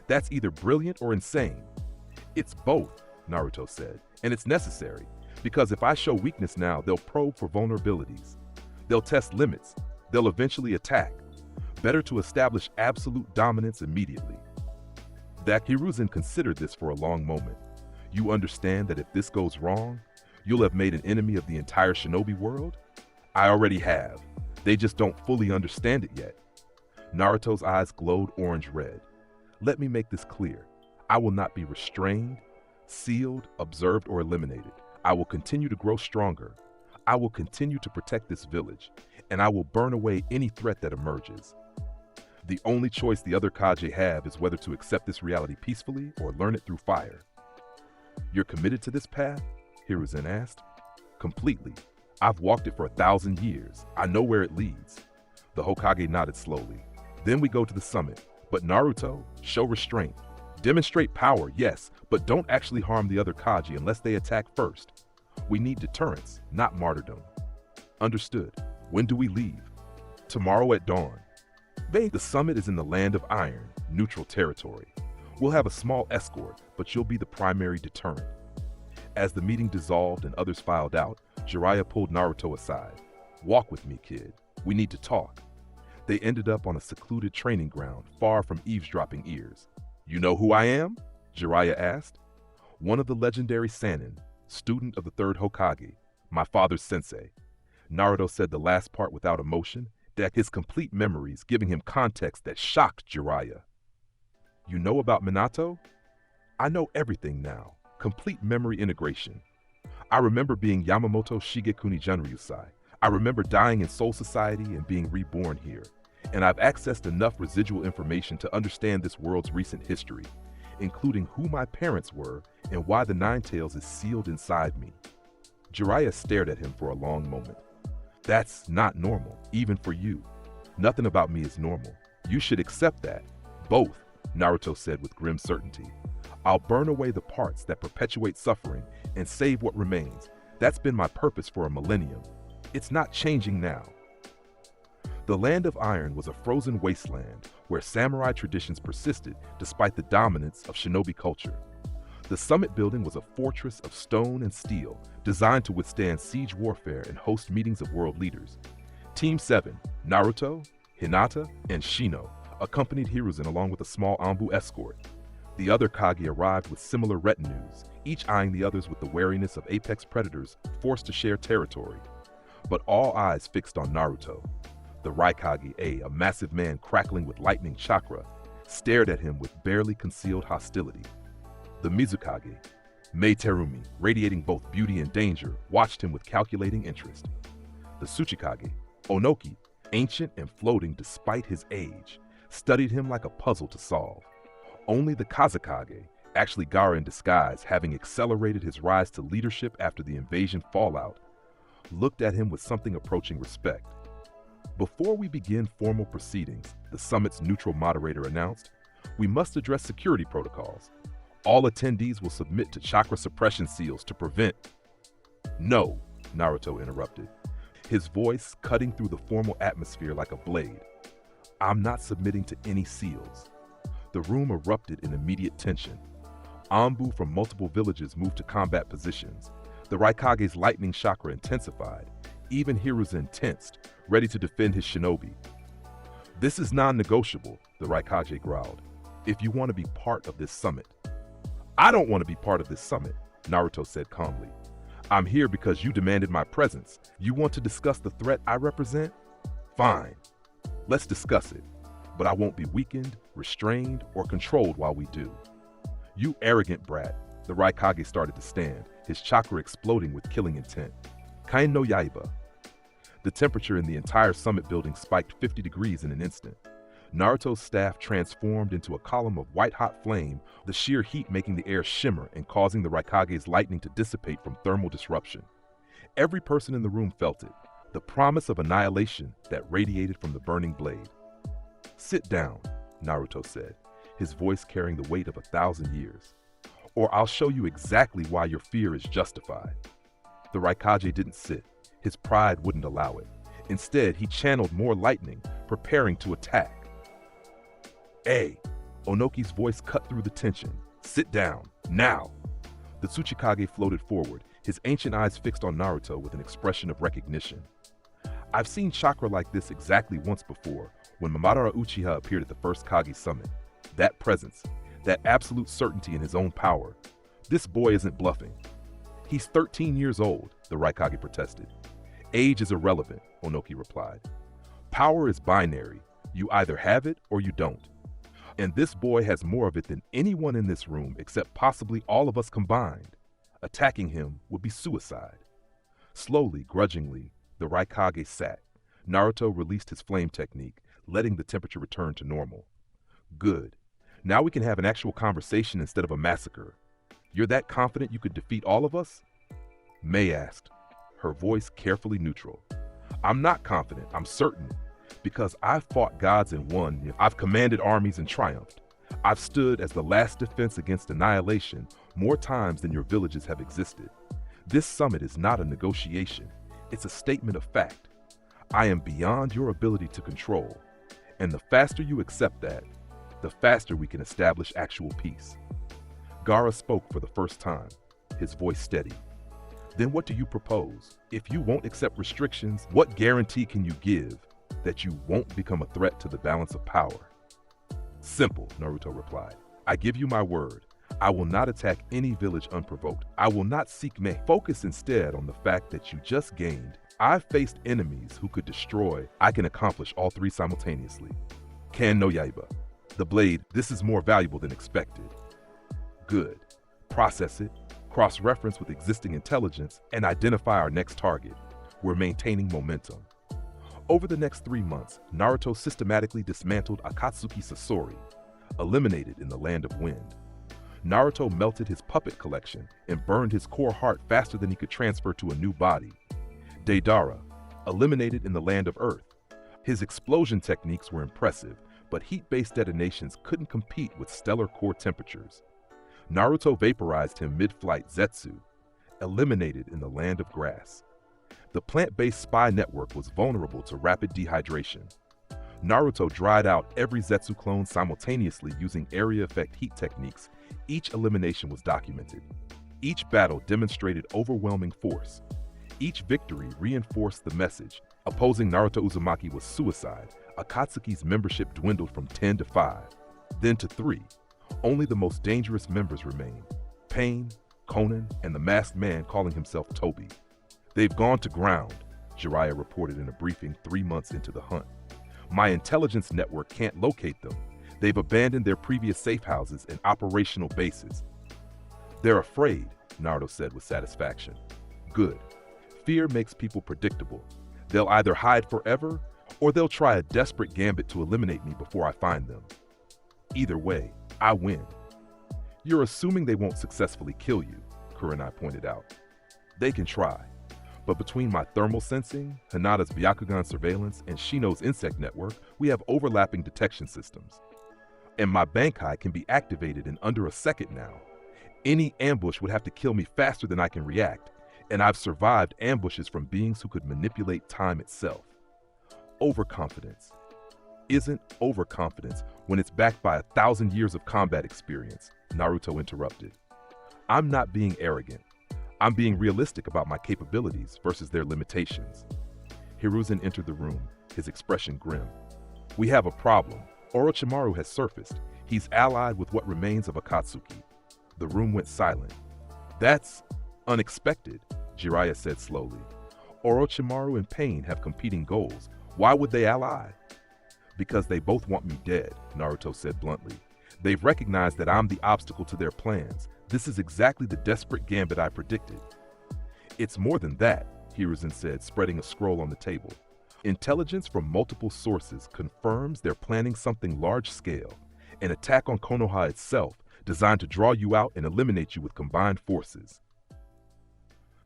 That's either brilliant or insane. It's both, Naruto said, and it's necessary, because if I show weakness now, they'll probe for vulnerabilities. They'll test limits. They'll eventually attack. Better to establish absolute dominance immediately. That Hiruzen considered this for a long moment. You understand that if this goes wrong, you'll have made an enemy of the entire shinobi world? I already have. They just don't fully understand it yet. Naruto's eyes glowed orange-red. Let me make this clear. I will not be restrained, sealed, observed, or eliminated. I will continue to grow stronger. I will continue to protect this village, and I will burn away any threat that emerges. The only choice the other Kage have is whether to accept this reality peacefully or learn it through fire. You're committed to this path? Hiruzen asked. Completely. I've walked it for 1,000 years. I know where it leads. The Hokage nodded slowly. Then we go to the summit. But Naruto, show restraint. Demonstrate power, yes, but don't actually harm the other Kage unless they attack first. We need deterrence, not martyrdom. Understood. When do we leave? Tomorrow at dawn. The summit is in the Land of Iron, neutral territory. We'll have a small escort, but you'll be the primary deterrent. As the meeting dissolved and others filed out, Jiraiya pulled Naruto aside. Walk with me, kid. We need to talk. They ended up on a secluded training ground, far from eavesdropping ears. You know who I am? Jiraiya asked. One of the legendary Sannin, student of the 3rd Hokage, my father's sensei. Naruto said the last part without emotion, that his complete memories giving him context that shocked Jiraiya. You know about Minato? I know everything now. Complete memory integration. I remember being Yamamoto Shigekuni Genryūsai. I remember dying in Soul Society and being reborn here. And I've accessed enough residual information to understand this world's recent history, including who my parents were and why the Nine Tails is sealed inside me. Jiraiya stared at him for a long moment. That's not normal, even for you. Nothing about me is normal. You should accept that. Both, Naruto said with grim certainty. I'll burn away the parts that perpetuate suffering and save what remains. That's been my purpose for a millennium. It's not changing now. The Land of Iron was a frozen wasteland where samurai traditions persisted despite the dominance of shinobi culture. The summit building was a fortress of stone and steel designed to withstand siege warfare and host meetings of world leaders. Team 7, Naruto, Hinata, and Shino, accompanied Hiruzen along with a small Anbu escort. The other Kage arrived with similar retinues, each eyeing the others with the wariness of apex predators forced to share territory. But all eyes fixed on Naruto. The Raikage, a massive man crackling with lightning chakra, stared at him with barely concealed hostility. The Mizukage, Mei Terumi, radiating both beauty and danger, watched him with calculating interest. The Tsuchikage, Onoki, ancient and floating despite his age, studied him like a puzzle to solve. Only the Kazekage, actually Gaara in disguise, having accelerated his rise to leadership after the invasion fallout, looked at him with something approaching respect. Before we begin formal proceedings, the summit's neutral moderator announced, we must address security protocols. All attendees will submit to chakra suppression seals to prevent. No, Naruto interrupted, his voice cutting through the formal atmosphere like a blade. I'm not submitting to any seals. The room erupted in immediate tension. Anbu from multiple villages moved to combat positions. The Raikage's lightning chakra intensified. Even Hiruzen tensed, ready to defend his shinobi. This is non-negotiable, the Raikage growled. If you want to be part of this summit. I don't want to be part of this summit, Naruto said calmly. I'm here because you demanded my presence. You want to discuss the threat I represent? Fine. Let's discuss it. But I won't be weakened, restrained, or controlled while we do. You arrogant brat. The Raikage started to stand, his chakra exploding with killing intent. Kain no Yaiba. The temperature in the entire summit building spiked 50 degrees in an instant. Naruto's staff transformed into a column of white-hot flame, the sheer heat making the air shimmer and causing the Raikage's lightning to dissipate from thermal disruption. Every person in the room felt it, the promise of annihilation that radiated from the burning blade. Sit down, Naruto said, his voice carrying the weight of 1,000 years. Or I'll show you exactly why your fear is justified. The Raikage didn't sit. His pride wouldn't allow it. Instead, he channeled more lightning, preparing to attack. Onoki's voice cut through the tension. Sit down, now! The Tsuchikage floated forward, his ancient eyes fixed on Naruto with an expression of recognition. I've seen chakra like this exactly once before, when Madara Uchiha appeared at the first Kage summit. That presence, that absolute certainty in his own power. This boy isn't bluffing. He's 13 years old, the Raikage protested. Age is irrelevant, Onoki replied. Power is binary. You either have it or you don't. And this boy has more of it than anyone in this room except possibly all of us combined. Attacking him would be suicide. Slowly, grudgingly, the Raikage sat. Naruto released his flame technique, letting the temperature return to normal. Good. Now we can have an actual conversation instead of a massacre. You're that confident you could defeat all of us? Mei asked, her voice carefully neutral. I'm not confident, I'm certain. Because I've fought gods and won, I've commanded armies and triumphed. I've stood as the last defense against annihilation more times than your villages have existed. This summit is not a negotiation, it's a statement of fact. I am beyond your ability to control, and the faster you accept that, the faster we can establish actual peace. Gaara spoke for the first time, his voice steady. Then what do you propose? If you won't accept restrictions, what guarantee can you give that you won't become a threat to the balance of power? Simple, Naruto replied. I give you my word. I will not attack any village unprovoked. I will not seek Mei. Focus instead on the fact that you just gained. I've faced enemies who could destroy. I can accomplish all three simultaneously. Ken no Yaiba. The blade, this is more valuable than expected. Good. Process it, cross-reference with existing intelligence, and identify our next target. We're maintaining momentum. Over the next 3 months, Naruto systematically dismantled Akatsuki Sasori, eliminated in the Land of Wind. Naruto melted his puppet collection and burned his core heart faster than he could transfer to a new body. Deidara, eliminated in the Land of Earth. His explosion techniques were impressive, but heat-based detonations couldn't compete with stellar core temperatures. Naruto vaporized him mid-flight Zetsu, eliminated in the Land of Grass. The plant-based spy network was vulnerable to rapid dehydration. Naruto dried out every Zetsu clone simultaneously using area effect heat techniques. Each elimination was documented. Each battle demonstrated overwhelming force. Each victory reinforced the message. Opposing Naruto Uzumaki was suicide. Akatsuki's membership dwindled from 10 to 5, then to 3. Only the most dangerous members remained. Pain, Conan, and the masked man calling himself Toby. They've gone to ground, Jiraiya reported in a briefing 3 months into the hunt. My intelligence network can't locate them. They've abandoned their previous safe houses and operational bases. They're afraid, Naruto said with satisfaction. Good. Fear makes people predictable. They'll either hide forever, or they'll try a desperate gambit to eliminate me before I find them. Either way, I win. You're assuming they won't successfully kill you, Kurenai pointed out. They can try. But between my thermal sensing, Hinata's Byakugan surveillance, and Shino's insect network, we have overlapping detection systems. And my Bankai can be activated in under a second now, Any ambush would have to kill me faster than I can react, and I've survived ambushes from beings who could manipulate time itself. Overconfidence isn't overconfidence when it's backed by 1,000 years of combat experience, Naruto interrupted. I'm not being arrogant. I'm being realistic about my capabilities versus their limitations. Hiruzen entered the room, his expression grim. We have a problem. Orochimaru has surfaced. He's allied with what remains of Akatsuki. The room went silent. That's unexpected, Jiraiya said slowly. Orochimaru and Pain have competing goals. Why would they ally? Because they both want me dead, Naruto said bluntly. They've recognized that I'm the obstacle to their plans. This is exactly the desperate gambit I predicted. It's more than that, Hiruzen said, spreading a scroll on the table. Intelligence from multiple sources confirms they're planning something large-scale, an attack on Konoha itself, designed to draw you out and eliminate you with combined forces.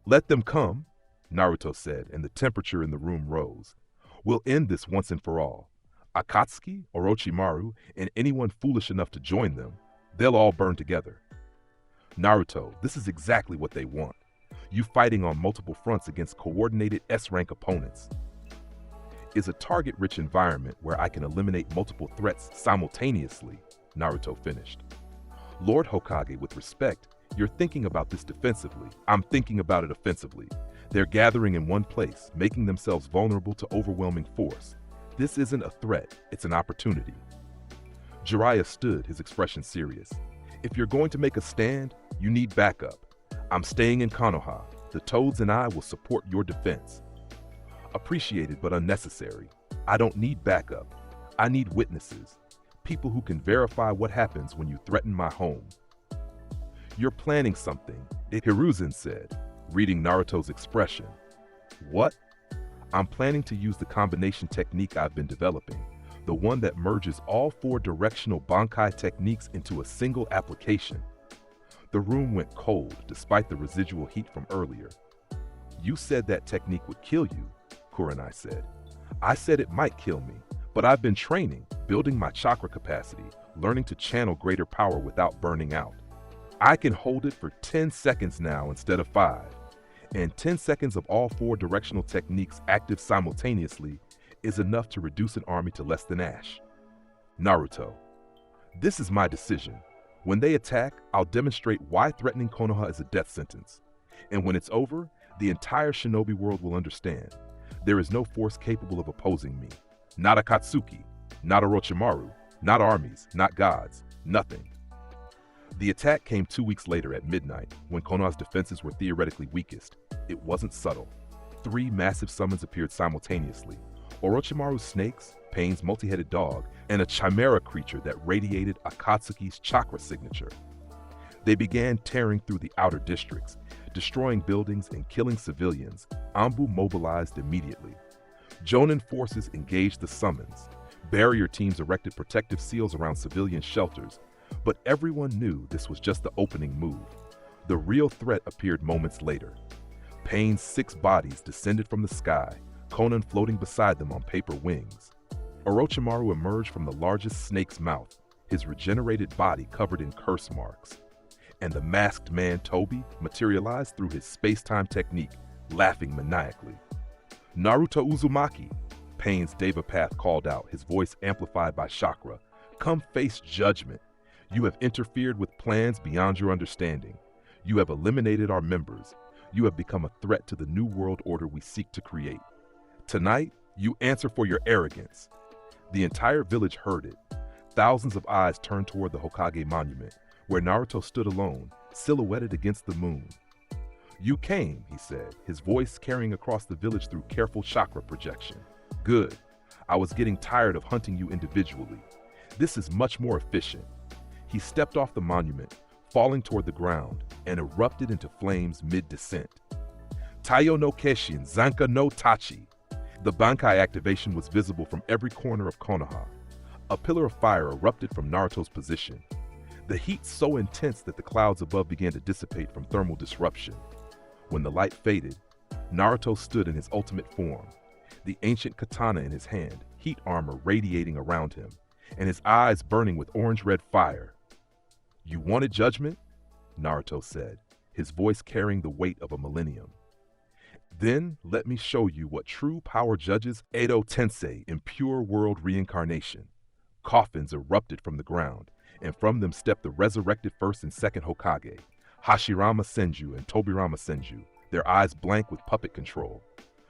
Let them come, Naruto said, and the temperature in the room rose. We'll end this once and for all. Akatsuki, Orochimaru, and anyone foolish enough to join them, they'll all burn together. Naruto, this is exactly what they want. You fighting on multiple fronts against coordinated S-rank opponents. Is a target-rich environment where I can eliminate multiple threats simultaneously, Naruto finished. Lord Hokage, with respect, you're thinking about this defensively. I'm thinking about it offensively. They're gathering in one place, making themselves vulnerable to overwhelming force. This isn't a threat, it's an opportunity. Jiraiya stood, his expression serious. If you're going to make a stand, you need backup. I'm staying in Konoha. The Toads and I will support your defense. Appreciated but unnecessary. I don't need backup. I need witnesses. People who can verify what happens when you threaten my home. You're planning something, Hiruzen said, reading Naruto's expression. What? I'm planning to use the combination technique I've been developing, the one that merges all 4 directional Bankai techniques into a single application. The room went cold despite the residual heat from earlier. You said that technique would kill you, Kurenai said. I said it might kill me, but I've been training, building my chakra capacity, learning to channel greater power without burning out. I can hold it for 10 seconds now instead of 5. And 10 seconds of all 4 directional techniques active simultaneously is enough to reduce an army to less than ash. Naruto, this is my decision. When they attack, I'll demonstrate why threatening Konoha is a death sentence. And when it's over, the entire shinobi world will understand. There is no force capable of opposing me. Not Akatsuki, not Orochimaru, not armies, not gods, nothing. The attack came 2 weeks later at midnight, when Konoha's defenses were theoretically weakest. It wasn't subtle. 3 massive summons appeared simultaneously. Orochimaru's snakes, Pain's multi-headed dog, and a chimera creature that radiated Akatsuki's chakra signature. They began tearing through the outer districts, destroying buildings and killing civilians. Anbu mobilized immediately. Jonin forces engaged the summons. Barrier teams erected protective seals around civilian shelters, but everyone knew this was just the opening move. The real threat appeared moments later. Pain's 6 bodies descended from the sky, Konan floating beside them on paper wings. Orochimaru emerged from the largest snake's mouth, his regenerated body covered in curse marks. And the masked man Tobi materialized through his space-time technique, laughing maniacally. Naruto Uzumaki, Pain's Deva Path called out, his voice amplified by chakra. Come face judgment. You have interfered with plans beyond your understanding. You have eliminated our members. You have become a threat to the new world order we seek to create. Tonight, you answer for your arrogance. The entire village heard it. Thousands of eyes turned toward the Hokage monument, where Naruto stood alone, silhouetted against the moon. You came, he said, his voice carrying across the village through careful chakra projection. Good. I was getting tired of hunting you individually. This is much more efficient. He stepped off the monument, falling toward the ground, and erupted into flames mid-descent. Taiyo no Keshin, Zanka no Tachi. The Bankai activation was visible from every corner of Konoha. A pillar of fire erupted from Naruto's position. The heat so intense that the clouds above began to dissipate from thermal disruption. When the light faded, Naruto stood in his ultimate form, the ancient katana in his hand, heat armor radiating around him, and his eyes burning with orange-red fire. You wanted judgment? Naruto said, his voice carrying the weight of a millennium. Then let me show you what true power judges Edo Tensei in pure world reincarnation. Coffins erupted from the ground, and from them stepped the resurrected first and second Hokage, Hashirama Senju and Tobirama Senju, their eyes blank with puppet control.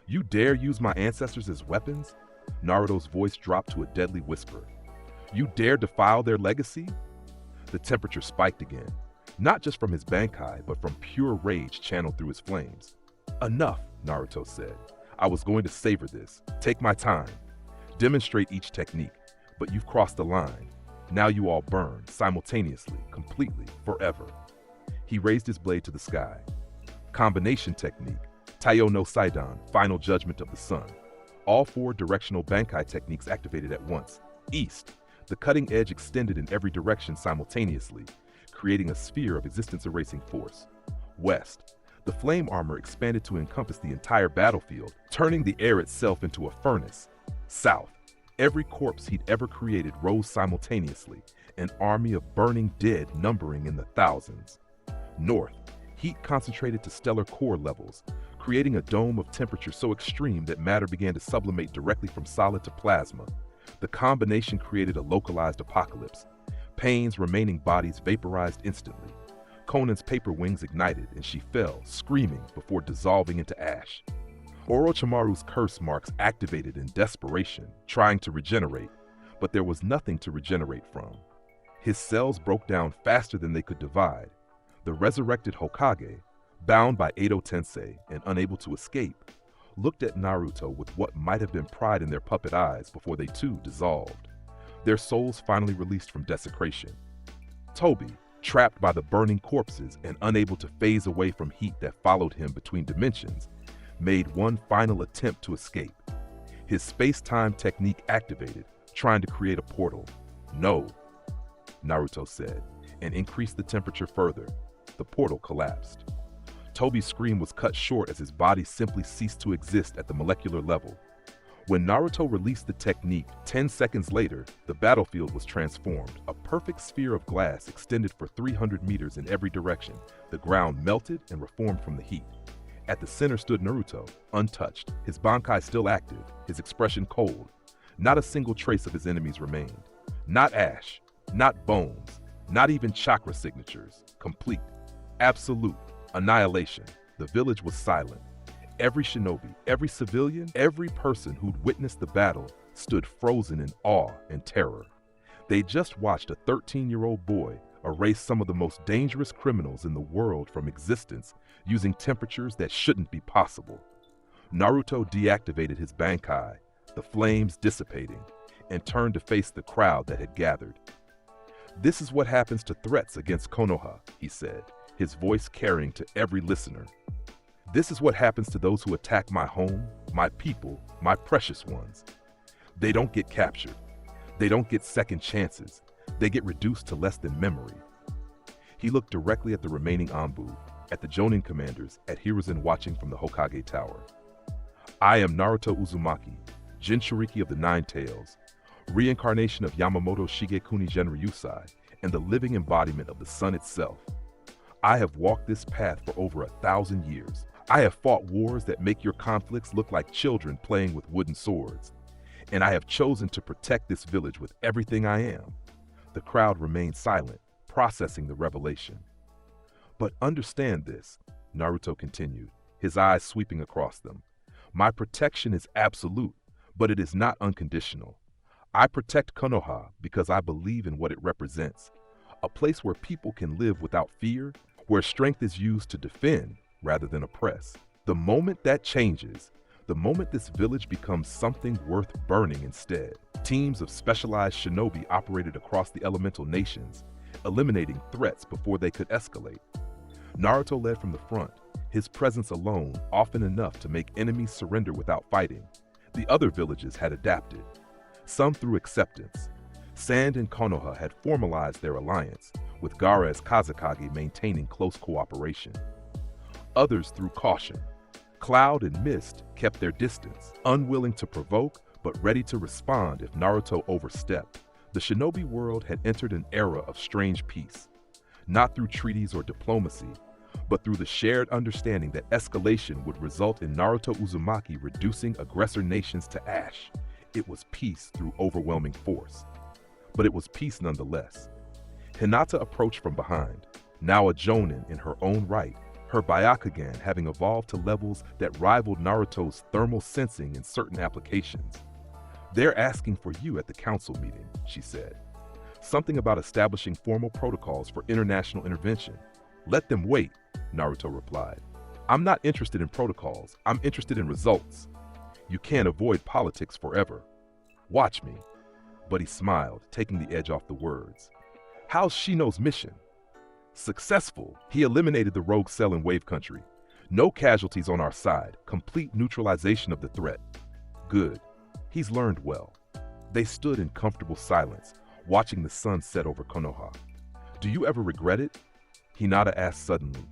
You dare use my ancestors as weapons? Naruto's voice dropped to a deadly whisper. You dare defile their legacy? The temperature spiked again, not just from his Bankai, but from pure rage channeled through his flames. Enough, Naruto said. I was going to savor this. Take my time. Demonstrate each technique, but you've crossed the line. Now you all burn, simultaneously, completely, forever. He raised his blade to the sky. Combination technique, Taiyo no Saidan, final judgment of the sun. All 4 directional Bankai techniques activated at once. East, the cutting edge extended in every direction simultaneously, creating a sphere of existence-erasing force. West, the flame armor expanded to encompass the entire battlefield, turning the air itself into a furnace. South, every corpse he'd ever created rose simultaneously, an army of burning dead numbering in the thousands. North, heat concentrated to stellar core levels, creating a dome of temperature so extreme that matter began to sublimate directly from solid to plasma. The combination created a localized apocalypse. Pain's remaining bodies vaporized instantly. Conan's paper wings ignited and she fell, screaming, before dissolving into ash. Orochimaru's curse marks activated in desperation, trying to regenerate, but there was nothing to regenerate from. His cells broke down faster than they could divide. The resurrected Hokage, bound by Edo Tensei and unable to escape, looked at Naruto with what might have been pride in their puppet eyes before they too dissolved. Their souls finally released from desecration. Toby, trapped by the burning corpses and unable to phase away from heat that followed him between dimensions, made one final attempt to escape. His space-time technique activated, trying to create a portal. No, Naruto said, and increased the temperature further. The portal collapsed. Toby's scream was cut short as his body simply ceased to exist at the molecular level. When Naruto released the technique, 10 seconds later, the battlefield was transformed. A perfect sphere of glass extended for 300 meters in every direction. The ground melted and reformed from the heat. At the center stood Naruto, untouched, his Bankai still active, his expression cold. Not a single trace of his enemies remained. Not ash, not bones, not even chakra signatures. Complete, absolute annihilation. The village was silent. Every shinobi, every civilian, every person who'd witnessed the battle stood frozen in awe and terror. They just watched a 13-year-old boy erase some of the most dangerous criminals in the world from existence using temperatures that shouldn't be possible. Naruto deactivated his Bankai, the flames dissipating, and turned to face the crowd that had gathered. This is what happens to threats against Konoha, he said, his voice carrying to every listener. This is what happens to those who attack my home, my people, my precious ones. They don't get captured. They don't get second chances. They get reduced to less than memory. He looked directly at the remaining Anbu, at the Jonin commanders, at Hiruzen watching from the Hokage Tower. I am Naruto Uzumaki, Jinchuriki of the Nine Tails, reincarnation of Yamamoto Shigekuni Genryūsai, and the living embodiment of the sun itself. I have walked this path for over 1,000 years. I have fought wars that make your conflicts look like children playing with wooden swords. And I have chosen to protect this village with everything I am. The crowd remained silent, processing the revelation. But understand this, Naruto continued, his eyes sweeping across them. My protection is absolute, but it is not unconditional. I protect Konoha because I believe in what it represents. A place where people can live without fear, where strength is used to defend rather than oppress. The moment that changes, the moment this village becomes something worth burning instead. Teams of specialized shinobi operated across the elemental nations, eliminating threats before they could escalate. Naruto led from the front, his presence alone often enough to make enemies surrender without fighting. The other villages had adapted, some through acceptance. Sand and Konoha had formalized their alliance, with Gaara's Kazekage maintaining close cooperation. Others through caution. Cloud and Mist kept their distance, unwilling to provoke but ready to respond if Naruto overstepped. The shinobi world had entered an era of strange peace. not through treaties or diplomacy, but through the shared understanding that escalation would result in Naruto Uzumaki reducing aggressor nations to ash. It was peace through overwhelming force. But it was peace nonetheless. Hinata approached from behind, now a jonin in her own right, her Byakugan having evolved to levels that rivaled Naruto's thermal sensing in certain applications. "They're asking for you at the council meeting," she said. "Something about establishing formal protocols for international intervention." "Let them wait," Naruto replied. "I'm not interested in protocols, I'm interested in results. You can't avoid politics forever. Watch me." But he smiled, taking the edge off the words. "How's Shino's mission?" "Successful. He eliminated the rogue cell in Wave Country. No casualties on our side, complete neutralization of the threat." "Good. He's learned well." They stood in comfortable silence, watching the sun set over Konoha. "Do you ever regret it?" Hinata asked suddenly.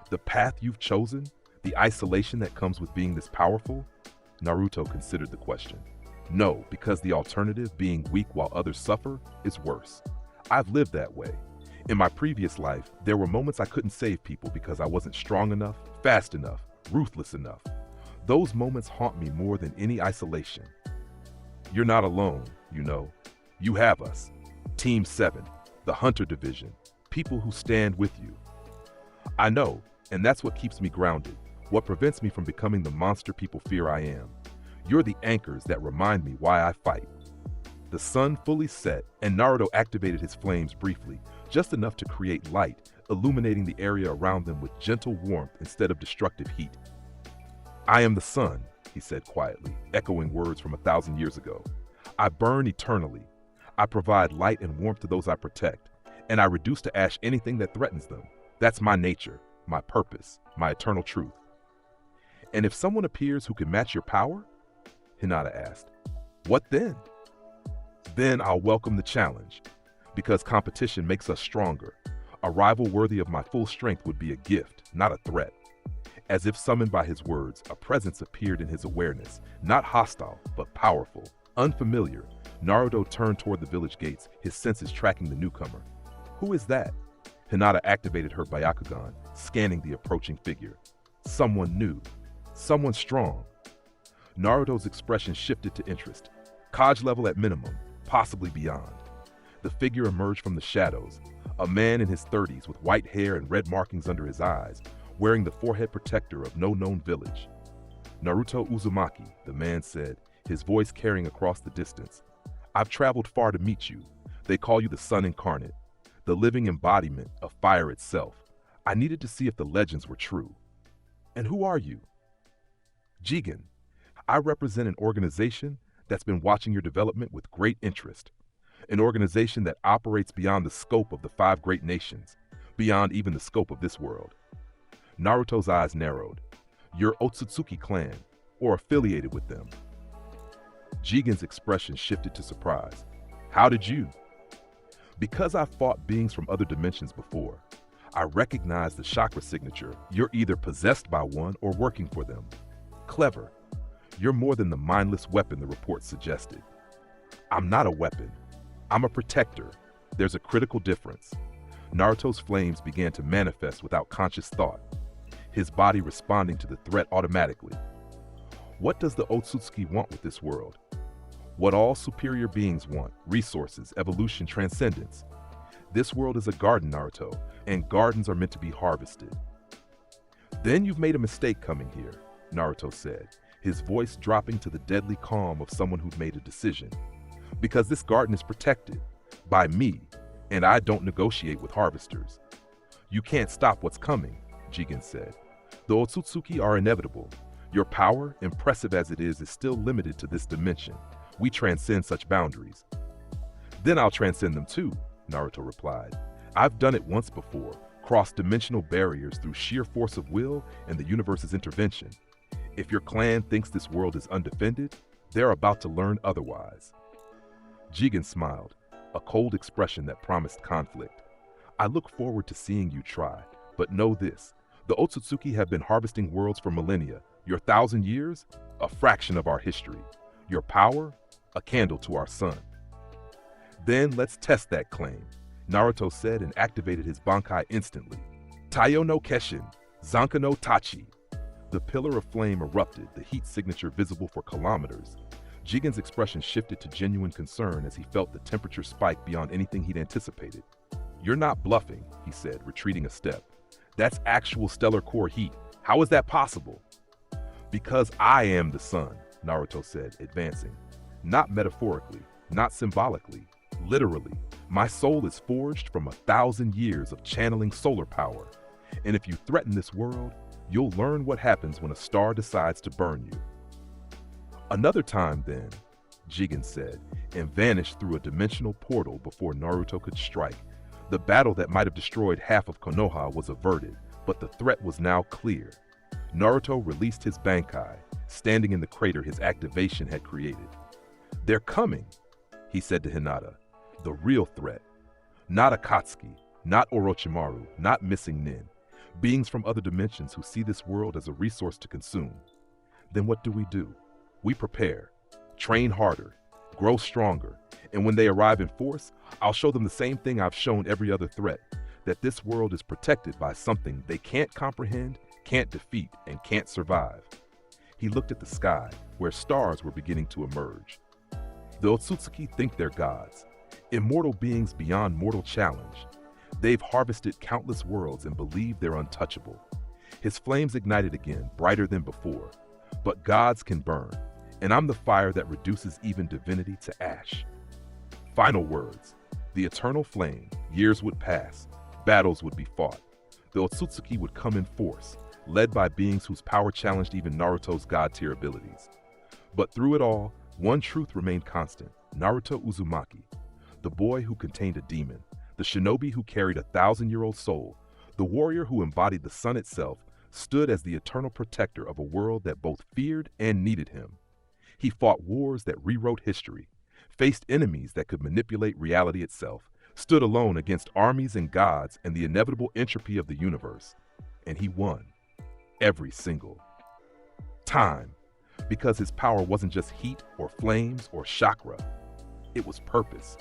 "The path you've chosen? The isolation that comes with being this powerful?" Naruto considered the question. "No, because the alternative, being weak while others suffer, is worse. I've lived that way. In my previous life, there were moments I couldn't save people because I wasn't strong enough, fast enough, ruthless enough. Those moments haunt me more than any isolation. You're not alone, you know. You have us. Team 7, the Hunter Division, people who stand with you. I know, and that's what keeps me grounded, what prevents me from becoming the monster people fear I am. You're the anchors that remind me why I fight." The sun fully set, and Naruto activated his flames briefly, just enough to create light, illuminating the area around them with gentle warmth instead of destructive heat. "I am the sun," he said quietly, echoing words from 1,000 years ago. "I burn eternally. I provide light and warmth to those I protect, and I reduce to ash anything that threatens them. That's my nature, my purpose, my eternal truth." "And if someone appears who can match your power?" Hinata asked. "What then?" "Then I'll welcome the challenge, because competition makes us stronger. A rival worthy of my full strength would be a gift, not a threat." As if summoned by his words, a presence appeared in his awareness, not hostile, but powerful, unfamiliar. Naruto turned toward the village gates, his senses tracking the newcomer. "Who is that?" Hinata activated her Byakugan, scanning the approaching figure. "Someone new. Someone strong." Naruto's expression shifted to interest. Hokage level at minimum, possibly beyond. The figure emerged from the shadows, a man in his 30s with white hair and red markings under his eyes, wearing the forehead protector of no known village. "Naruto Uzumaki," the man said, his voice carrying across the distance. "I've traveled far to meet you. They call you the Sun Incarnate, the living embodiment of fire itself. I needed to see if the legends were true." "And who are you?" "Jigen. I represent an organization that's been watching your development with great interest. An organization that operates beyond the scope of the 5 great nations, beyond even the scope of this world." Naruto's eyes narrowed. "You're Otsutsuki clan, or affiliated with them." Jigen's expression shifted to surprise. "How did you?" "Because I've fought beings from other dimensions before. I recognize the chakra signature. You're either possessed by one or working for them. Clever. You're more than the mindless weapon the report suggested." "I'm not a weapon. I'm a protector. There's a critical difference." Naruto's flames began to manifest without conscious thought, his body responding to the threat automatically. What does the Otsutsuki want with this world? What all superior beings want: resources, evolution, transcendence. This world is a garden, Naruto, and gardens are meant to be harvested. "Then you've made a mistake coming here," Naruto said, his voice dropping to the deadly calm of someone who'd made a decision. "Because this garden is protected by me, and I don't negotiate with harvesters." "You can't stop what's coming," Jigen said. "The Otsutsuki are inevitable. Your power, impressive as it is still limited to this dimension. We transcend such boundaries." "Then I'll transcend them too," Naruto replied. "I've done it once before, crossed dimensional barriers through sheer force of will and the universe's intervention. If your clan thinks this world is undefended, they're about to learn otherwise." Jigen smiled, a cold expression that promised conflict. "I look forward to seeing you try, but know this. The Otsutsuki have been harvesting worlds for millennia. Your 1,000 years? A fraction of our history. Your power? A candle to our sun. Then let's test that claim. Naruto said and activated his Bankai instantly. Taiyo no Keshin, Zanka no Tachi. The pillar of flame erupted, the heat signature visible for kilometers. Jigen's expression shifted to genuine concern as he felt the temperature spike beyond anything he'd anticipated. "You're not bluffing," he said, retreating a step. "That's actual stellar core heat. How is that possible?" "Because I am the sun," Naruto said, advancing. "Not metaphorically, not symbolically, literally. My soul is forged from 1,000 years of channeling solar power. And if you threaten this world, you'll learn what happens when a star decides to burn you." "Another time then," Jigen said, and vanished through a dimensional portal before Naruto could strike. The battle that might have destroyed half of Konoha was averted, but the threat was now clear. Naruto released his Bankai, standing in the crater his activation had created. "They're coming," he said to Hinata. "The real threat. Not Akatsuki, not Orochimaru, not Missing Nin. Beings from other dimensions who see this world as a resource to consume." Then what do? We prepare, train harder, grow stronger, and when they arrive in force, I'll show them the same thing I've shown every other threat, that this world is protected by something they can't comprehend, can't defeat, and can't survive. He looked at the sky, where stars were beginning to emerge. The Otsutsuki think they're gods, immortal beings beyond mortal challenge. They've harvested countless worlds and believe they're untouchable. His flames ignited again, brighter than before. But gods can burn, and I'm the fire that reduces even divinity to ash. Final words. The eternal flame. Years would pass. Battles would be fought. The Otsutsuki would come in force, led by beings whose power challenged even Naruto's god-tier abilities. But through it all, one truth remained constant. Naruto Uzumaki, the boy who contained a demon, the shinobi who carried a 1,000-year-old soul, the warrior who embodied the sun itself, stood as the eternal protector of a world that both feared and needed him. He fought wars that rewrote history, faced enemies that could manipulate reality itself, stood alone against armies and gods and the inevitable entropy of the universe. And he won. Every single time. Because his power wasn't just heat or flames or chakra. It was purpose.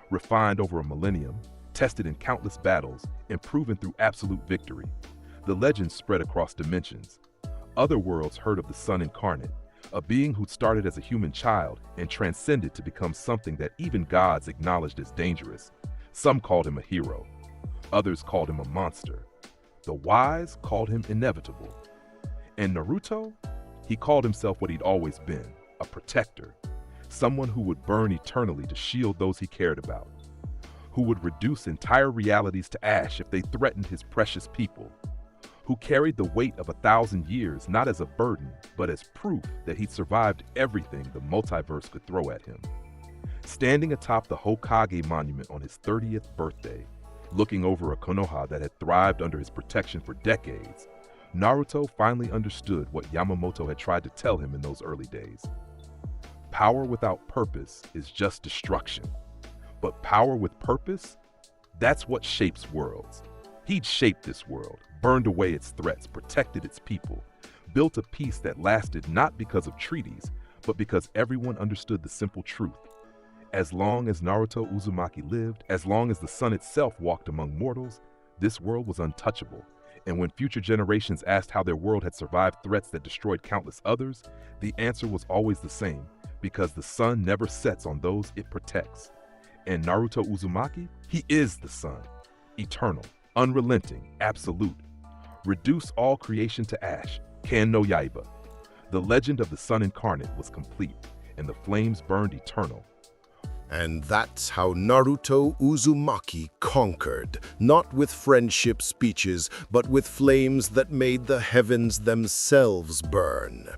Refined over a millennium, tested in countless battles, and proven through absolute victory. The legend spread across dimensions. Other worlds heard of the Sun incarnate, a being who started as a human child and transcended to become something that even gods acknowledged as dangerous. Some called him a hero. Others called him a monster. The wise called him inevitable. And Naruto? He called himself what he'd always been, a protector. Someone who would burn eternally to shield those he cared about. Who would reduce entire realities to ash if they threatened his precious people. Who carried the weight of 1,000 years not as a burden, but as proof that he'd survived everything the multiverse could throw at him. Standing atop the Hokage monument on his 30th birthday, looking over a Konoha that had thrived under his protection for decades, Naruto finally understood what Yamamoto had tried to tell him in those early days. Power without purpose is just destruction. But power with purpose? That's what shapes worlds. He'd shaped this world, burned away its threats, protected its people, built a peace that lasted not because of treaties, but because everyone understood the simple truth. As long as Naruto Uzumaki lived, as long as the sun itself walked among mortals, this world was untouchable. And when future generations asked how their world had survived threats that destroyed countless others, the answer was always the same, because the sun never sets on those it protects. And Naruto Uzumaki, he is the sun, eternal, unrelenting, absolute. Reduce all creation to ash, Ken no Yaiba. The legend of the sun incarnate was complete, and the flames burned eternal.
And that's how Naruto Uzumaki conquered, not with friendship speeches, but with flames that made the heavens themselves burn.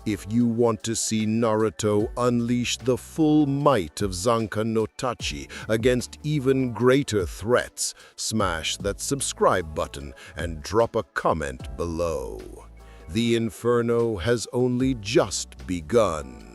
If you want to see Naruto unleash the full might of Zanka no Tachi against even greater threats, smash that subscribe button and drop a comment below. The inferno has only just begun.